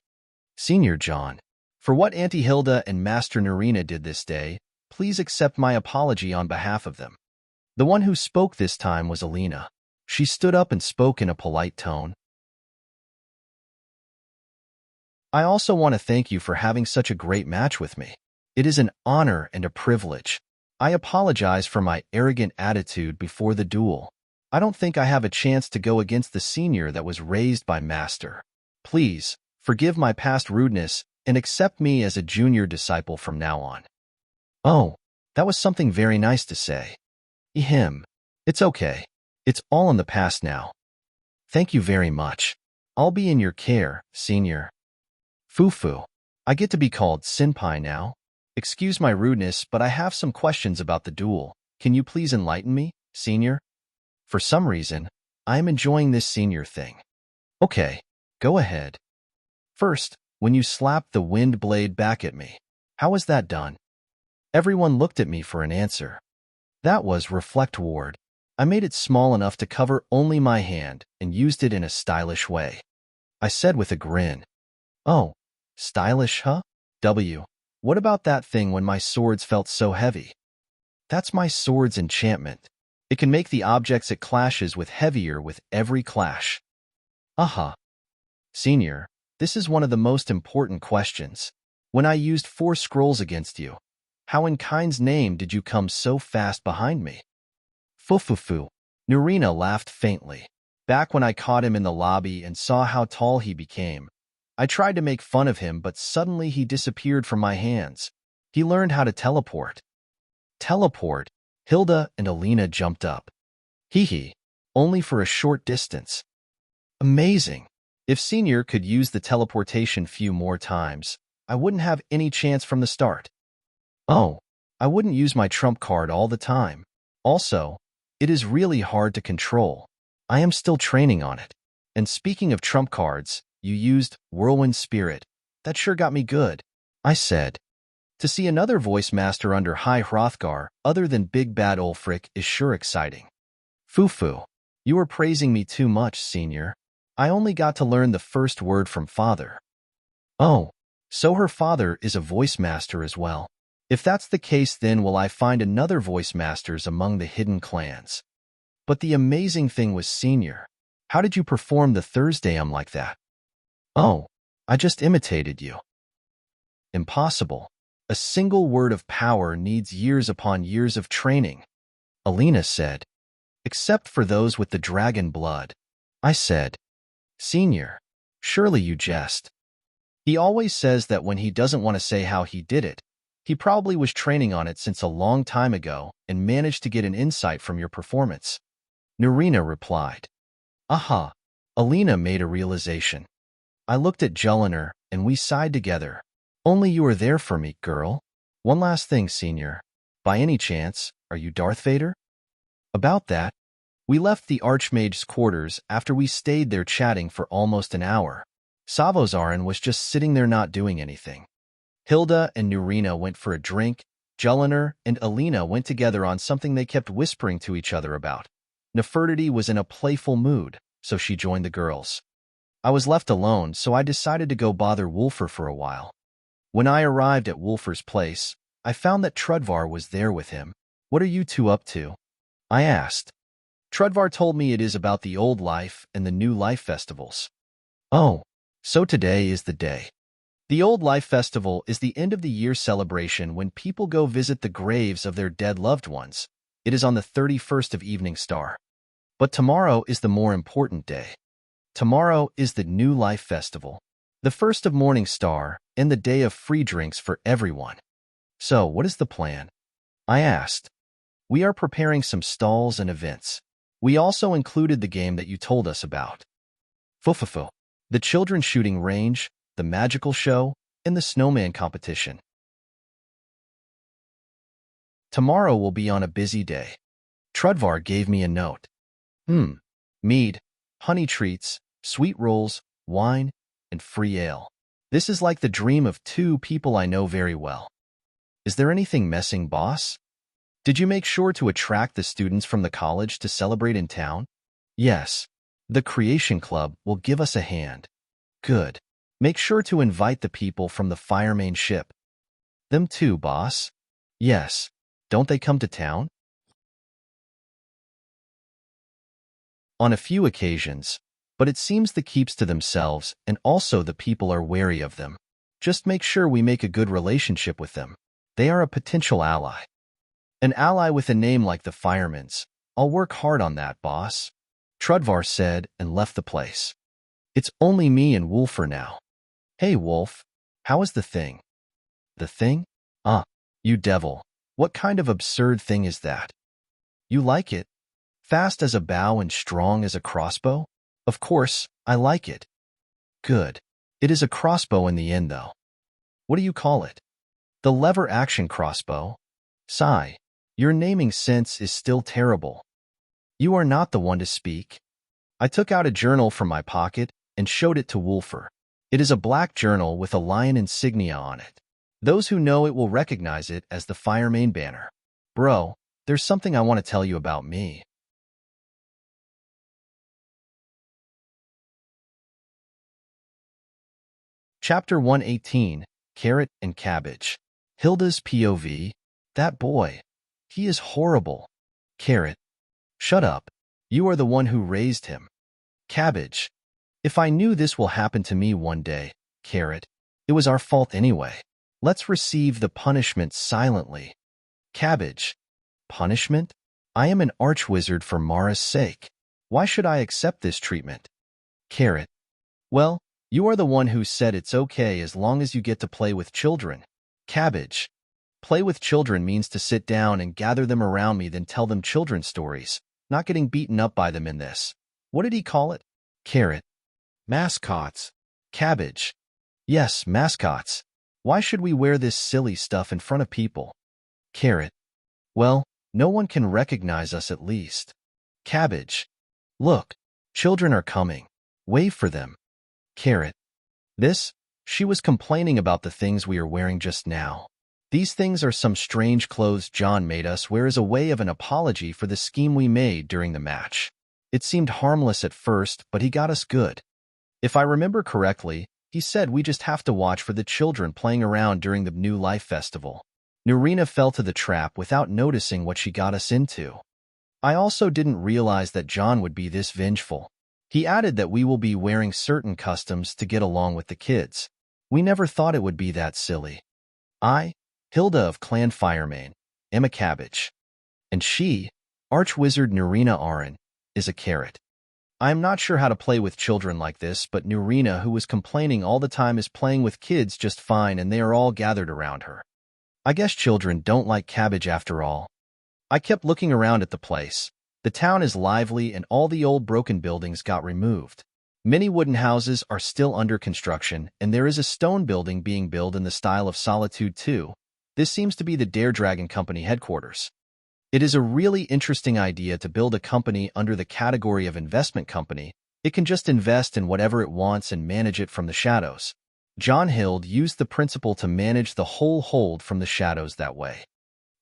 Senior Jon, for what Auntie Hilda and Master Nurina did this day, please accept my apology on behalf of them. The one who spoke this time was Alina. She stood up and spoke in a polite tone. I also want to thank you for having such a great match with me. It is an honor and a privilege. I apologize for my arrogant attitude before the duel. I don't think I have a chance to go against the senior that was raised by Master. Please, forgive my past rudeness and accept me as a junior disciple from now on. Oh, that was something very nice to say. Ehem. It's okay. It's all in the past now. Thank you very much. I'll be in your care, senior. Foo-foo. I get to be called senpai now. Excuse my rudeness, but I have some questions about the duel. Can you please enlighten me, senior? For some reason, I am enjoying this senior thing. Okay, go ahead. First, when you slapped the wind blade back at me, how was that done? Everyone looked at me for an answer. That was Reflect Ward. I made it small enough to cover only my hand and used it in a stylish way. I said with a grin. Oh, stylish, huh? What about that thing when my swords felt so heavy? That's my sword's enchantment. It can make the objects it clashes with heavier with every clash. Aha. Senior, this is one of the most important questions. When I used 4 scrolls against you, how in kind's name did you come so fast behind me? Foo-foo-foo. Nurina laughed faintly. Back when I caught him in the lobby and saw how tall he became, I tried to make fun of him, but suddenly he disappeared from my hands. He learned how to teleport. Teleport? Hilda and Alina jumped up. Hee hee. Only for a short distance. Amazing. If Senior could use the teleportation few more times, I wouldn't have any chance from the start. Oh, I wouldn't use my trump card all the time. Also, it is really hard to control. I am still training on it. And speaking of trump cards, you used Whirlwind Spirit. That sure got me good, I said. To see another voice master under High Hrothgar other than Big Bad Ulfric is sure exciting. Foo-foo. You are praising me too much, Senior. I only got to learn the first word from Father. Oh, so her father is a voice master as well. If that's the case, then will I find another voice masters among the hidden clans? But the amazing thing was, Senior, how did you perform the Thursday like that? Oh, I just imitated you. Impossible. A single word of power needs years upon years of training, Alina said. Except for those with the dragon blood, I said. Senior, surely you jest. He always says that when he doesn't want to say how he did it. He probably was training on it since a long time ago and managed to get an insight from your performance. Nurina replied. Aha. Alina made a realization. I looked at Jonhild and we sighed together. Only you are there for me, girl. One last thing, Senior. By any chance, are you Darth Vader? About that, we left the Archmage's quarters after we stayed there chatting for almost an hour. Savozarin was just sitting there not doing anything. Hilda and Nurina went for a drink. Jonhild and Alina went together on something they kept whispering to each other about. Nefertiti was in a playful mood, so she joined the girls. I was left alone, so I decided to go bother Wulfr for a while. When I arrived at Wulfr's place, I found that Trudvar was there with him. What are you two up to? I asked. Trudvar told me it is about the old life and the new life festivals. Oh, so today is the day. The Old Life Festival is the end-of-the-year celebration when people go visit the graves of their dead loved ones. It is on the 31st of Evening Star. But tomorrow is the more important day. Tomorrow is the New Life Festival, the 1st of Morning Star, and the day of free drinks for everyone. So, what is the plan? I asked. We are preparing some stalls and events. We also included the game that you told us about. Fufufo. The children's shooting range, the magical show, and the snowman competition. Tomorrow will be on a busy day. Trudvar gave me a note. Mead, honey treats, sweet rolls, wine, and free ale. This is like the dream of two people I know very well. Is there anything missing, boss? Did you make sure to attract the students from the college to celebrate in town? Yes. The Creation Club will give us a hand. Good. Make sure to invite the people from the Firemane ship. Them too, boss. Yes. Don't they come to town? On a few occasions, but it seems the keeps to themselves and also the people are wary of them. Just make sure we make a good relationship with them. They are a potential ally. An ally with a name like the Firemanes. I'll work hard on that, boss. Trudvar said and left the place. It's only me and Wulfr now. Hey, Wolf. How is the thing? The thing? You devil. What kind of absurd thing is that? You like it? Fast as a bow and strong as a crossbow? Of course, I like it. Good. It is a crossbow in the end, though. What do you call it? The lever-action crossbow? Sigh. Your naming sense is still terrible. You are not the one to speak. I took out a journal from my pocket and showed it to Wulfr. It is a black journal with a lion insignia on it. Those who know it will recognize it as the Firemane banner. Bro, there's something I want to tell you about me. Chapter 118, Carrot and Cabbage. Hilda's POV. That boy. He is horrible. Carrot. Shut up. You are the one who raised him. Cabbage. If I knew this will happen to me one day, Carrot, it was our fault anyway. Let's receive the punishment silently. Cabbage. Punishment? I am an archwizard for Mara's sake. Why should I accept this treatment? Carrot. Well, you are the one who said it's okay as long as you get to play with children. Cabbage. Play with children means to sit down and gather them around me, then tell them children's stories, not getting beaten up by them in this. What did he call it? Carrot. Mascots. Cabbage. Yes, mascots. Why should we wear this silly stuff in front of people? Carrot. Well, no one can recognize us at least. Cabbage. Look, children are coming. Wave for them. Carrot. This? She was complaining about the things we are wearing just now. These things are some strange clothes Jon made us wear as a way of an apology for the scheme we made during the match. It seemed harmless at first, but he got us good. If I remember correctly, he said we just have to watch for the children playing around during the New Life Festival. Nurina fell to the trap without noticing what she got us into. I also didn't realize that Jon would be this vengeful. He added that we will be wearing certain customs to get along with the kids. We never thought it would be that silly. I, Hilda of Clan Firemane, am a cabbage. And she, Archwizard Nurina Aran, is a carrot. I am not sure how to play with children like this, but Nurina, who was complaining all the time, is playing with kids just fine, and they are all gathered around her. I guess children don't like Cabbage after all. I kept looking around at the place. The town is lively and all the old broken buildings got removed. Many wooden houses are still under construction, and there is a stone building being built in the style of Solitude 2. This seems to be the Dare Dragon Company headquarters. It is a really interesting idea to build a company under the category of investment company. It can just invest in whatever it wants and manage it from the shadows. Jonhild used the principle to manage the whole hold from the shadows that way.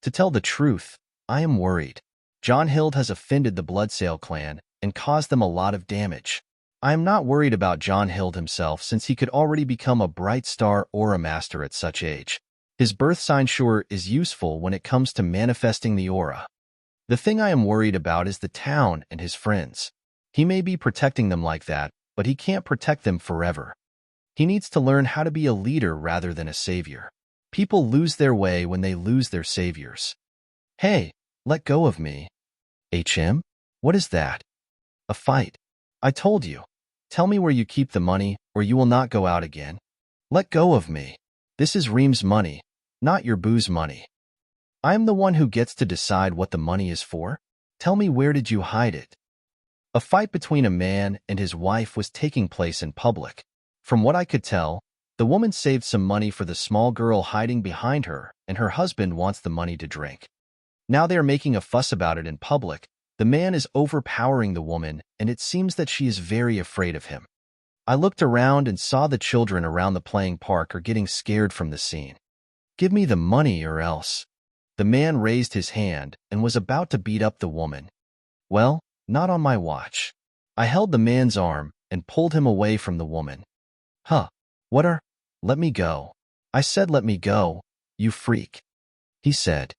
To tell the truth, I am worried. Jonhild has offended the Bloodsail clan and caused them a lot of damage. I am not worried about Jonhild himself, since he could already become a bright star aura master at such age. His birth sign sure is useful when it comes to manifesting the aura. The thing I am worried about is the town and his friends. He may be protecting them like that, but he can't protect them forever. He needs to learn how to be a leader rather than a savior. People lose their way when they lose their saviors. Hey, let go of me. HM? What is that? A fight. I told you. Tell me where you keep the money, or you will not go out again. Let go of me. This is Reem's money, not your booze money. I am the one who gets to decide what the money is for. Tell me, where did you hide it? A fight between a man and his wife was taking place in public. From what I could tell, the woman saved some money for the small girl hiding behind her, and her husband wants the money to drink. Now they are making a fuss about it in public. The man is overpowering the woman, and it seems that she is very afraid of him. I looked around and saw the children around the playing park are getting scared from the scene. Give me the money or else. The man raised his hand and was about to beat up the woman. Well, not on my watch. I held the man's arm and pulled him away from the woman. Huh, what are? Let me go. I said let me go, you freak. He said.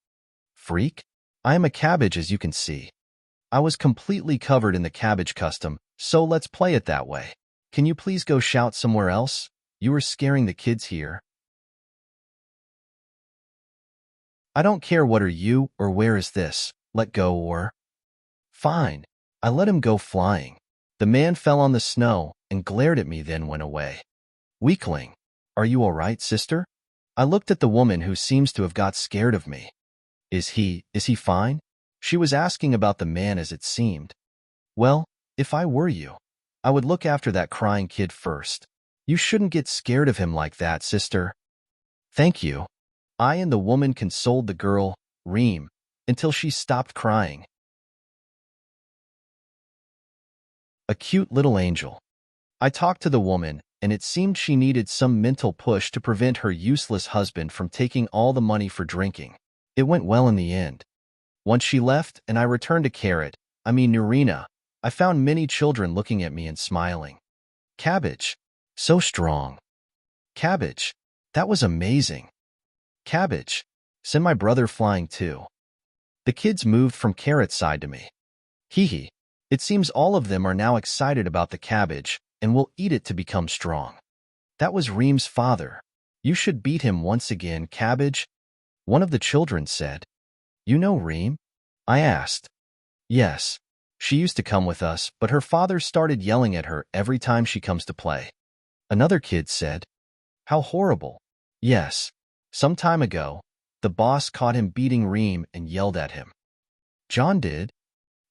Freak? I am a cabbage, as you can see. I was completely covered in the cabbage custom, so let's play it that way. Can you please go shout somewhere else? You are scaring the kids here. I don't care what are you or where is this, let go or... Fine. I let him go flying. The man fell on the snow and glared at me, then went away. Weakling. Are you all right, sister? I looked at the woman, who seems to have got scared of me. Is he fine? She was asking about the man, as it seemed. Well, if I were you, I would look after that crying kid first. You shouldn't get scared of him like that, sister. Thank you. I and the woman consoled the girl, Reem, until she stopped crying. A cute little angel. I talked to the woman, and it seemed she needed some mental push to prevent her useless husband from taking all the money for drinking. It went well in the end. Once she left and I returned to Nurina, I found many children looking at me and smiling. Cabbage. So strong. Cabbage. That was amazing. Cabbage. Send my brother flying too. The kids moved from Carrot's side to me. Hee hee. It seems all of them are now excited about the cabbage and will eat it to become strong. That was Reem's father. You should beat him once again, Cabbage. One of the children said. You know Reem? I asked. Yes. She used to come with us, but her father started yelling at her every time she comes to play. Another kid said, "How horrible." Yes. Some time ago, the boss caught him beating Reem and yelled at him. Jon did?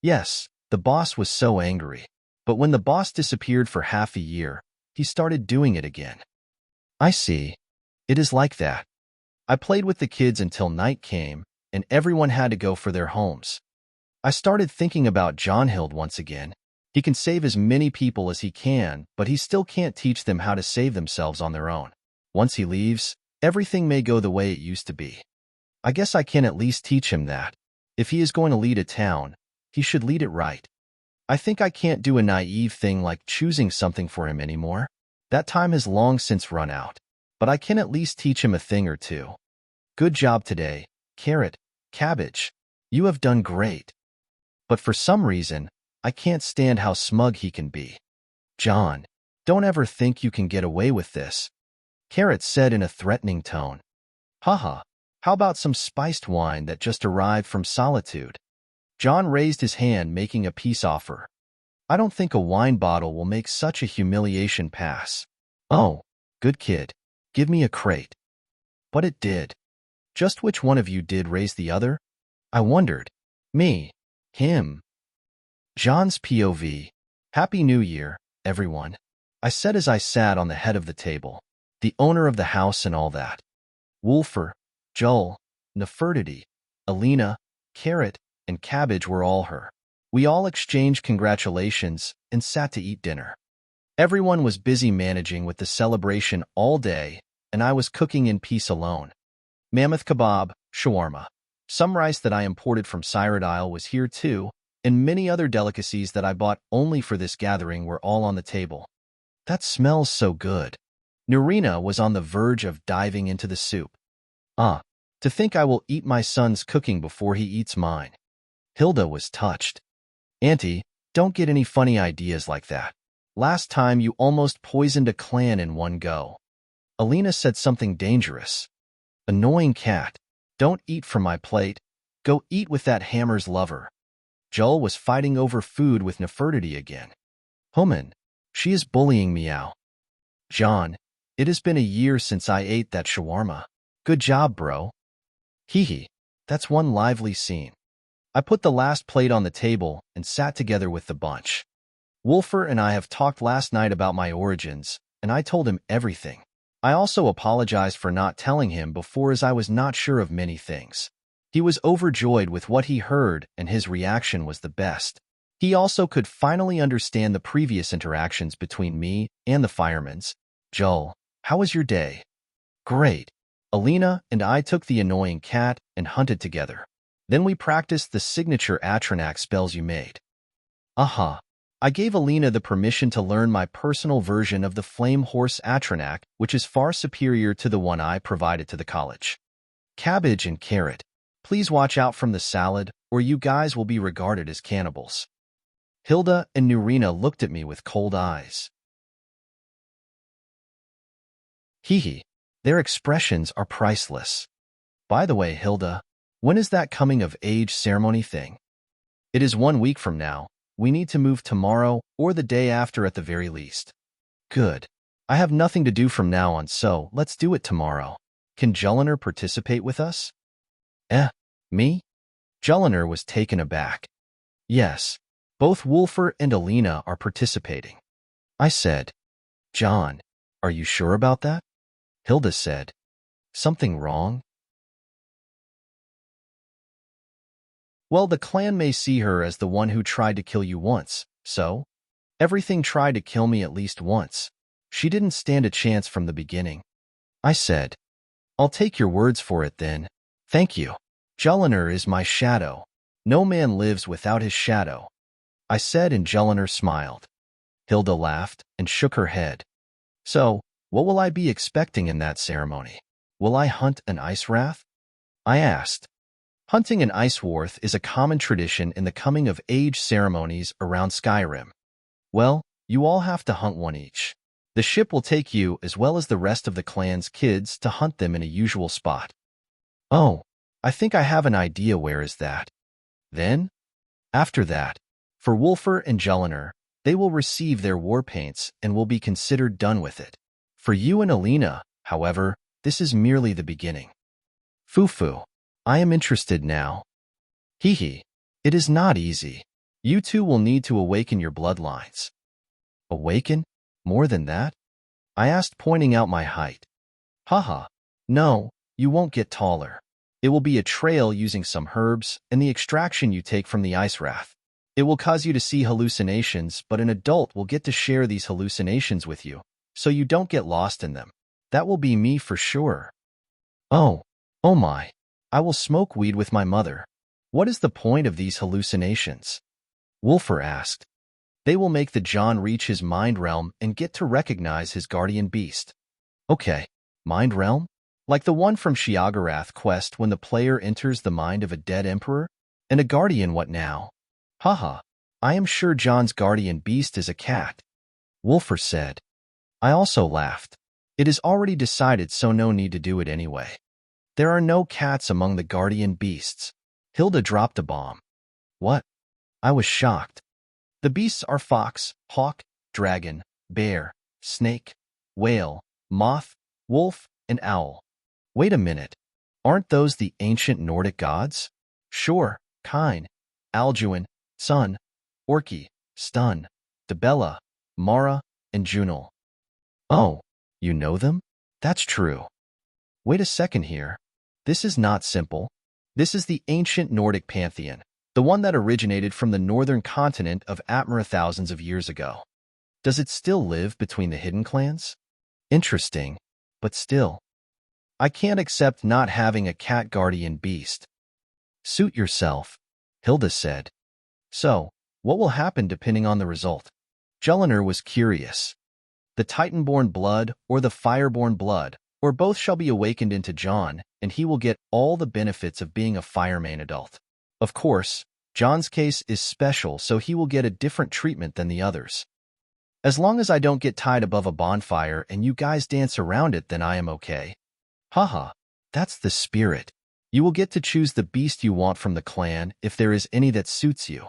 Yes, the boss was so angry. But when the boss disappeared for half a year, he started doing it again. I see. It is like that. I played with the kids until night came, and everyone had to go for their homes. I started thinking about Jonhild once again. He can save as many people as he can, but he still can't teach them how to save themselves on their own. Once he leaves, everything may go the way it used to be. I guess I can at least teach him that. If he is going to lead a town, he should lead it right. I think I can't do a naive thing like choosing something for him anymore. That time has long since run out. But I can at least teach him a thing or two. Good job today, Cabbage. You have done great. But for some reason, I can't stand how smug he can be. Jon, don't ever think you can get away with this, Carrot said in a threatening tone. Haha, how about some spiced wine that just arrived from Solitude? Jon raised his hand, making a peace offer. I don't think a wine bottle will make such a humiliation pass. Oh, good kid. Give me a crate. But it did. Just which one of you did raise the other? I wondered. Me. Him. Jon's POV. Happy New Year, everyone. I said as I sat on the head of the table. The owner of the house and all that. Wulfr, Joel, Nefertiti, Alina, Carrot, and Cabbage were all her. We all exchanged congratulations and sat to eat dinner. Everyone was busy managing with the celebration all day, and I was cooking in peace alone. Mammoth kebab, shawarma. Some rice that I imported from Cyrodiil was here too, and many other delicacies that I bought only for this gathering were all on the table. That smells so good. Nurina was on the verge of diving into the soup. To think I will eat my son's cooking before he eats mine. Hilda was touched. Auntie, don't get any funny ideas like that. Last time you almost poisoned a clan in one go. Alina said something dangerous. Annoying cat. Don't eat from my plate. Go eat with that hammer's lover. Joel was fighting over food with Nefertiti again. Human, she is bullying me out. Jon, it has been a year since I ate that shawarma. Good job, bro. Hee, that's one lively scene. I put the last plate on the table and sat together with the bunch. Wulfr and I have talked last night about my origins, and I told him everything. I also apologized for not telling him before as I was not sure of many things. He was overjoyed with what he heard and his reaction was the best. He also could finally understand the previous interactions between me and the Firemanes. Joel, how was your day? Great. Alina and I took the annoying cat and hunted together. Then we practiced the signature Atronach spells you made. I gave Alina the permission to learn my personal version of the Flame Horse Atronach, which is far superior to the one I provided to the college. Cabbage and Carrot, please watch out from the salad, or you guys will be regarded as cannibals. Hilda and Nurina looked at me with cold eyes. Their expressions are priceless. By the way, Hilda, when is that coming-of-age ceremony thing? It is 1 week from now. We need to move tomorrow or the day after at the very least. Good. I have nothing to do from now on, so let's do it tomorrow. Can Jonhild participate with us? Me? Jonhild was taken aback. Yes, both Wulfr and Alina are participating. I said, Jon, are you sure about that? Hilda said, something wrong? Well, the clan may see her as the one who tried to kill you once, so? Everything tried to kill me at least once. She didn't stand a chance from the beginning. I said, I'll take your words for it then. Thank you. Jonhild is my shadow. No man lives without his shadow. I said, and Jonhild smiled. Hilda laughed and shook her head. So, what will I be expecting in that ceremony? Will I hunt an ice wrath? I asked. Hunting an ice wrath is a common tradition in the coming-of-age ceremonies around Skyrim. Well, you all have to hunt one each. The ship will take you as well as the rest of the clan's kids to hunt them in a usual spot. Oh, I think I have an idea where is that. Then, after that, For Wulfr and Jellinar, they will receive their war paints and will be considered done with it. For you and Alina, however, this is merely the beginning. Fufu, I am interested now. Hee. It is not easy. You two will need to awaken your bloodlines. Awaken? More than that? I asked, pointing out my height. Haha. No, you won't get taller. It will be a trail using some herbs and the extraction you take from the ice wrath. It will cause you to see hallucinations, but an adult will get to share these hallucinations with you, so you don't get lost in them. That will be me for sure. Oh my. I will smoke weed with my mother. What is the point of these hallucinations? Wulfr asked. They will make the Jon reach his mind realm and get to recognize his guardian beast. Okay, mind realm? Like the one from Sheogorath quest when the player enters the mind of a dead emperor? And a guardian, what now? Haha, I am sure Jon's guardian beast is a cat. Wulfr said. I also laughed. It is already decided, so no need to do it anyway. There are no cats among the guardian beasts. Hilda dropped a bomb. What? I was shocked. The beasts are fox, hawk, dragon, bear, snake, whale, moth, wolf, and owl. Wait a minute. Aren't those the ancient Nordic gods? Sure, Kine, Alduin, Sun, Orki, Stun, Dibella, Mara, and Junil. Oh, you know them? That's true. Wait a second here. This is not simple. This is the ancient Nordic pantheon, the one that originated from the northern continent of Atmara thousands of years ago. Does it still live between the hidden clans? Interesting, but still. I can't accept not having a cat guardian beast. Suit yourself, Hilda said. So, what will happen depending on the result? Jellinar was curious. The Titanborn blood or the Fireborn blood, or both, shall be awakened into Jon, and he will get all the benefits of being a Firemane adult. Of course, Jon's case is special, so he will get a different treatment than the others. As long as I don't get tied above a bonfire and you guys dance around it, then I am okay. Haha, that's the spirit. You will get to choose the beast you want from the clan if there is any that suits you.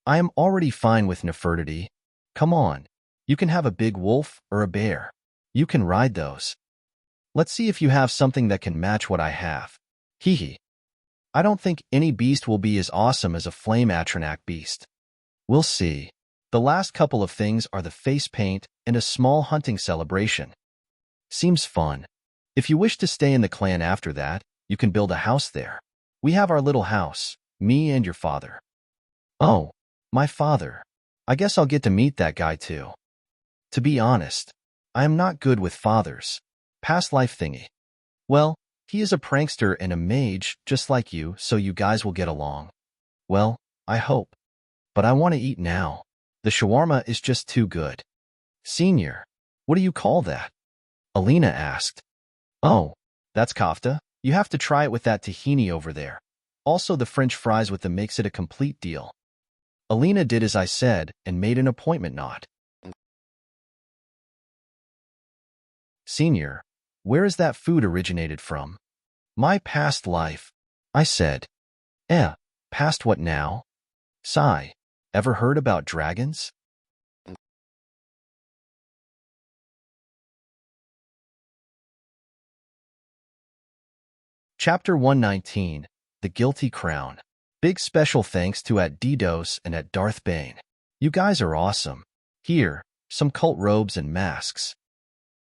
I am already fine with Nefertiti. Come on, you can have a big wolf or a bear. You can ride those. Let's see if you have something that can match what I have. Hee. I don't think any beast will be as awesome as a flame Atronach beast. We'll see. The last couple of things are the face paint and a small hunting celebration. Seems fun. If you wish to stay in the clan after that, you can build a house there. We have our little house, me and your father. Oh, my father. I guess I'll get to meet that guy too. To be honest, I am not good with fathers. Past life thingy. Well, he is a prankster and a mage, just like you, so you guys will get along. Well, I hope. But I want to eat now. The shawarma is just too good. Senior, what do you call that? Alina asked. Oh, that's kofta. You have to try it with that tahini over there. Also the French fries with them makes it a complete deal. Alina did as I said and made an appointment knot. Senior, where is that food originated from? My past life, I said. Past what now? Sigh, ever heard about dragons? Chapter 119, The Guilty Crown. Big special thanks to at DDoS and at Darth Bane. You guys are awesome. Here, some cult robes and masks.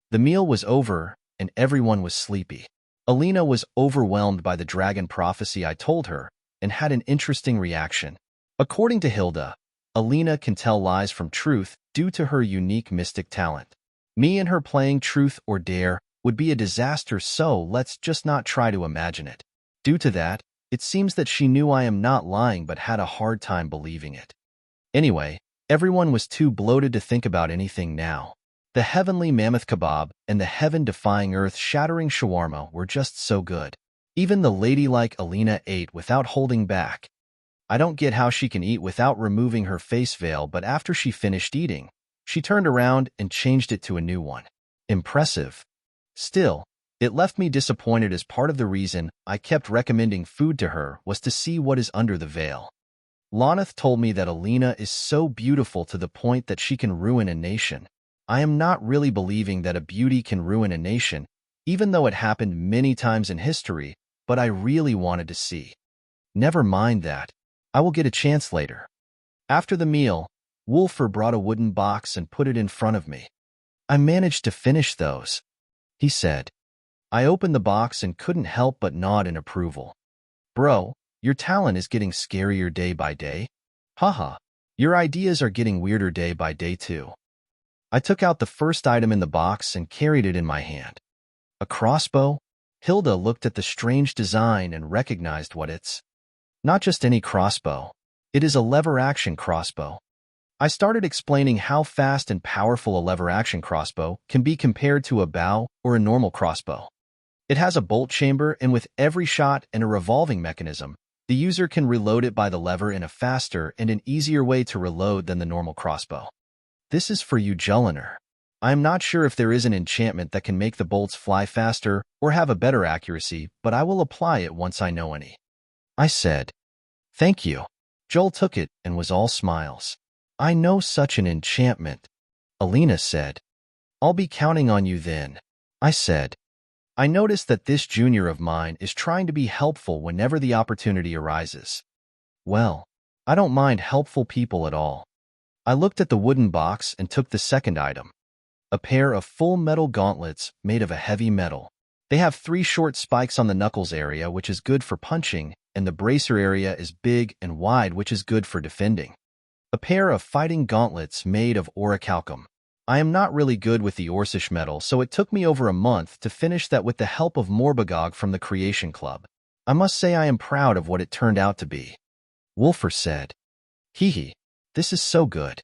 The meal was over, and everyone was sleepy. Alina was overwhelmed by the dragon prophecy I told her, and had an interesting reaction. According to Hilda, Alina can tell lies from truth due to her unique mystic talent. Me and her playing truth or dare would be a disaster, so let's just not try to imagine it. Due to that, it seems that she knew I am not lying but had a hard time believing it. Anyway, everyone was too bloated to think about anything now. The heavenly mammoth kebab and the heaven-defying earth-shattering shawarma were just so good. Even the ladylike Alina ate without holding back. I don't get how she can eat without removing her face veil, but after she finished eating, she turned around and changed it to a new one. Impressive. Still, it left me disappointed, as part of the reason I kept recommending food to her was to see what is under the veil. Loneth told me that Alina is so beautiful to the point that she can ruin a nation. I am not really believing that a beauty can ruin a nation, even though it happened many times in history, but I really wanted to see. Never mind that. I will get a chance later. After the meal, Wolfer brought a wooden box and put it in front of me. I managed to finish those, he said. I opened the box and couldn't help but nod in approval. Bro, your talent is getting scarier day by day. Haha, your ideas are getting weirder day by day too. I took out the first item in the box and carried it in my hand. A crossbow? Hilda looked at the strange design and recognized what it's. Not just any crossbow. It is a lever-action crossbow. I started explaining how fast and powerful a lever-action crossbow can be compared to a bow or a normal crossbow. It has a bolt chamber, and with every shot and a revolving mechanism, the user can reload it by the lever in a faster and an easier way to reload than the normal crossbow. This is for you, Jonhild. I am not sure if there is an enchantment that can make the bolts fly faster or have a better accuracy, but I will apply it once I know any. I said. Thank you. Joel took it and was all smiles. I know such an enchantment, Alina said. I'll be counting on you then, I said. I noticed that this junior of mine is trying to be helpful whenever the opportunity arises. Well, I don't mind helpful people at all. I looked at the wooden box and took the second item. A pair of full metal gauntlets made of a heavy metal. They have 3 short spikes on the knuckles area, which is good for punching, and the bracer area is big and wide, which is good for defending. A pair of fighting gauntlets made of orichalcum. I am not really good with the Orcish metal, so it took me over a month to finish that with the help of Morbagog from the Creation Club. I must say I am proud of what it turned out to be. Wolfer said. Hee, this is so good.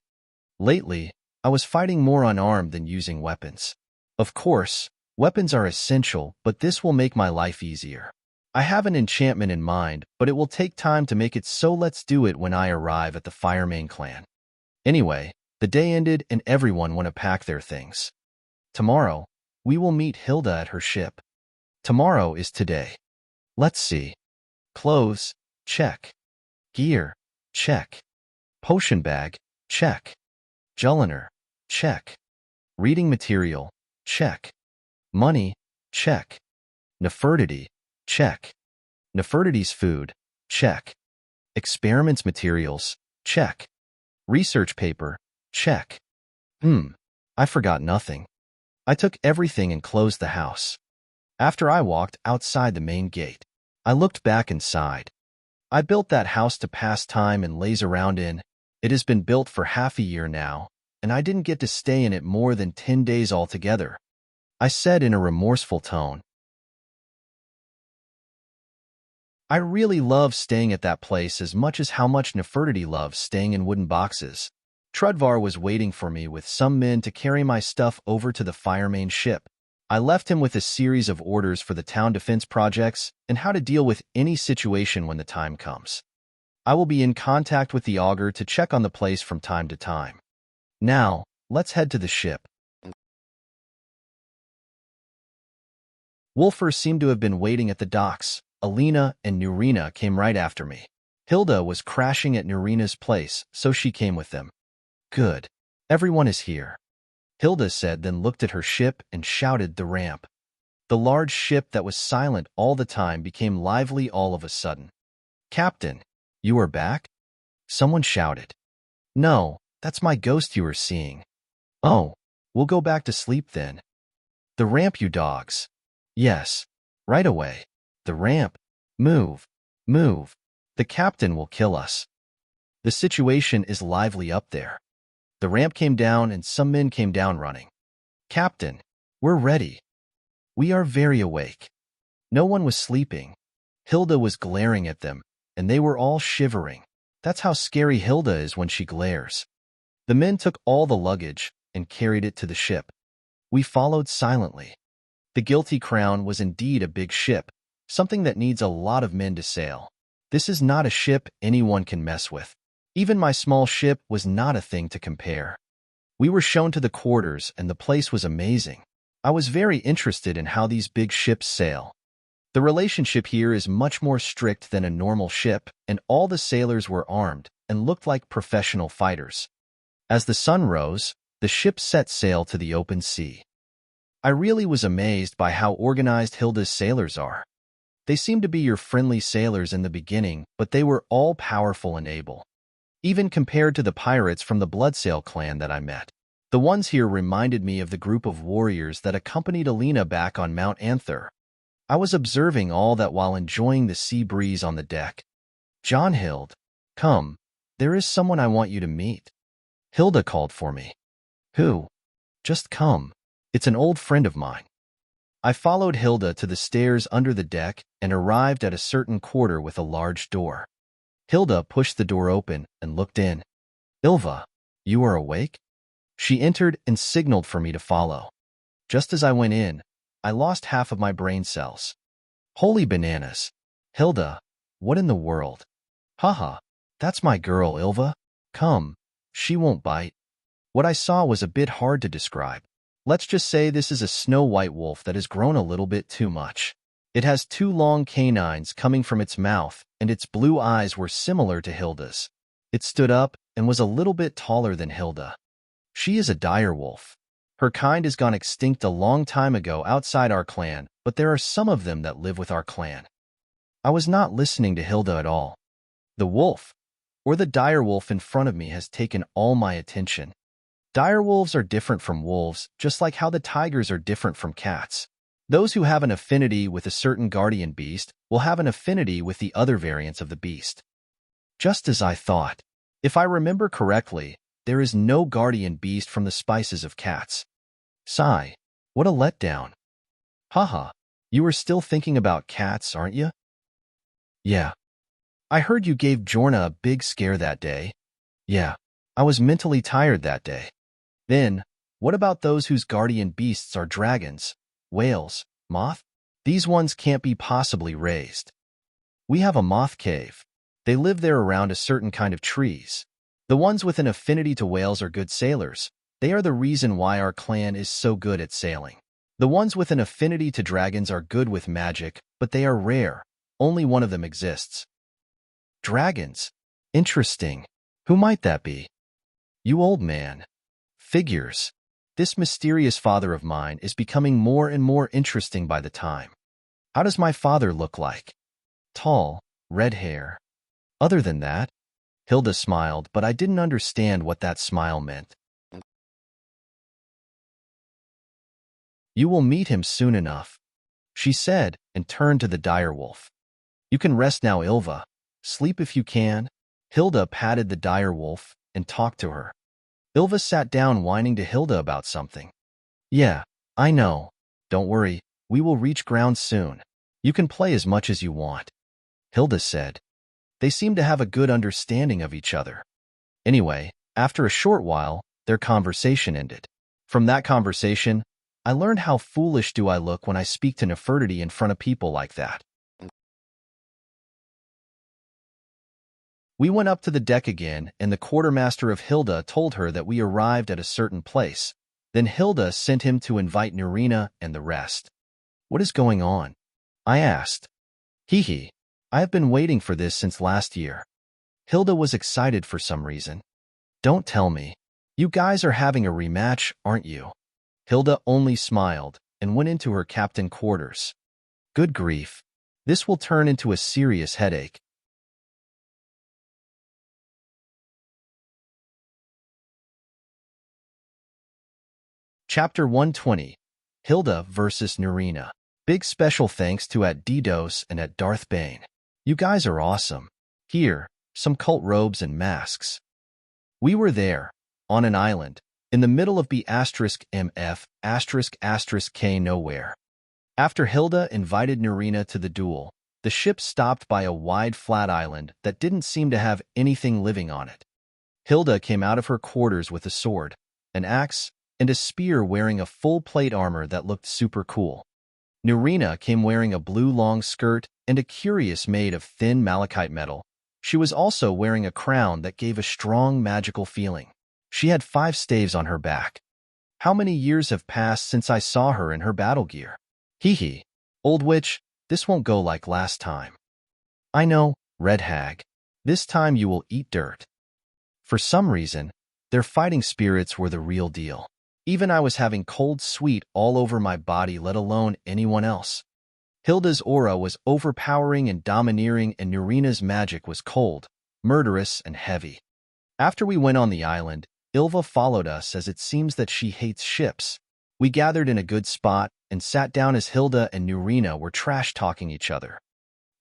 Lately, I was fighting more unarmed than using weapons. Of course, weapons are essential, but this will make my life easier. I have an enchantment in mind, but it will take time to make it, so let's do it when I arrive at the Firemane clan. Anyway, the day ended and everyone went to pack their things. Tomorrow, we will meet Hilda at her ship. Tomorrow is today. Let's see. Clothes, check. Gear, check. Potion bag, check. Jonhild, check. Reading material, check. Money, check. Nefertiti, check. Nefertiti's food, check. Experiments materials, check. Research paper, check. I forgot nothing. I took everything and closed the house. After I walked outside the main gate, I looked back inside. I built that house to pass time and laze around in. It has been built for half a year now, and I didn't get to stay in it more than 10 days altogether, I said in a remorseful tone. I really love staying at that place as much as how much Nefertiti loves staying in wooden boxes. Trudvar was waiting for me with some men to carry my stuff over to the Firemane ship. I left him with a series of orders for the town defense projects and how to deal with any situation when the time comes. I will be in contact with the augur to check on the place from time to time. Now, let's head to the ship. Wolfer seemed to have been waiting at the docks. Alina and Nurina came right after me. Hilda was crashing at Nurina's place, so she came with them. Good. Everyone is here, Hilda said, then looked at her ship and shouted the ramp. The large ship that was silent all the time became lively all of a sudden. Captain, you are back? Someone shouted. No, that's my ghost you are seeing. Oh, we'll go back to sleep then. The ramp, you dogs. Yes, right away. The ramp. Move. Move. The captain will kill us. The situation is lively up there. The ramp came down and some men came down running. Captain, we're ready. We are very awake. No one was sleeping. Hilda was glaring at them, and they were all shivering. That's how scary Hilda is when she glares. The men took all the luggage and carried it to the ship. We followed silently. The Guilty Crown was indeed a big ship, something that needs a lot of men to sail. This is not a ship anyone can mess with. Even my small ship was not a thing to compare. We were shown to the quarters, and the place was amazing. I was very interested in how these big ships sail. The relationship here is much more strict than a normal ship, and all the sailors were armed and looked like professional fighters. As the sun rose, the ship set sail to the open sea. I really was amazed by how organized Hilda's sailors are. They seemed to be your friendly sailors in the beginning, but they were all powerful and able. Even compared to the pirates from the Bloodsail clan that I met. The ones here reminded me of the group of warriors that accompanied Alina back on Mount Anther. I was observing all that while enjoying the sea breeze on the deck. Jonhild, come, there is someone I want you to meet. Hilda called for me. Who? Just come. It's an old friend of mine. I followed Hilda to the stairs under the deck and arrived at a certain quarter with a large door. Hilda pushed the door open and looked in. Ylva, you are awake? She entered and signaled for me to follow. Just as I went in, I lost half of my brain cells. Holy bananas. Hilda, what in the world? Haha, that's my girl, Ylva. Come, she won't bite. What I saw was a bit hard to describe. Let's just say this is a snow-white wolf that has grown a little bit too much. It has 2 long canines coming from its mouth, and its blue eyes were similar to Hilda's. It stood up and was a little bit taller than Hilda. She is a direwolf. Her kind has gone extinct a long time ago outside our clan, but there are some of them that live with our clan. I was not listening to Hilda at all. The wolf, or the direwolf in front of me, has taken all my attention. Direwolves are different from wolves, just like how the tigers are different from cats. Those who have an affinity with a certain guardian beast will have an affinity with the other variants of the beast. Just as I thought. If I remember correctly, there is no guardian beast from the spices of cats. Sigh. What a letdown. Haha, you are still thinking about cats, aren't you? Yeah. I heard you gave Jorna a big scare that day. Yeah, I was mentally tired that day. Then, what about those whose guardian beasts are dragons, whales, moth? These ones can't be possibly raised. We have a moth cave. They live there around a certain kind of trees. The ones with an affinity to whales are good sailors. They are the reason why our clan is so good at sailing. The ones with an affinity to dragons are good with magic, but they are rare. Only one of them exists. Dragons. Interesting. Who might that be? You old man. Figures. This mysterious father of mine is becoming more and more interesting by the time. How does my father look like? Tall, red hair. Other than that, Hilda smiled, but I didn't understand what that smile meant. You will meet him soon enough, she said, and turned to the direwolf. You can rest now, Ylva. Sleep if you can. Hilda patted the direwolf and talked to her. Ylva sat down whining to Hilda about something. Yeah, I know. Don't worry, we will reach ground soon. You can play as much as you want, Hilda said. They seemed to have a good understanding of each other. Anyway, after a short while, their conversation ended. From that conversation, I learned how foolish do I look when I speak to Nefertiti in front of people like that. We went up to the deck again, and the quartermaster of Hilda told her that we arrived at a certain place. Then Hilda sent him to invite Nurina and the rest. What is going on? I asked. Hee. I have been waiting for this since last year. Hilda was excited for some reason. Don't tell me. You guys are having a rematch, aren't you? Hilda only smiled and went into her captain quarters. Good grief. This will turn into a serious headache. Chapter 120. Hilda vs. Nurina. Big special thanks to at DDoS and at Darth Bane. You guys are awesome. Here, some cult robes and masks. We were there, on an island, in the middle of B*MF**K nowhere. After Hilda invited Nurina to the duel, the ship stopped by a wide flat island that didn't seem to have anything living on it. Hilda came out of her quarters with a sword, an axe, and a spear, wearing a full plate armor that looked super cool. Nurina came wearing a blue long skirt and a cuirass made of thin malachite metal. She was also wearing a crown that gave a strong magical feeling. She had 5 staves on her back. How many years have passed since I saw her in her battle gear? Hee. Old witch, This won't go like last time. I know, Red Hag. This time you will eat dirt. For some reason, their fighting spirits were the real deal. Even I was having cold sweat all over my body, let alone anyone else. Hilda's aura was overpowering and domineering, and Nurina's magic was cold, murderous, and heavy. After we went on the island, Ylva followed us as it seems that she hates ships. We gathered in a good spot and sat down as Hilda and Nurina were trash-talking each other.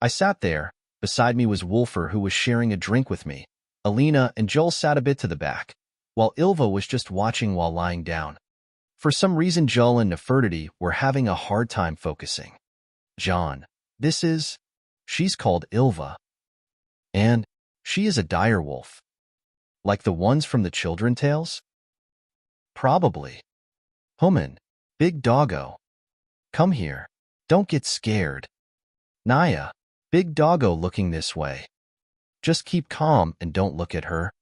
I sat there. Beside me was Wolfer, who was sharing a drink with me. Alina and Joel sat a bit to the back, while Ylva was just watching while lying down. For some reason, Joel and Nefertiti were having a hard time focusing. Jon, she's called Ylva. And she is a direwolf. Like the ones from the children tales? Probably. Human, big doggo. Come here. Don't get scared. Naya, big doggo looking this way. Just keep calm and don't look at her.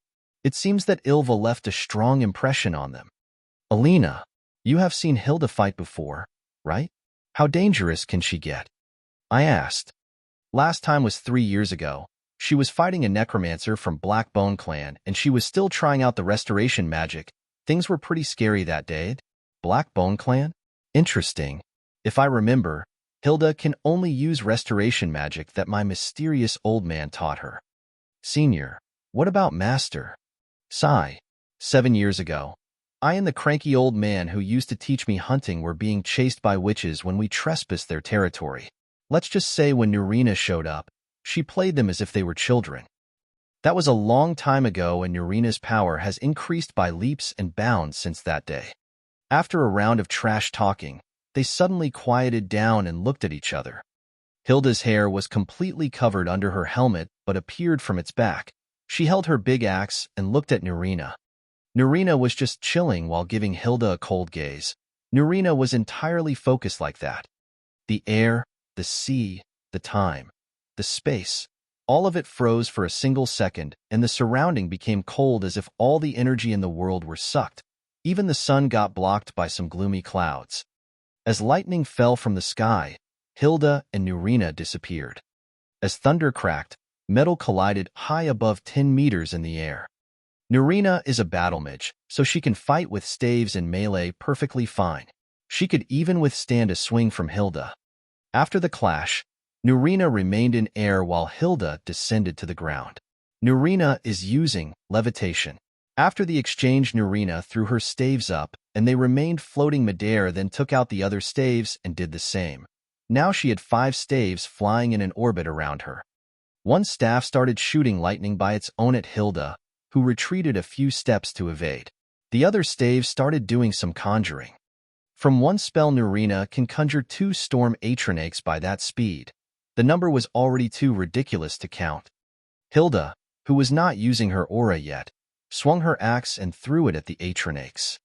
It seems that Ylva left a strong impression on them. Alina, you have seen Hilda fight before, right? How dangerous can she get? I asked. Last time was 3 years ago. She was fighting a necromancer from Blackbone clan, and she was still trying out the restoration magic. Things were pretty scary that day. Blackbone clan? Interesting. If I remember, Hilda can only use restoration magic that my mysterious old man taught her. Senior, what about Master? Sigh. 7 years ago, I and the cranky old man who used to teach me hunting were being chased by witches when we trespassed their territory. Let's just say when Nurina showed up, she played them as if they were children. That was a long time ago, and Nurina's power has increased by leaps and bounds since that day. After a round of trash talking, they suddenly quieted down and looked at each other. Hilda's hair was completely covered under her helmet but appeared from its back. She held her big axe and looked at Nurina. Nurina was just chilling while giving Hilda a cold gaze. Nurina was entirely focused like that. The air, the sea, the time, the space, all of it froze for a single second, and the surrounding became cold as if all the energy in the world were sucked. Even the sun got blocked by some gloomy clouds. As lightning fell from the sky, Hilda and Nurina disappeared. As thunder cracked, metal collided high above 10 meters in the air. Nurina is a battle mage, so she can fight with staves and melee perfectly fine. She could even withstand a swing from Hilda. After the clash, Nurina remained in air while Hilda descended to the ground. Nurina is using levitation. After the exchange, Nurina threw her staves up, and they remained floating midair, then took out the other staves and did the same. Now she had 5 staves flying in an orbit around her. One staff started shooting lightning by its own at Hilda, who retreated a few steps to evade. The other staves started doing some conjuring. From one spell, Nurina can conjure 2 storm atronachs by that speed. The number was already too ridiculous to count. Hilda, who was not using her aura yet, swung her axe and threw it at the atronachs.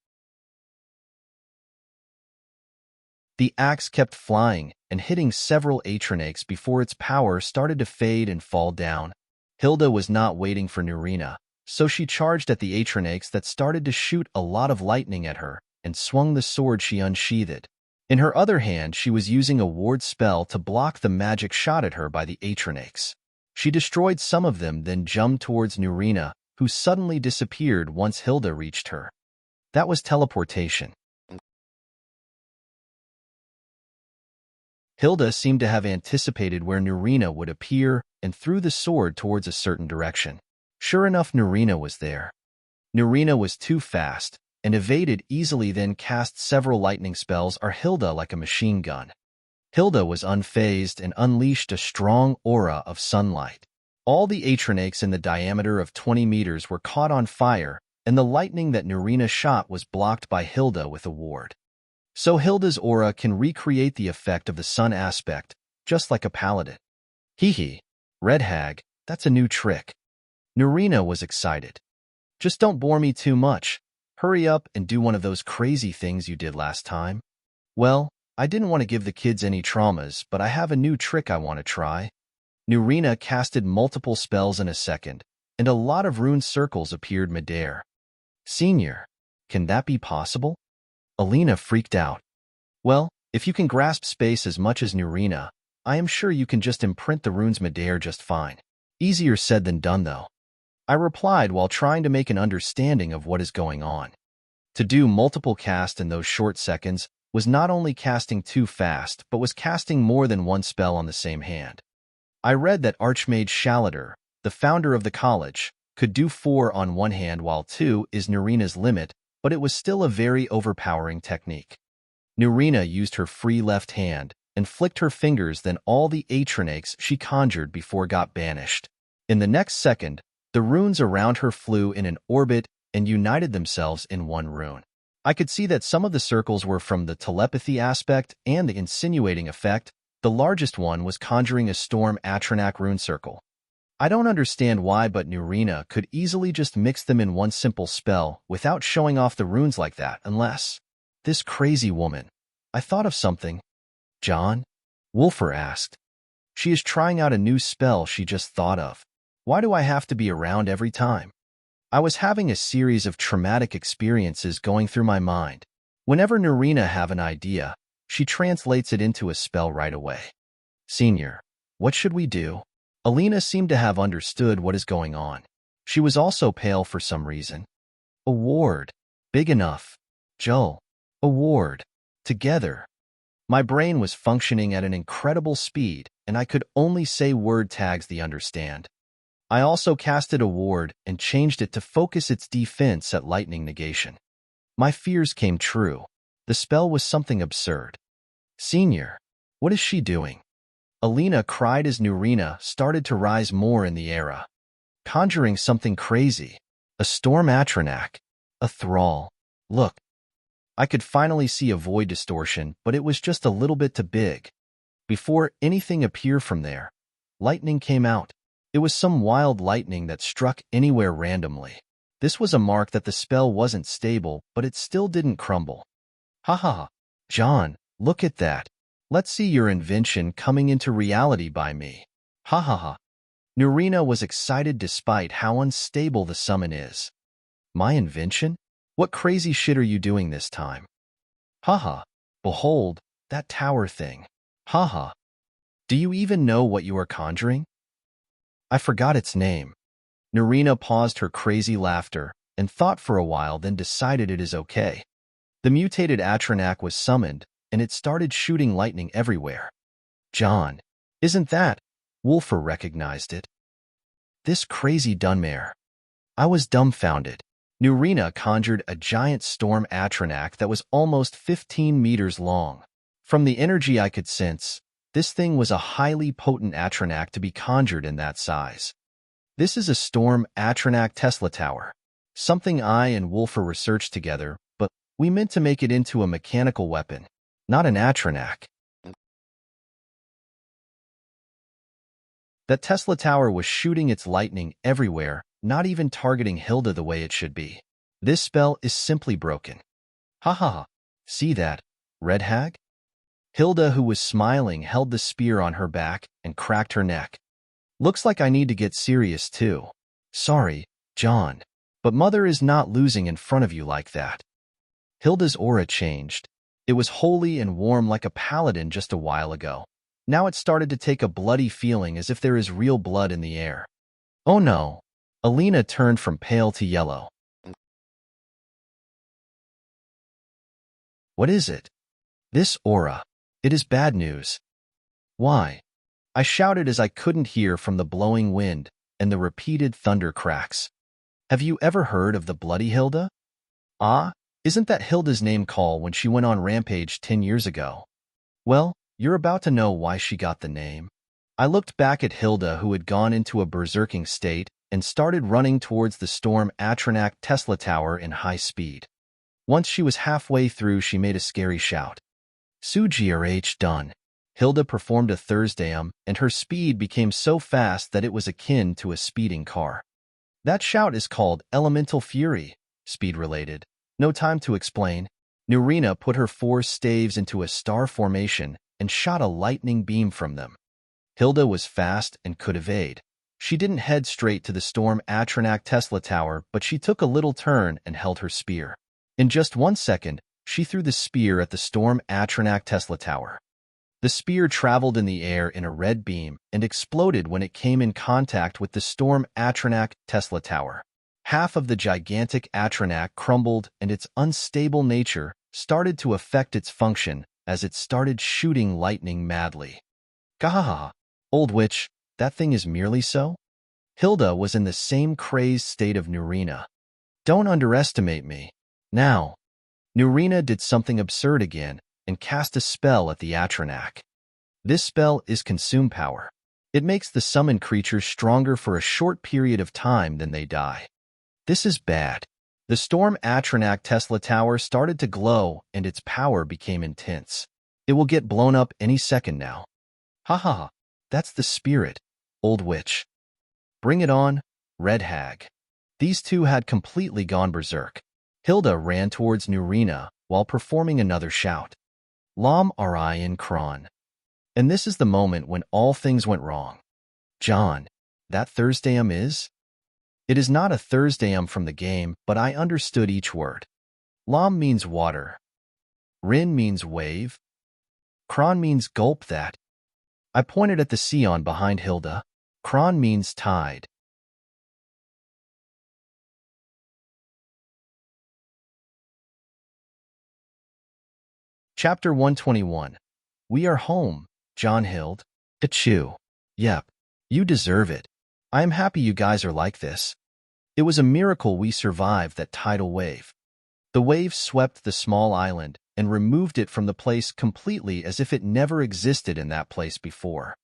The axe kept flying and hitting several atronachs before its power started to fade and fall down. Hilda was not waiting for Nurina, so she charged at the atronachs that started to shoot a lot of lightning at her and swung the sword she unsheathed. In her other hand, she was using a ward spell to block the magic shot at her by the atronachs. She destroyed some of them, then jumped towards Nurina, who suddenly disappeared once Hilda reached her. That was teleportation. Hilda seemed to have anticipated where Nurina would appear and threw the sword towards a certain direction. Sure enough, Nurina was there. Nurina was too fast and evaded easily, then cast several lightning spells on Hilda like a machine gun. Hilda was unfazed and unleashed a strong aura of sunlight. All the atronachs in the diameter of 20 meters were caught on fire, and the lightning that Nurina shot was blocked by Hilda with a ward. So Hilda's aura can recreate the effect of the sun aspect, just like a paladin. Hee, Red Hag, that's a new trick. Nurina was excited. Just don't bore me too much. Hurry up and do one of those crazy things you did last time. Well, I didn't want to give the kids any traumas, but I have a new trick I want to try. Nurina casted multiple spells in a second, and a lot of rune circles appeared midair. Senior, can that be possible? Alina freaked out. Well, if you can grasp space as much as Nurina, I am sure you can just imprint the runes midair just fine. Easier said than done, though. I replied while trying to make an understanding of what is going on. To do multiple casts in those short seconds was not only casting too fast, but was casting more than one spell on the same hand. I read that Archmage Shalater, the founder of the college, could do 4 on one hand while 2 is Nurina's limit, but it was still a very overpowering technique. Nurina used her free left hand and flicked her fingers, then all the atronachs she conjured before got banished. In the next second, the runes around her flew in an orbit and united themselves in one rune. I could see that some of the circles were from the telepathy aspect and the insinuating effect. The largest one was conjuring a storm atronach rune circle. I don't understand why, but Nurina could easily just mix them in one simple spell without showing off the runes like that, unless... This crazy woman. I thought of something. Jon? Wulfr asked. She is trying out a new spell she just thought of. Why do I have to be around every time? I was having a series of traumatic experiences going through my mind. Whenever Nurina have an idea, she translates it into a spell right away. Senior, what should we do? Alina seemed to have understood what is going on. She was also pale for some reason. A ward. Big enough. Joel. A ward. Together. My brain was functioning at an incredible speed, and I could only say word tags the understand. I also casted a ward and changed it to focus its defense at lightning negation. My fears came true. The spell was something absurd. Senior, what is she doing? Alina cried as Nurina started to rise more in the air. Conjuring something crazy. A storm atronach. A thrall. Look. I could finally see a void distortion, but it was just a little bit too big. Before anything appeared from there, lightning came out. It was some wild lightning that struck anywhere randomly. This was a mark that the spell wasn't stable, but it still didn't crumble. Ha ha ha. Jon, look at that. Let's see your invention coming into reality by me. Ha ha ha. Nurina was excited despite how unstable the summon is. My invention? What crazy shit are you doing this time? Haha. Behold, that tower thing. Haha. Do you even know what you are conjuring? I forgot its name. Nurina paused her crazy laughter and thought for a while, then decided it is okay. The mutated atronach was summoned, and it started shooting lightning everywhere. Jon, isn't that? Wulfr recognized it. This crazy Dunmare. I was dumbfounded. Nurina conjured a giant storm atronach that was almost 15 meters long. From the energy I could sense, this thing was a highly potent atronach to be conjured in that size. This is a storm atronach Tesla tower. Something I and Wulfr researched together, but we meant to make it into a mechanical weapon, not an atronach. That Tesla tower was shooting its lightning everywhere, not even targeting Hilda the way it should be. This spell is simply broken. Ha ha ha. See that, Red Hag? Hilda, who was smiling, held the spear on her back and cracked her neck. Looks like I need to get serious too. Sorry, Jon, but Mother is not losing in front of you like that. Hilda's aura changed. It was holy and warm like a paladin just a while ago. Now it started to take a bloody feeling, as if there is real blood in the air. Oh no. Alina turned from pale to yellow. What is it? This aura. It is bad news. Why? I shouted as I couldn't hear from the blowing wind and the repeated thunder cracks. Have you ever heard of the Bloody Hilda? Ah, isn't that Hilda's name call when she went on rampage 10 years ago? Well, you're about to know why she got the name. I looked back at Hilda, who had gone into a berserking state and started running towards the storm atronach Tesla tower in high speed. Once she was halfway through, she made a scary shout. Sugrh done. Hilda performed a Thursdayum, and her speed became so fast that it was akin to a speeding car. That shout is called Elemental Fury, speed-related. No time to explain. Nurina put her 4 staves into a star formation and shot a lightning beam from them. Hilda was fast and could evade. She didn't head straight to the storm atronach Tesla tower, but she took a little turn and held her spear. In just 1 second, she threw the spear at the storm atronach Tesla tower. The spear traveled in the air in a red beam and exploded when it came in contact with the Storm Atronach Tesla Tower. Half of the gigantic Atronach crumbled and its unstable nature started to affect its function as it started shooting lightning madly. Gahaha, old witch, that thing is merely so? Hilda was in the same crazed state of Nurina. Don't underestimate me. Now. Nurina did something absurd again and cast a spell at the Atronach. This spell is Consume Power. It makes the summoned creatures stronger for a short period of time than they die. This is bad. The Storm Atronach Tesla Tower started to glow and its power became intense. It will get blown up any second now. Ha ha ha, that's the spirit, old witch. Bring it on, Red Hag. These two had completely gone berserk. Hilda ran towards Nurina while performing another shout. Lam Ri in Kron. And this is the moment when all things went wrong. Jon, that Thursdayum is? It is not a Thursdayum from the game, but I understood each word. Lam means water. Rin means wave. Kron means gulp that. I pointed at the Sion behind Hilda. Kron means tide. Chapter 121. We are home, Jonhild. Achoo. Yep, you deserve it. I am happy you guys are like this. It was a miracle we survived that tidal wave. The wave swept the small island and removed it from the place completely as if it never existed in that place before.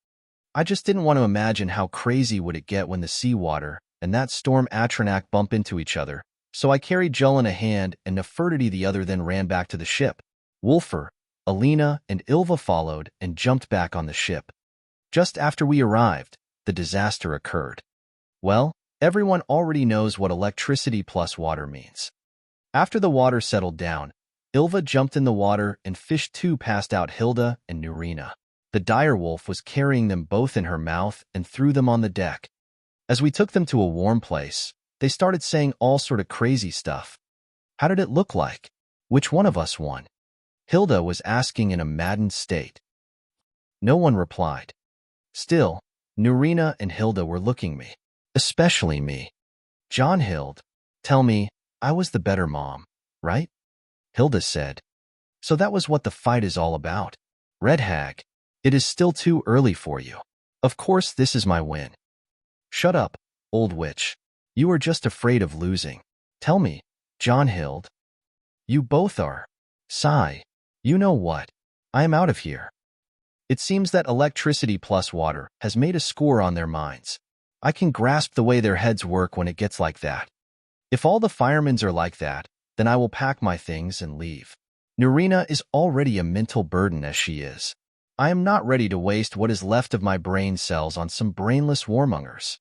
I just didn't want to imagine how crazy would it get when the seawater and that Storm Atronach bump into each other, so I carried Joel in a hand and Nefertiti the other, then ran back to the ship. Wolfer, Alina, and Ilva followed and jumped back on the ship. Just after we arrived, the disaster occurred. Well, everyone already knows what electricity plus water means. After the water settled down, Ilva jumped in the water and Fish 2 passed out Hilda and Nurina. The direwolf was carrying them both in her mouth and threw them on the deck. As we took them to a warm place, they started saying all sort of crazy stuff. How did it look like? Which one of us won? Hilda was asking in a maddened state. No one replied. Still, Nurina and Hilda were looking me. Especially me. Jonhild, tell me, I was the better mom, right? Hilda said. So that was what the fight is all about. Red Hag, it is still too early for you. Of course this is my win. Shut up, old witch. You are just afraid of losing. Tell me, Jonhild. You both are. Sigh. You know what? I am out of here. It seems that electricity plus water has made a score on their minds. I can grasp the way their heads work when it gets like that. If all the Firemanes are like that, then I will pack my things and leave. Nurina is already a mental burden as she is. I am not ready to waste what is left of my brain cells on some brainless warmongers.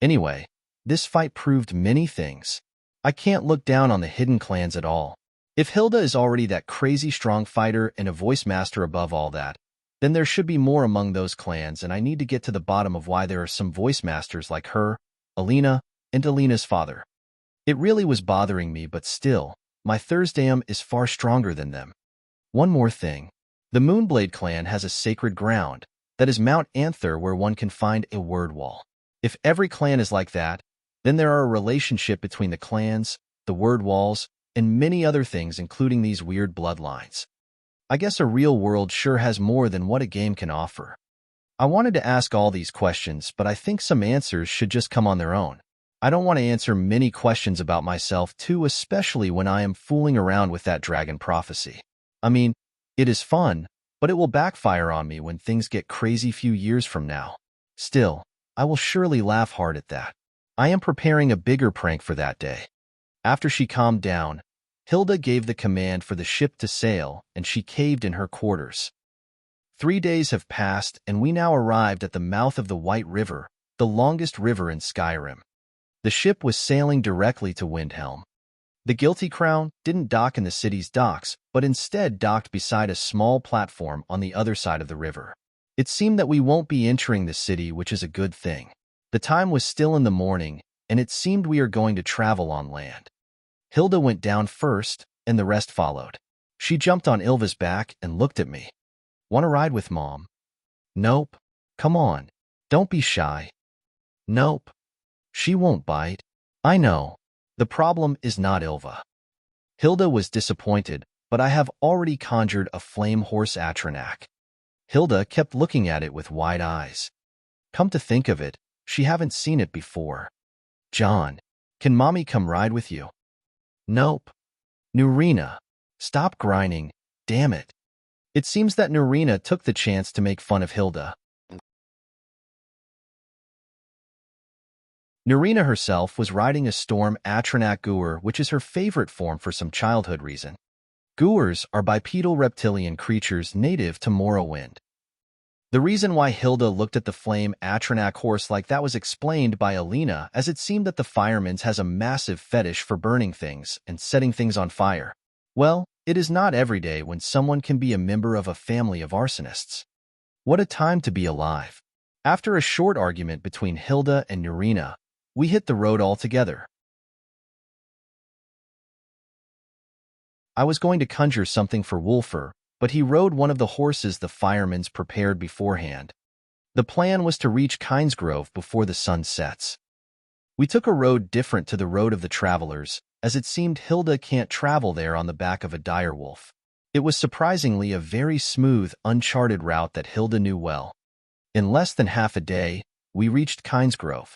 Anyway, this fight proved many things. I can't look down on the hidden clans at all. If Hilda is already that crazy strong fighter and a voice master above all that, then there should be more among those clans, and I need to get to the bottom of why there are some voice masters like her, Alina, and Alina's father. It really was bothering me, but still, my Thursdayum is far stronger than them. One more thing. The Moonblade clan has a sacred ground, that is Mount Anther, where one can find a word wall. If every clan is like that, then there are a relationship between the clans, the word walls, and many other things, including these weird bloodlines. I guess a real world sure has more than what a game can offer. I wanted to ask all these questions, but I think some answers should just come on their own. I don't want to answer many questions about myself too, especially when I am fooling around with that dragon prophecy. I mean, it is fun, but it will backfire on me when things get crazy few years from now. Still, I will surely laugh hard at that. I am preparing a bigger prank for that day. After she calmed down, Hilda gave the command for the ship to sail, and she caved in her quarters. 3 days have passed, and we now arrived at the mouth of the White River, the longest river in Skyrim. The ship was sailing directly to Windhelm. The Guilty Crown didn't dock in the city's docks, but instead docked beside a small platform on the other side of the river. It seemed that we won't be entering the city, which is a good thing. The time was still in the morning, and it seemed we are going to travel on land. Hilda went down first, and the rest followed. She jumped on Ilva's back and looked at me. Want to ride with Mom? Nope. Come on. Don't be shy. Nope. She won't bite. I know. The problem is not Ilva. Hilda was disappointed, but I have already conjured a flame horse Atronak. Hilda kept looking at it with wide eyes. Come to think of it, she haven't seen it before. Jon, can Mommy come ride with you? Nope. Nurina, stop grinding, damn it. It seems that Nurina took the chance to make fun of Hilda. Nurina herself was riding a storm Atronak Guar, which is her favorite form for some childhood reason. Guars are bipedal reptilian creatures native to Morrowind. The reason why Hilda looked at the flame Atronak horse like that was explained by Alina, as it seemed that the Firemanes has a massive fetish for burning things and setting things on fire. Well, it is not every day when someone can be a member of a family of arsonists. What a time to be alive. After a short argument between Hilda and Nurina, we hit the road altogether. I was going to conjure something for Wulfur, but he rode one of the horses the Firemanes prepared beforehand. The plan was to reach Kynesgrove before the sun sets. We took a road different to the road of the travelers, as it seemed Hilda can't travel there on the back of a direwolf. It was surprisingly a very smooth, uncharted route that Hilda knew well. In less than half a day, we reached Kynesgrove.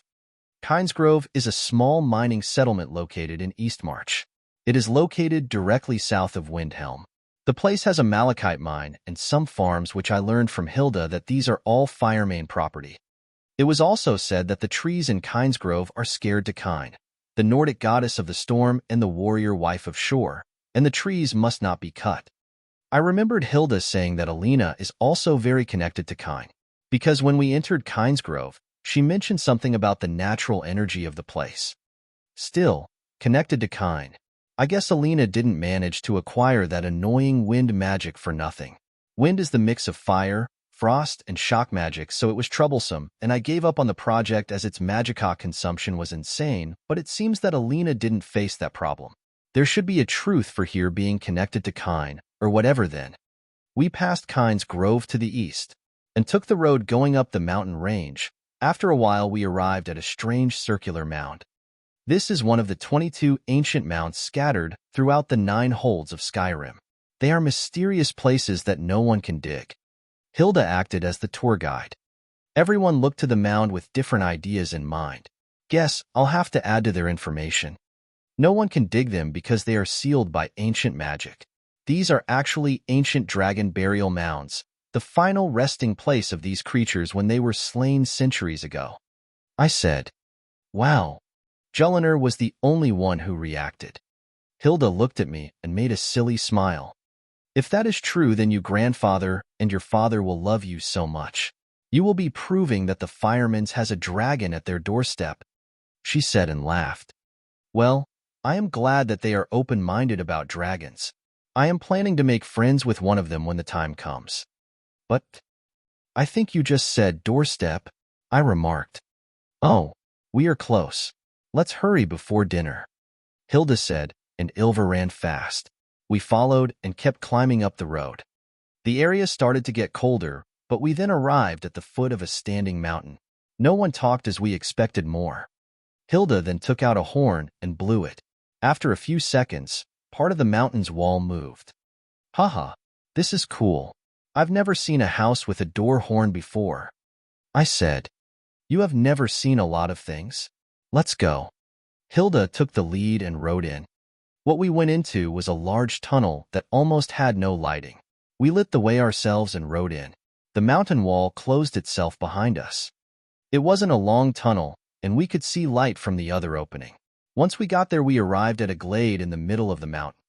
Kynesgrove is a small mining settlement located in Eastmarch. It is located directly south of Windhelm. The place has a malachite mine and some farms, which I learned from Hilda that these are all Firemane property. It was also said that the trees in Kynesgrove are scared to Kyne, the Nordic goddess of the storm and the warrior wife of Shore, and the trees must not be cut. I remembered Hilda saying that Alina is also very connected to Kyne, because when we entered Kynesgrove, she mentioned something about the natural energy of the place. Still, connected to Kyne. I guess Alina didn't manage to acquire that annoying wind magic for nothing. Wind is the mix of fire, frost, and shock magic, so it was troublesome, and I gave up on the project as its magica consumption was insane, but it seems that Alina didn't face that problem. There should be a truth for here being connected to Kyne, or whatever then. We passed Kyne's Grove to the east, and took the road going up the mountain range. After a while we arrived at a strange circular mound. This is one of the 22 ancient mounds scattered throughout the 9 holds of Skyrim. They are mysterious places that no one can dig. Hilda acted as the tour guide. Everyone looked to the mound with different ideas in mind. Guess I'll have to add to their information. No one can dig them because they are sealed by ancient magic. These are actually ancient dragon burial mounds, the final resting place of these creatures when they were slain centuries ago. I said, wow. Jelinar was the only one who reacted. Hilda looked at me and made a silly smile. If that is true, then your grandfather and your father will love you so much. You will be proving that the Firemanes has a dragon at their doorstep, she said and laughed. Well, I am glad that they are open-minded about dragons. I am planning to make friends with one of them when the time comes. But I think you just said doorstep, I remarked. Oh, we are close. Let's hurry before dinner, Hilda said, and Ilva ran fast. We followed and kept climbing up the road. The area started to get colder, but we then arrived at the foot of a standing mountain. No one talked as we expected more. Hilda then took out a horn and blew it. After a few seconds, part of the mountain's wall moved. Haha, this is cool. I've never seen a house with a door horn before, I said. You have never seen a lot of things? Let's go. Hilda took the lead and rode in. What we went into was a large tunnel that almost had no lighting. We lit the way ourselves and rode in. The mountain wall closed itself behind us. It wasn't a long tunnel, and we could see light from the other opening. Once we got there, we arrived at a glade in the middle of the mountain.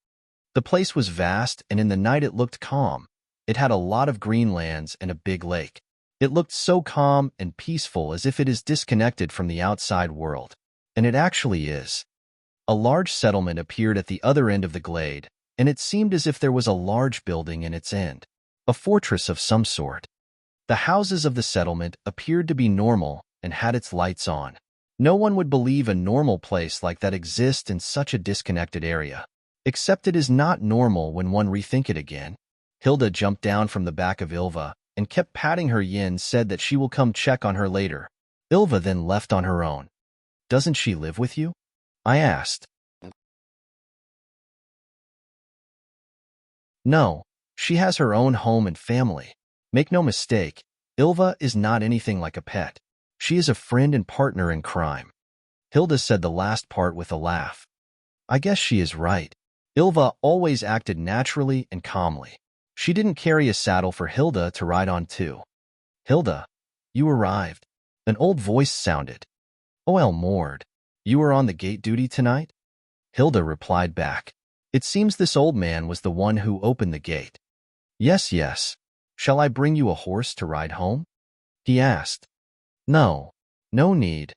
The place was vast, and in the night it looked calm. It had a lot of green lands and a big lake. It looked so calm and peaceful, as if it is disconnected from the outside world. And it actually is. A large settlement appeared at the other end of the glade, and it seemed as if there was a large building in its end. A fortress of some sort. The houses of the settlement appeared to be normal and had its lights on. No one would believe a normal place like that exists in such a disconnected area. Except it is not normal when one rethink it again. Hilda jumped down from the back of Ilva and kept patting her yin, said that she will come check on her later. Ilva then left on her own. Doesn't she live with you? I asked. No, she has her own home and family. Make no mistake, Ilva is not anything like a pet. She is a friend and partner in crime. Hilda said the last part with a laugh. I guess she is right. Ilva always acted naturally and calmly. She didn't carry a saddle for Hilda to ride on too. Hilda, you arrived. An old voice sounded. O.L. Mord, you were on the gate duty tonight? Hilda replied back. It seems this old man was the one who opened the gate. Yes, yes. Shall I bring you a horse to ride home? He asked. No, no need.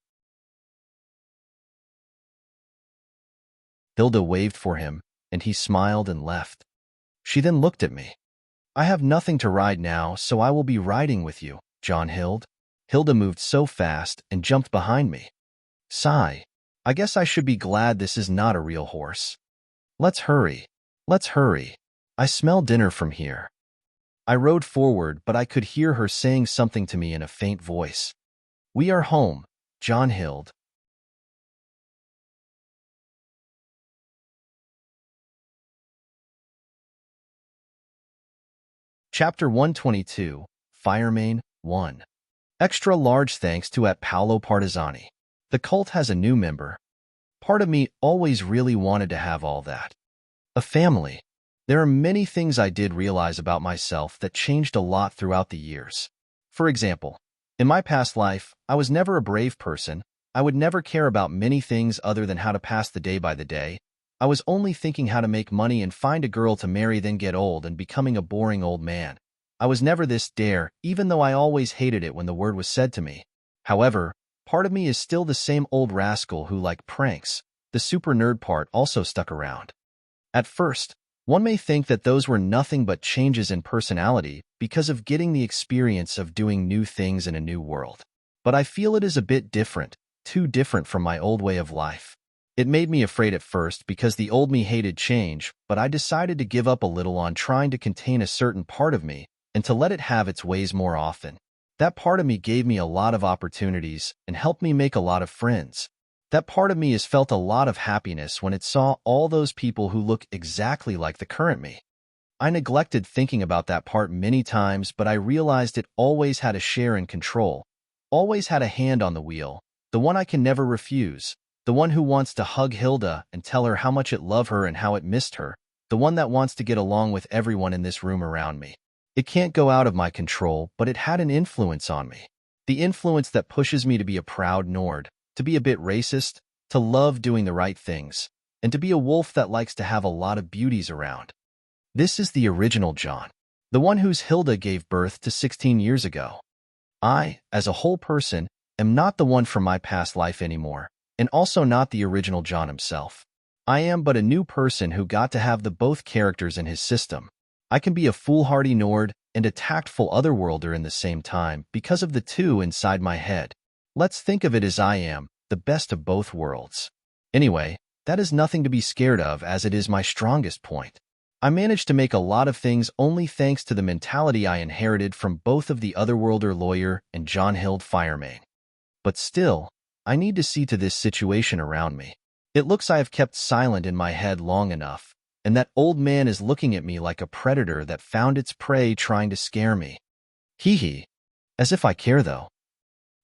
Hilda waved for him, and he smiled and left. She then looked at me. I have nothing to ride now, so I will be riding with you, Jonhild. Hilda moved so fast and jumped behind me. Sigh. I guess I should be glad this is not a real horse. Let's hurry. Let's hurry. I smell dinner from here. I rode forward, but I could hear her saying something to me in a faint voice. We are home, Jonhild. Chapter 122, Firemane 1. Extra large thanks to @Paolo Partizani. The cult has a new member. Part of me always really wanted to have all that. A family. There are many things I did realize about myself that changed a lot throughout the years. For example, in my past life, I was never a brave person. I would never care about many things other than how to pass the day by the day. I was only thinking how to make money and find a girl to marry, then get old and becoming a boring old man. I was never this dare, even though I always hated it when the word was said to me. However, part of me is still the same old rascal who liked pranks. The super nerd part also stuck around. At first, one may think that those were nothing but changes in personality because of getting the experience of doing new things in a new world. But I feel it is a bit different, too different from my old way of life. It made me afraid at first because the old me hated change, but I decided to give up a little on trying to contain a certain part of me and to let it have its ways more often. That part of me gave me a lot of opportunities and helped me make a lot of friends. That part of me has felt a lot of happiness when it saw all those people who look exactly like the current me. I neglected thinking about that part many times, but I realized it always had a share in control, always had a hand on the wheel, the one I can never refuse, the one who wants to hug Hilda and tell her how much it loved her and how it missed her, the one that wants to get along with everyone in this room around me. It can't go out of my control, but it had an influence on me. The influence that pushes me to be a proud Nord, to be a bit racist, to love doing the right things, and to be a wolf that likes to have a lot of beauties around. This is the original Jon, the one whose Hilda gave birth to 16 years ago. I, as a whole person, am not the one from my past life anymore, and also not the original Jon himself. I am but a new person who got to have the both characters in his system. I can be a foolhardy Nord and a tactful otherworlder in the same time because of the two inside my head. Let's think of it as I am, the best of both worlds. Anyway, that is nothing to be scared of, as it is my strongest point. I managed to make a lot of things only thanks to the mentality I inherited from both of the otherworlder lawyer and Jonhild Firemane. But still, I need to see to this situation around me. It looks I have kept silent in my head long enough, and that old man is looking at me like a predator that found its prey trying to scare me. Hee hee. As if I care, though.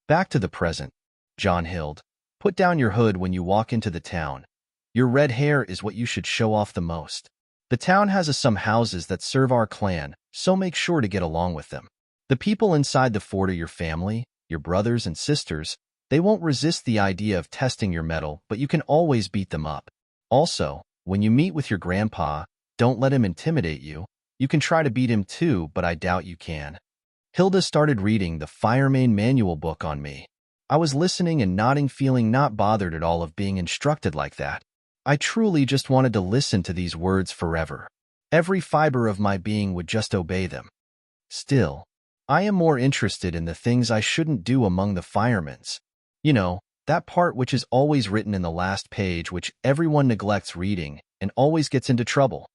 Back to the present. Jonhild, put down your hood when you walk into the town. Your red hair is what you should show off the most. The town has some houses that serve our clan, so make sure to get along with them. The people inside the fort are your family, your brothers and sisters. They won't resist the idea of testing your mettle, but you can always beat them up. Also, when you meet with your grandpa, don't let him intimidate you. You can try to beat him too, but I doubt you can. Hilda started reading the Firemane manual book on me. I was listening and nodding, feeling not bothered at all of being instructed like that. I truly just wanted to listen to these words forever. Every fiber of my being would just obey them. Still, I am more interested in the things I shouldn't do among the Firemanes. You know, that part which is always written in the last page, which everyone neglects reading and always gets into trouble.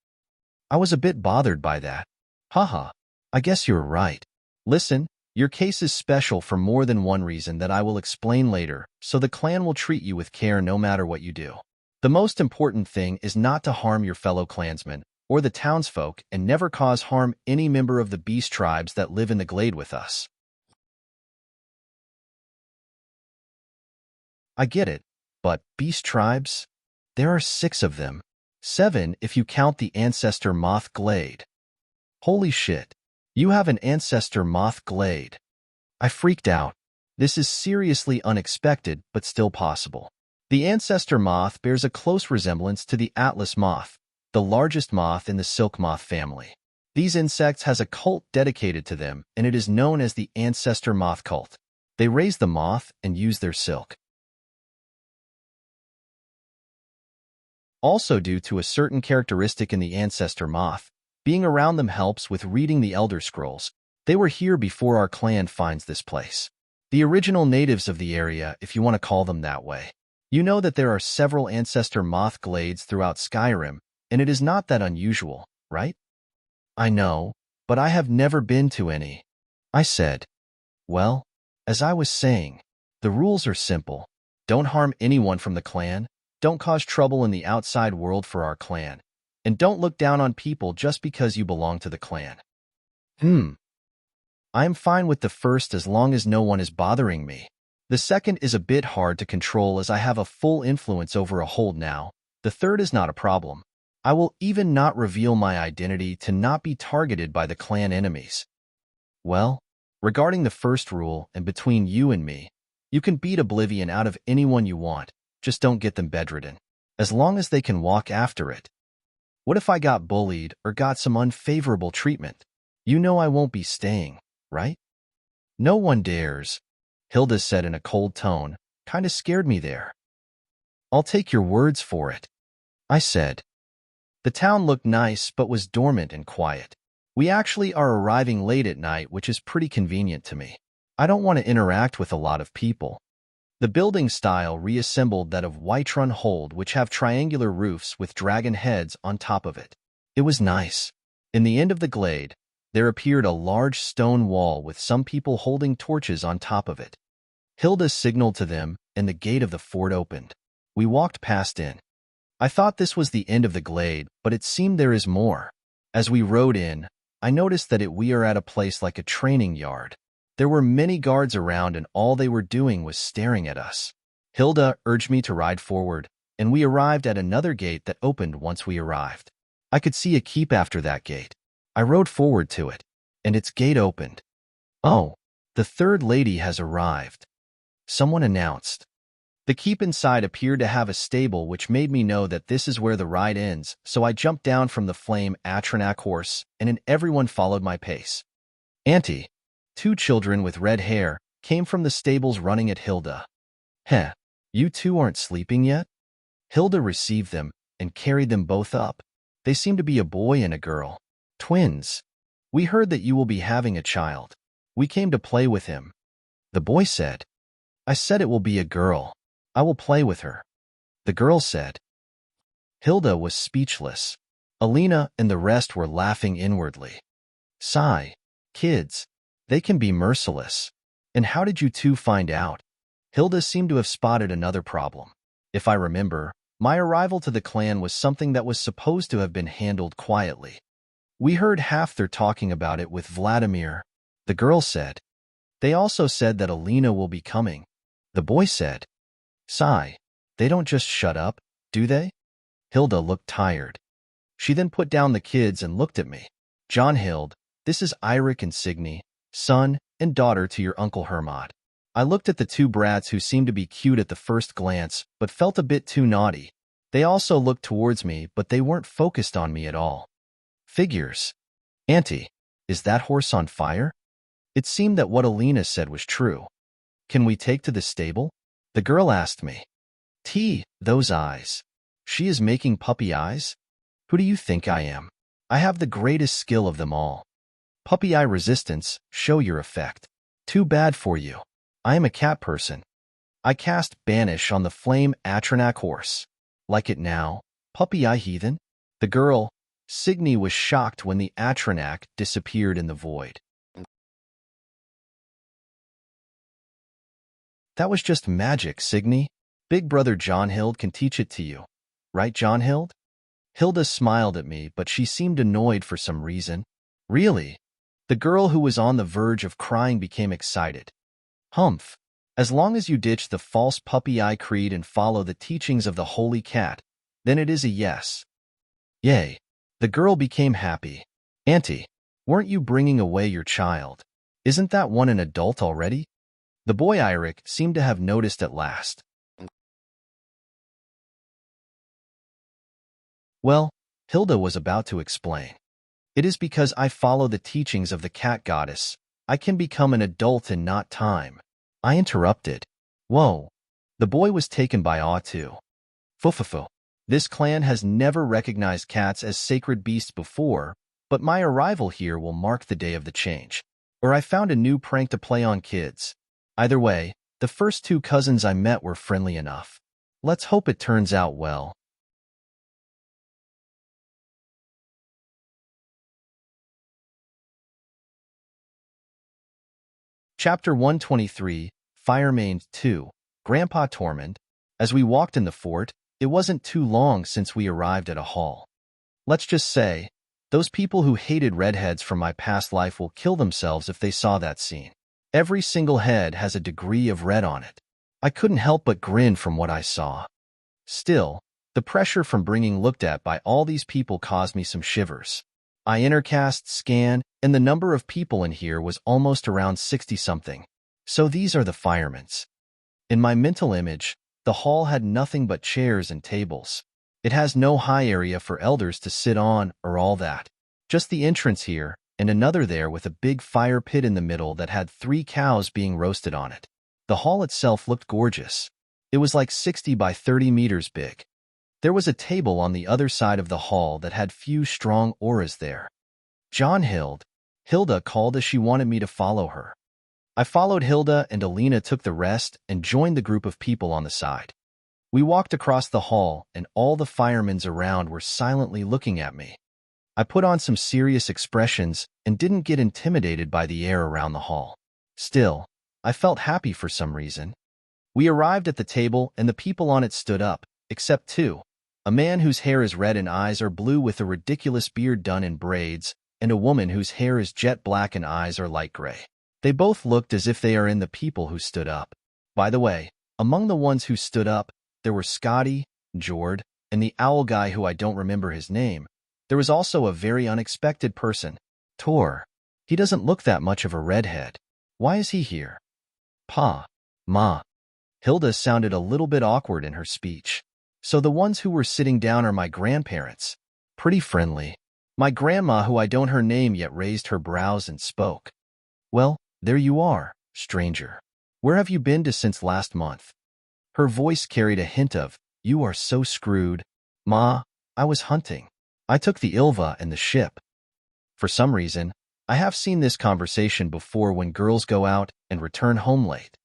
I was a bit bothered by that. Haha, I guess you're right. Listen, your case is special for more than one reason that I will explain later, so the clan will treat you with care no matter what you do. The most important thing is not to harm your fellow clansmen or the townsfolk and never cause harm any member of the beast tribes that live in the glade with us. I get it, but beast tribes? There are 6 of them. 7 if you count the ancestor moth glade. Holy shit. You have an ancestor moth glade. I freaked out. This is seriously unexpected, but still possible. The ancestor moth bears a close resemblance to the Atlas moth, the largest moth in the silk moth family. These insects has a cult dedicated to them, and it is known as the ancestor moth cult. They raise the moth and use their silk. Also due to a certain characteristic in the ancestor moth, being around them helps with reading the Elder Scrolls. They were here before our clan finds this place. The original natives of the area, if you want to call them that way. You know that there are several ancestor moth glades throughout Skyrim, and it is not that unusual, right? I know, but I have never been to any. I said. Well, as I was saying, the rules are simple. Don't harm anyone from the clan. Don't cause trouble in the outside world for our clan. And don't look down on people just because you belong to the clan. I am fine with the first as long as no one is bothering me. The second is a bit hard to control as I have a full influence over a hold now. The third is not a problem. I will even not reveal my identity to not be targeted by the clan enemies. Well, regarding the first rule and between you and me, you can beat oblivion out of anyone you want. Just don't get them bedridden. As long as they can walk after it. What if I got bullied or got some unfavorable treatment? You know I won't be staying, right? No one dares, Hilda said in a cold tone. Kinda scared me there. I'll take your words for it, I said. The town looked nice but was dormant and quiet. We actually are arriving late at night, which is pretty convenient to me. I don't want to interact with a lot of people. The building style reassembled that of Whiterun Hold, which have triangular roofs with dragon heads on top of it. It was nice. In the end of the glade, there appeared a large stone wall with some people holding torches on top of it. Hilda signaled to them, and the gate of the fort opened. We walked past in. I thought this was the end of the glade, but it seemed there is more. As we rode in, I noticed that we are at a place like a training yard. There were many guards around and all they were doing was staring at us. Hilda urged me to ride forward, and we arrived at another gate that opened once we arrived. I could see a keep after that gate. I rode forward to it, and its gate opened. Oh, the third lady has arrived, someone announced. The keep inside appeared to have a stable, which made me know that this is where the ride ends, so I jumped down from the flame Atronach horse, and everyone followed my pace. Auntie, 2 children with red hair, came from the stables running at Hilda. Heh, you 2 aren't sleeping yet? Hilda received them and carried them both up. They seem to be a boy and a girl. Twins. We heard that you will be having a child. We came to play with him. The boy said. I said it will be a girl. I will play with her. The girl said. Hilda was speechless. Alina and the rest were laughing inwardly. Sigh. Kids. They can be merciless. And how did you 2 find out? Hilda seemed to have spotted another problem. If I remember, my arrival to the clan was something that was supposed to have been handled quietly. We heard half their talking about it with Vladimir, the girl said. They also said that Alina will be coming. The boy said. Sigh. They don't just shut up, do they? Hilda looked tired. She then put down the kids and looked at me. Jonhild, this is Eirik and Signy, son and daughter to your Uncle Hermod. I looked at the 2 brats who seemed to be cute at the first glance, but felt a bit too naughty. They also looked towards me, but they weren't focused on me at all. Figures. Auntie, is that horse on fire? It seemed that what Alina said was true. Can we take to the stable? The girl asked me. Those eyes. She is making puppy eyes? Who do you think I am? I have the greatest skill of them all. Puppy eye resistance, show your effect. Too bad for you. I am a cat person. I cast Banish on the flame Atronach horse. Like it now, puppy eye heathen? The girl, Signy was shocked when the Atronak disappeared in the void. That was just magic, Signy. Big brother Jonhild can teach it to you. Right, Jonhild? Hilda smiled at me, but she seemed annoyed for some reason. Really? The girl who was on the verge of crying became excited. Humph. As long as you ditch the false puppy-eye creed and follow the teachings of the holy cat, then it is a yes. Yay. The girl became happy. Auntie, weren't you bringing away your child? Isn't that one an adult already? The boy Eirik seemed to have noticed at last. Well, Hilda was about to explain. It is because I follow the teachings of the cat goddess. I can become an adult in not time. I interrupted. Whoa. The boy was taken by awe too. Fufufu. This clan has never recognized cats as sacred beasts before, but my arrival here will mark the day of the change. Or I found a new prank to play on kids. Either way, the first two cousins I met were friendly enough. Let's hope it turns out well. Chapter 123, Firemane 2, Grandpa Tormund. As we walked in the fort, it wasn't too long since we arrived at a hall. Let's just say, those people who hated redheads from my past life will kill themselves if they saw that scene. Every single head has a degree of red on it. I couldn't help but grin from what I saw. Still, the pressure from being looked at by all these people caused me some shivers. I intercast, scan, and the number of people in here was almost around 60-something. So these are the Firemanes. In my mental image, the hall had nothing but chairs and tables. It has no high area for elders to sit on or all that. Just the entrance here, and another there with a big fire pit in the middle that had 3 cows being roasted on it. The hall itself looked gorgeous. It was like 60 by 30 meters big. There was a table on the other side of the hall that had few strong auras there. Jonhild. Hilda called as she wanted me to follow her. I followed Hilda, and Alina took the rest and joined the group of people on the side. We walked across the hall, and all the Firemanes around were silently looking at me. I put on some serious expressions and didn't get intimidated by the air around the hall. Still, I felt happy for some reason. We arrived at the table, and the people on it stood up, except 2. A man whose hair is red and eyes are blue with a ridiculous beard done in braids, and a woman whose hair is jet black and eyes are light gray. They both looked as if they are in the people who stood up. By the way, among the ones who stood up, there were Scotty, Jord, and the owl guy who I don't remember his name. There was also a very unexpected person, Tor. He doesn't look that much of a redhead. Why is he here? Pa. Ma. Hilda sounded a little bit awkward in her speech. So the ones who were sitting down are my grandparents. Pretty friendly. My grandma, who I don't her name yet, raised her brows and spoke. Well, there you are, stranger. Where have you been to since last month? Her voice carried a hint of, you are so screwed. Ma, I was hunting. I took the Ilva and the ship. For some reason, I have seen this conversation before when girls go out and return home late.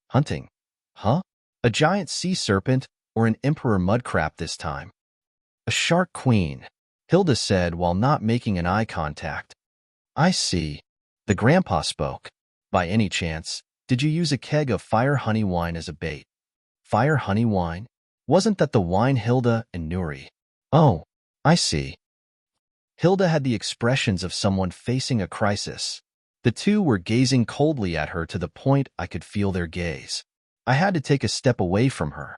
Hunting? Huh? A giant sea serpent or an emperor mudcrab this time? A shark queen, Hilda said while not making an eye contact. I see. The grandpa spoke. By any chance, did you use a keg of fire honey wine as a bait? Fire honey wine? Wasn't that the wine Hilda and Nuri? Oh, I see. Hilda had the expressions of someone facing a crisis. The two were gazing coldly at her to the point I could feel their gaze. I had to take a step away from her.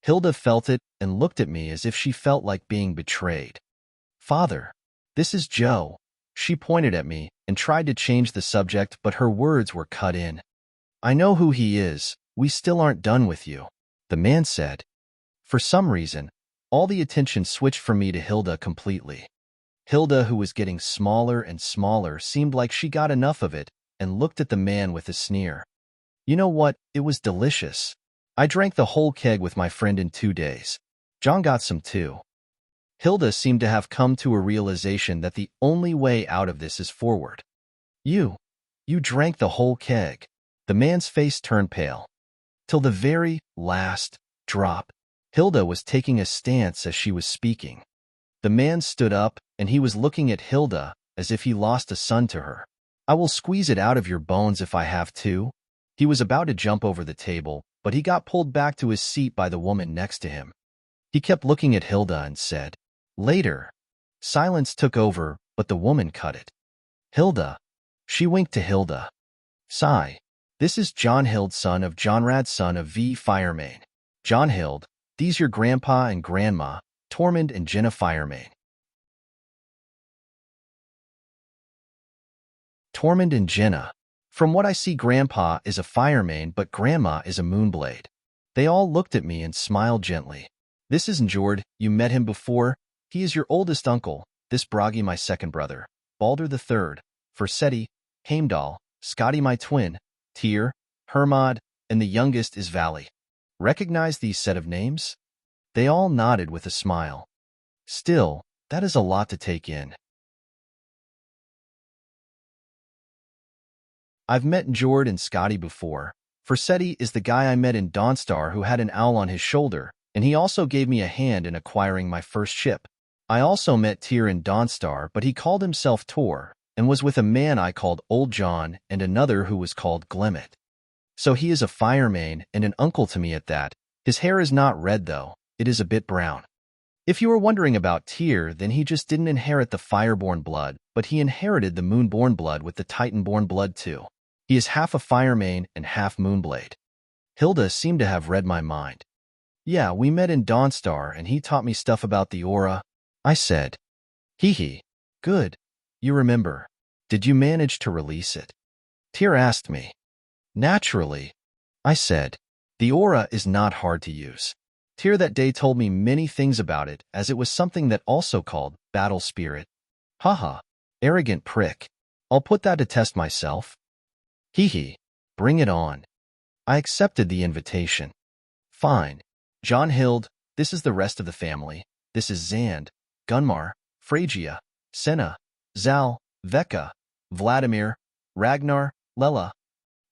Hilda felt it and looked at me as if she felt like being betrayed. Father, this is Joe. She pointed at me and tried to change the subject, but her words were cut in. I know who he is. We still aren't done with you, the man said. For some reason, all the attention switched from me to Hilda completely. Hilda, who was getting smaller and smaller, seemed like she got enough of it and looked at the man with a sneer. You know what? It was delicious. I drank the whole keg with my friend in 2 days. John got some too. Hilda seemed to have come to a realization that the only way out of this is forward. You drank the whole keg. The man's face turned pale. Till the very last drop. Hilda was taking a stance as she was speaking. The man stood up, and he was looking at Hilda as if he lost a son to her. I will squeeze it out of your bones if I have to. He was about to jump over the table, but he got pulled back to his seat by the woman next to him. He kept looking at Hilda and said, "Later." Silence took over, but the woman cut it. "Hilda." She winked to Hilda. "Sigh. This is Jonhild, son of Jonrad, son of Firemane. Jonhild, these your grandpa and grandma, Tormund and Jenna Firemane." Tormund and Jenna. From what I see, grandpa is a Firemane, but grandma is a Moonblade. They all looked at me and smiled gently. "This is Njord. You met him before. He is your oldest uncle. This Bragi my second brother. Balder the third. Forseti, Heimdall, Skadi my twin. Tyr, Hermod, and the youngest is Vali. Recognize these set of names?" They all nodded with a smile. Still, that is a lot to take in. I've met Njord and Skadi before. Forseti is the guy I met in Dawnstar who had an owl on his shoulder, and he also gave me a hand in acquiring my first ship. I also met Tyr in Dawnstar, but he called himself Tor, and was with a man I called Old John and another who was called Glemmet. So he is a Firemane and an uncle to me at that. His hair is not red though, it is a bit brown. If you were wondering about Tyr, then he just didn't inherit the Fireborn blood, but he inherited the Moonborn blood with the Titanborn blood too. He is half a Firemane and half Moonblade. Hilda seemed to have read my mind. "Yeah, we met in Dawnstar and he taught me stuff about the aura," I said. "Hee. Good. You remember. Did you manage to release it?" Tyr asked me. "Naturally," I said. "The aura is not hard to use." Tyr that day told me many things about it, as it was something that also called battle spirit. Haha, arrogant prick. I'll put that to test myself. Hee. Bring it on. I accepted the invitation. Fine. Jonhild, this is the rest of the family. This is Zand, Gunmar, Phrygia, Senna, Zal, Veka, Vladimir, Ragnar, Lela,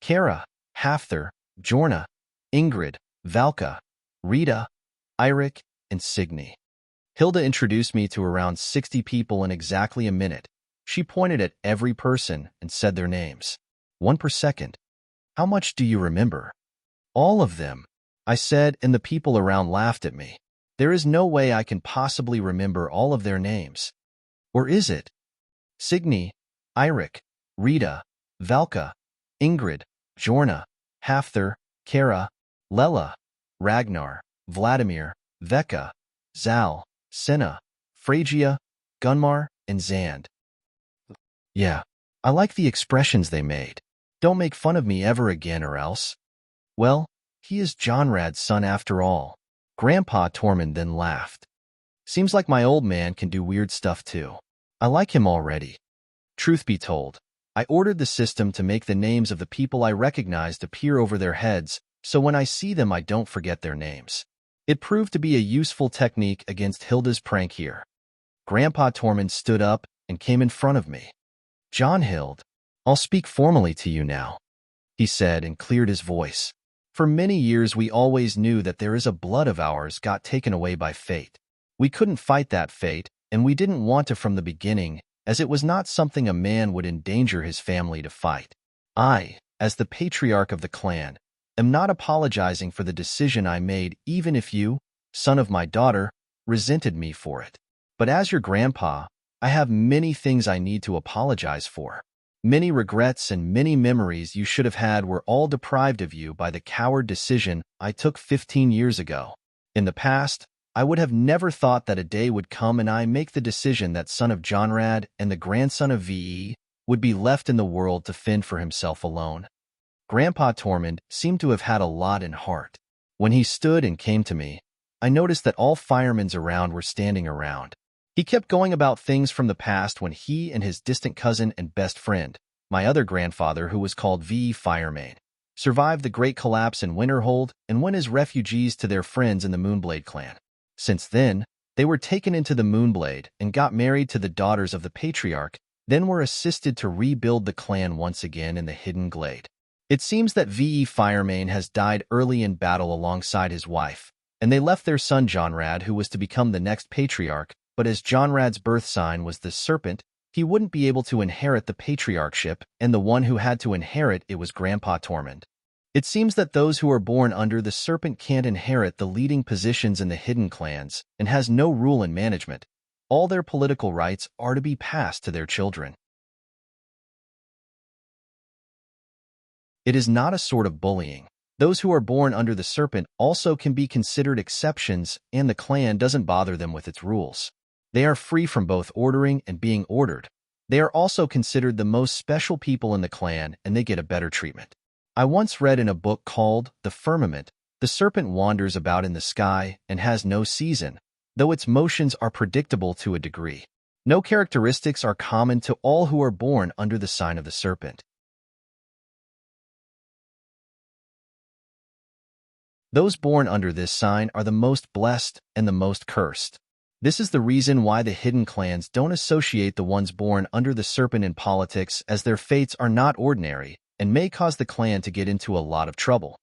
Kara, Hafthor, Jorna, Ingrid, Valka, Rita, Eirik, and Signy. Hilda introduced me to around 60 people in exactly a minute. She pointed at every person and said their names. One per second. "How much do you remember?" "All of them," I said, and the people around laughed at me. There is no way I can possibly remember all of their names. Or is it? Signy, Eirik, Rita, Valka, Ingrid, Jorna, Hafthor, Kara, Lela, Ragnar, Vladimir, Veka, Zal, Senna, Phrygia, Gunmar, and Zand. Yeah, I like the expressions they made. Don't make fun of me ever again or else. Well, he is Jonrad's son after all. Grandpa Tormund then laughed. Seems like my old man can do weird stuff too. I like him already. Truth be told, I ordered the system to make the names of the people I recognized appear over their heads, so when I see them I don't forget their names. It proved to be a useful technique against Hilda's prank here. Grandpa Tormund stood up and came in front of me. "Jonhild, I'll speak formally to you now," he said and cleared his voice. "For many years we always knew that there is a blood of ours got taken away by fate. We couldn't fight that fate, and we didn't want to from the beginning, as it was not something a man would endanger his family to fight. I, as the patriarch of the clan, am not apologizing for the decision I made, even if you, son of my daughter, resented me for it. But as your grandpa, I have many things I need to apologize for. Many regrets and many memories you should have had were all deprived of you by the coward decision I took 15 years ago. In the past, I would have never thought that a day would come and I make the decision that son of Jonrad and the grandson of Ve would be left in the world to fend for himself alone." Grandpa Tormund seemed to have had a lot in heart. When he stood and came to me, I noticed that all Firemanes around were standing around. He kept going about things from the past when he and his distant cousin and best friend, my other grandfather who was called Firemane, survived the Great Collapse in Winterhold and went as refugees to their friends in the Moonblade clan. Since then, they were taken into the Moonblade and got married to the daughters of the Patriarch, then were assisted to rebuild the clan once again in the Hidden Glade. It seems that Firemane has died early in battle alongside his wife, and they left their son Jonrad, who was to become the next Patriarch, but as Jonrad's birth sign was the serpent, he wouldn't be able to inherit the patriarchship, and the one who had to inherit it was Grandpa Tormund. It seems that those who are born under the serpent can't inherit the leading positions in the hidden clans and has no rule in management. All their political rights are to be passed to their children. It is not a sort of bullying. Those who are born under the serpent also can be considered exceptions, and the clan doesn't bother them with its rules. They are free from both ordering and being ordered. They are also considered the most special people in the clan, and they get a better treatment. I once read in a book called The Firmament, the serpent wanders about in the sky and has no season, though its motions are predictable to a degree. No characteristics are common to all who are born under the sign of the serpent. Those born under this sign are the most blessed and the most cursed. This is the reason why the hidden clans don't associate the ones born under the serpent in politics, as their fates are not ordinary and may cause the clan to get into a lot of trouble.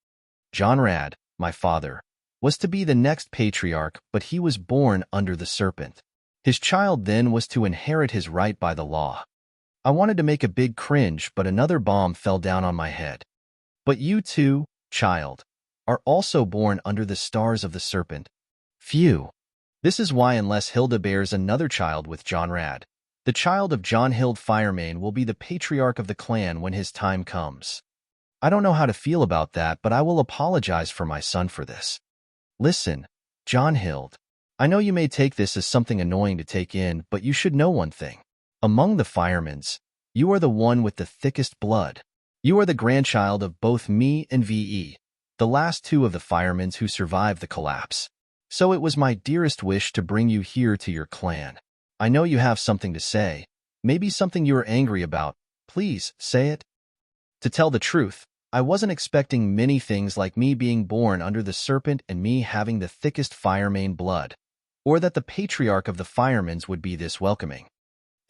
Jonrad, my father, was to be the next patriarch, but he was born under the serpent. His child then was to inherit his right by the law. I wanted to make a big cringe, but another bomb fell down on my head. But you too, child, are also born under the stars of the serpent. Phew. This is why unless Hilda bears another child with Jonrad, the child of Jonhild Firemane will be the patriarch of the clan when his time comes. I don't know how to feel about that, but I will apologize for my son for this. Listen, Jonhild, I know you may take this as something annoying to take in, but you should know one thing. Among the Firemanes, you are the one with the thickest blood. You are the grandchild of both me and VE, the last two of the Firemanes who survived the collapse. So it was my dearest wish to bring you here to your clan. I know you have something to say, maybe something you are angry about. Please, say it. To tell the truth, I wasn't expecting many things like me being born under the serpent and me having the thickest Firemane blood, or that the patriarch of the Firemanes would be this welcoming.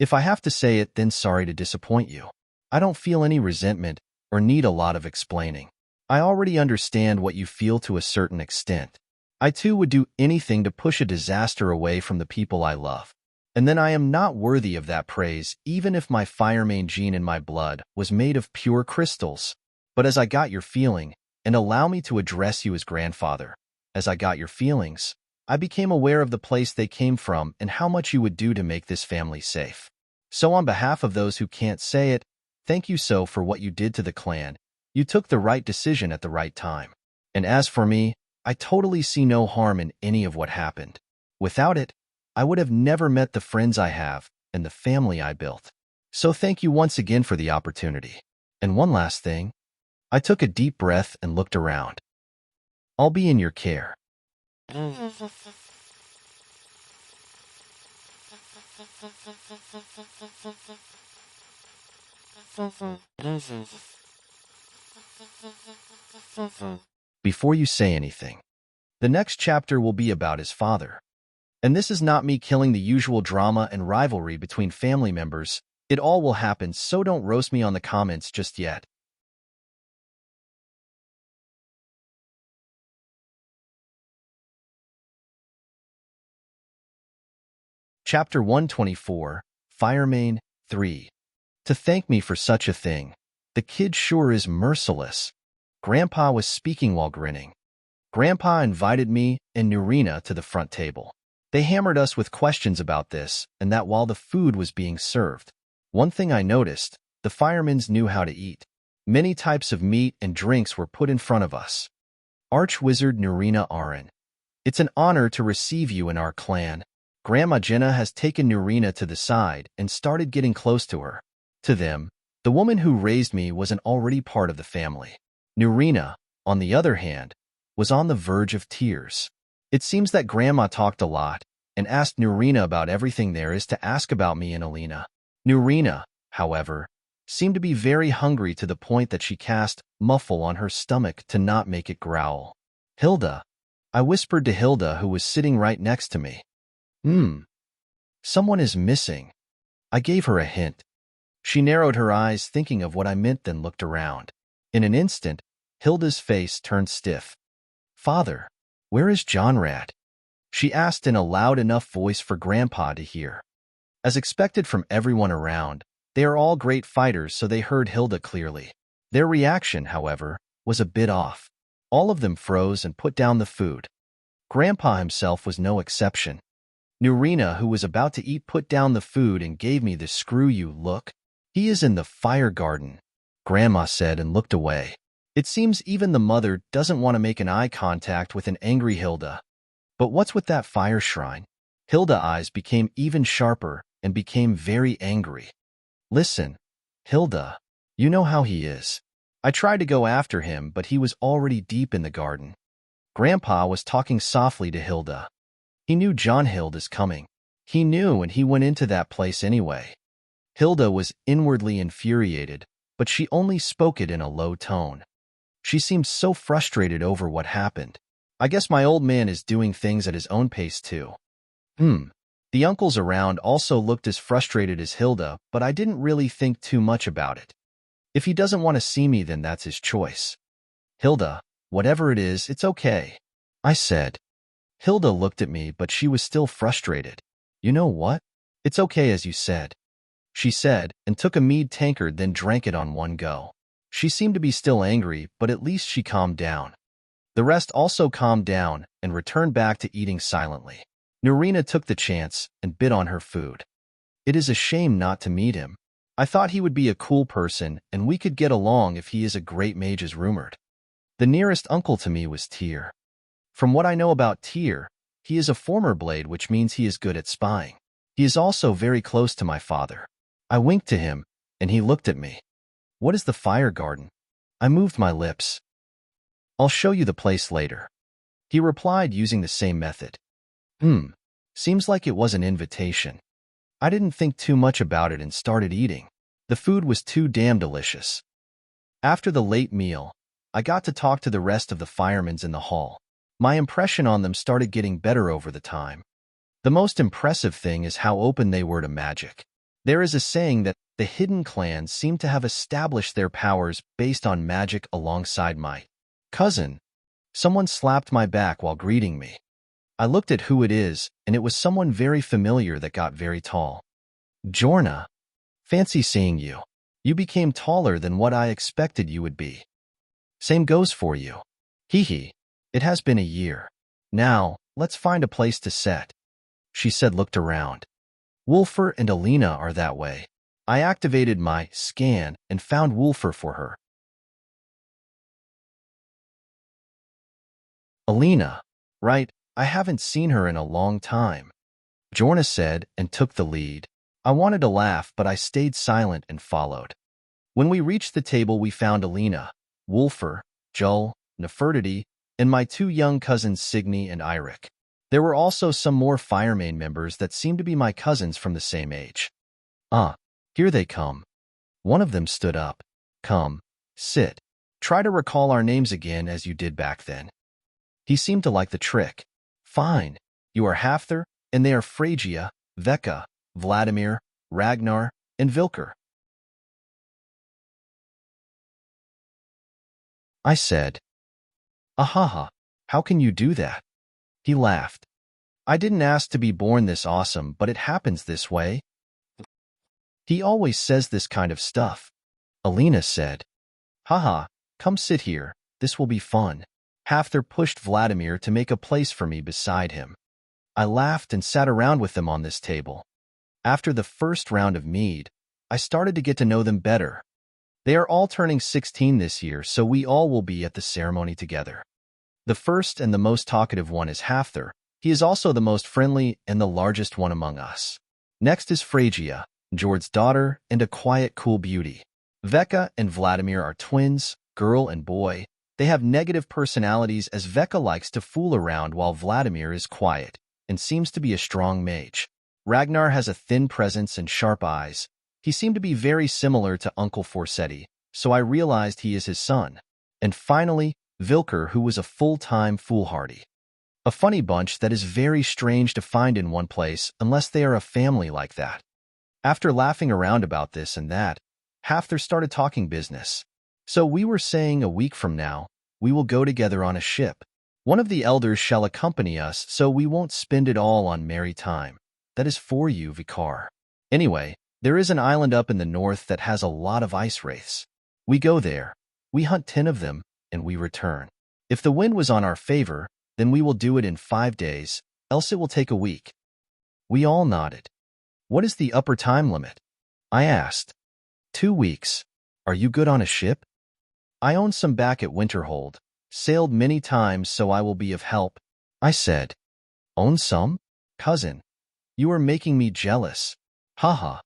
If I have to say it, then sorry to disappoint you. I don't feel any resentment or need a lot of explaining. I already understand what you feel to a certain extent. I too would do anything to push a disaster away from the people I love. And then I am not worthy of that praise, even if my Firemane gene in my blood was made of pure crystals. But as I got your feeling, and allow me to address you as grandfather, as I got your feelings, I became aware of the place they came from and how much you would do to make this family safe. So on behalf of those who can't say it, thank you so for what you did to the clan. You took the right decision at the right time. And as for me, I totally see no harm in any of what happened. Without it, I would have never met the friends I have and the family I built. So thank you once again for the opportunity. And one last thing. I took a deep breath and looked around. I'll be in your care. Before you say anything, the next chapter will be about his father. And this is not me killing the usual drama and rivalry between family members. It all will happen, so don't roast me on the comments just yet. Chapter 124, Firemane 3. To thank me for such a thing. The kid sure is merciless. Grandpa was speaking while grinning. Grandpa invited me and Nurina to the front table. They hammered us with questions about this and that while the food was being served. One thing I noticed, the Firemanes knew how to eat. Many types of meat and drinks were put in front of us. Archwizard Nurina Arin. It's an honor to receive you in our clan. Grandma Jenna has taken Nurina to the side and started getting close to her. To them, the woman who raised me was an already part of the family. Nurina, on the other hand, was on the verge of tears. It seems that Grandma talked a lot and asked Nurina about everything there is to ask about me and Alina. Nurina, however, seemed to be very hungry to the point that she cast muffle on her stomach to not make it growl. Hilda, I whispered to Hilda, who was sitting right next to me. Someone is missing. I gave her a hint. She narrowed her eyes, thinking of what I meant, then looked around. In an instant, Hilda's face turned stiff. Father, where is Jonrad? she asked in a loud enough voice for Grandpa to hear. As expected from everyone around, they are all great fighters, so they heard Hilda clearly. Their reaction, however, was a bit off. All of them froze and put down the food. Grandpa himself was no exception. Nurina, who was about to eat, put down the food and gave me the "screw you" look. "He is in the fire garden," Grandma said and looked away. It seems even the mother doesn't want to make an eye contact with an angry Hilda. But what's with that fire shrine? Hilda's eyes became even sharper and became very angry. "Listen, Hilda, you know how he is. I tried to go after him, but he was already deep in the garden." Grandpa was talking softly to Hilda. He knew Jonhild is coming. He knew, and he went into that place anyway. Hilda was inwardly infuriated, but she only spoke it in a low tone. She seemed so frustrated over what happened. "I guess my old man is doing things at his own pace too." The uncles around also looked as frustrated as Hilda, but I didn't really think too much about it. If he doesn't want to see me, then that's his choice. "Hilda, whatever it is, it's okay," I said. Hilda looked at me, but she was still frustrated. "You know what? It's okay as you said," she said, and took a mead tankard, then drank it on one go. She seemed to be still angry, but at least she calmed down. The rest also calmed down and returned back to eating silently. Nurina took the chance and bit on her food. "It is a shame not to meet him. I thought he would be a cool person and we could get along if he is a great mage as rumored." The nearest uncle to me was Tyr. From what I know about Tyr, he is a former blade, which means he is good at spying. He is also very close to my father. I winked to him, and he looked at me. "What is the fire garden?" I moved my lips. "I'll show you the place later," he replied using the same method. Seems like it was an invitation. I didn't think too much about it and started eating. The food was too damn delicious. After the late meal, I got to talk to the rest of the Firemanes in the hall. My impression on them started getting better over the time. The most impressive thing is how open they were to magic. There is a saying that the hidden clans seem to have established their powers based on magic alongside my cousin. Someone slapped my back while greeting me. I looked at who it is, and it was someone very familiar that got very tall. "Jorna, fancy seeing you. You became taller than what I expected you would be." "Same goes for you. Hee. It has been a year. Now, let's find a place to set," she said. Looked around. "Wulfur and Alina are that way." I activated my scan and found Wulfur for her. "Alina, right, I haven't seen her in a long time," Jorna said and took the lead. I wanted to laugh, but I stayed silent and followed. When we reached the table, we found Alina, Wulfur, Joel, Nefertiti, and my two young cousins Signy and Eirik. There were also some more Firemane members that seemed to be my cousins from the same age. Here they come." One of them stood up. "Come, sit. Try to recall our names again as you did back then." He seemed to like the trick. "Fine. You are Hafthor, and they are Phrygia, Veka, Vladimir, Ragnar, and Vilker," I said. "Ahaha, how can you do that?" He laughed. "I didn't ask to be born this awesome, but it happens this way." "He always says this kind of stuff," Alina said. "Haha, come sit here, this will be fun." Hafthor pushed Vladimir to make a place for me beside him. I laughed and sat around with them on this table. After the first round of mead, I started to get to know them better. They are all turning 16 this year, so we all will be at the ceremony together. The first and the most talkative one is Hafthor. He is also the most friendly and the largest one among us. Next is Phrygia, Jord's daughter, and a quiet, cool beauty. Veka and Vladimir are twins, girl and boy. They have negative personalities, as Veka likes to fool around while Vladimir is quiet and seems to be a strong mage. Ragnar has a thin presence and sharp eyes. He seemed to be very similar to Uncle Forsetti, so I realized he is his son. And finally, Vilker, who was a full-time foolhardy. A funny bunch that is very strange to find in one place unless they are a family like that. After laughing around about this and that, Hafthor started talking business. "So we were saying a week from now, we will go together on a ship. One of the elders shall accompany us, so we won't spend it all on merry time. That is for you, Vicar. Anyway, there is an island up in the north that has a lot of ice wraiths. We go there, we hunt 10 of them, and we return. If the wind was on our favor, then we will do it in 5 days, else it will take a week. We all nodded. What is the upper time limit? I asked. 2 weeks. Are you good on a ship? I own some back at Winterhold, sailed many times, so I will be of help, I said. Own some? Cousin. You are making me jealous. Haha.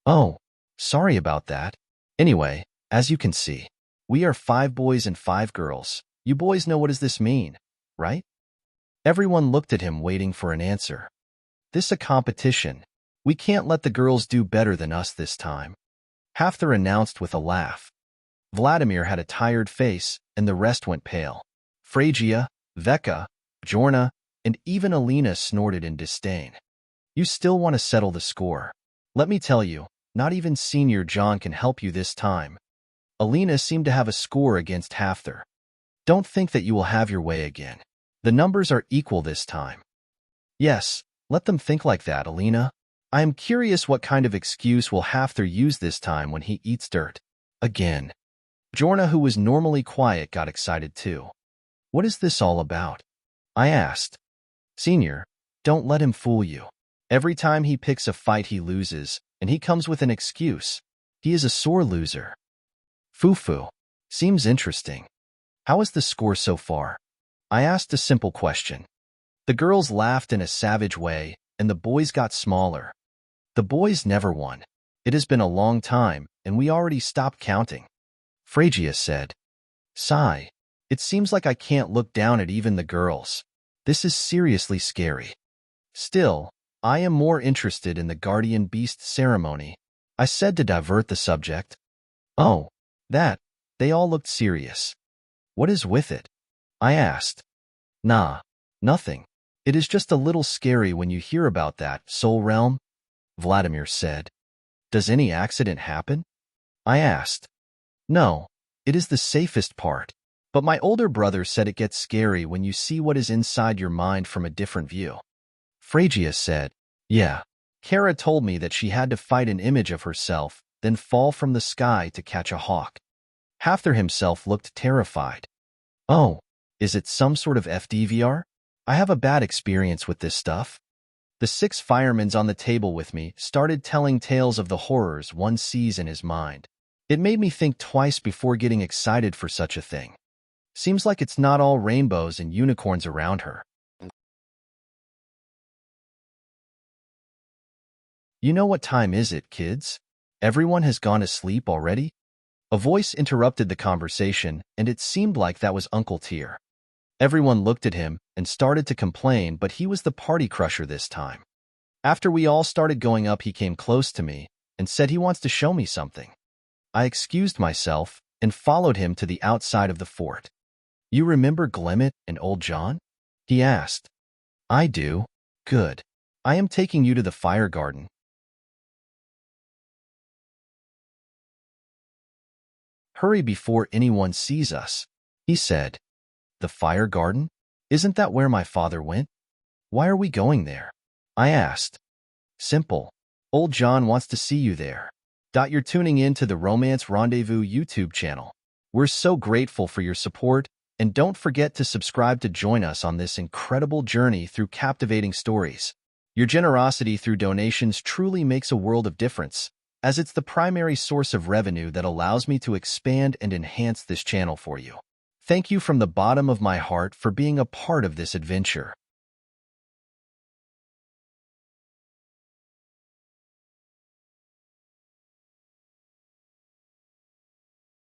Oh, sorry about that. Anyway, as you can see, we are 5 boys and 5 girls. You boys know what does this mean, right? Everyone looked at him waiting for an answer. This a competition. We can't let the girls do better than us this time. Hafthor announced with a laugh. Vladimir had a tired face, and the rest went pale. Phrygia, Vecca, Bjorna, and even Alina snorted in disdain. You still want to settle the score. Let me tell you, not even Senior Jon can help you this time. Alina seemed to have a score against Hafthor. Don't think that you will have your way again. The numbers are equal this time. Yes, let them think like that, Alina. I am curious what kind of excuse will Hafthor use this time when he eats dirt. Again. Bjorna, who was normally quiet, got excited too. What is this all about? I asked. Senior, don't let him fool you. Every time he picks a fight he loses, and he comes with an excuse. He is a sore loser. Foo-foo. Seems interesting. How is the score so far? I asked a simple question. The girls laughed in a savage way, and the boys got smaller. The boys never won. It has been a long time, and we already stopped counting. Phrygia said. Sigh. It seems like I can't look down at even the girls. This is seriously scary. Still, I am more interested in the guardian beast ceremony, I said to divert the subject. Oh, that. They all looked serious. What is with it? I asked. Nah, nothing. It is just a little scary when you hear about that soul realm, Vladimir said. Does any accident happen? I asked. No, it is the safest part. But my older brother said it gets scary when you see what is inside your mind from a different view. Phrygia said, yeah. Kara told me that she had to fight an image of herself, then fall from the sky to catch a hawk. Hafthor himself looked terrified. Oh, is it some sort of FDVR? I have a bad experience with this stuff. The 6 firemans on the table with me started telling tales of the horrors one sees in his mind. It made me think twice before getting excited for such a thing. Seems like it's not all rainbows and unicorns around her. You know what time is it, kids? Everyone has gone to sleep already? A voice interrupted the conversation, and it seemed like that was Uncle Tyr. Everyone looked at him and started to complain, but he was the party crusher this time. After we all started going up, he came close to me and said he wants to show me something. I excused myself and followed him to the outside of the fort. You remember Glemmet and old Jon? He asked. I do. Good. I am taking you to the fire garden. Hurry before anyone sees us, he said. The fire garden? Isn't that where my father went? Why are we going there? I asked. Simple. Old Jon wants to see you there. You're tuning in to the Romance Rendezvous YouTube channel. We're so grateful for your support, and don't forget to subscribe to join us on this incredible journey through captivating stories. Your generosity through donations truly makes a world of difference, as it's the primary source of revenue that allows me to expand and enhance this channel for you. Thank you from the bottom of my heart for being a part of this adventure.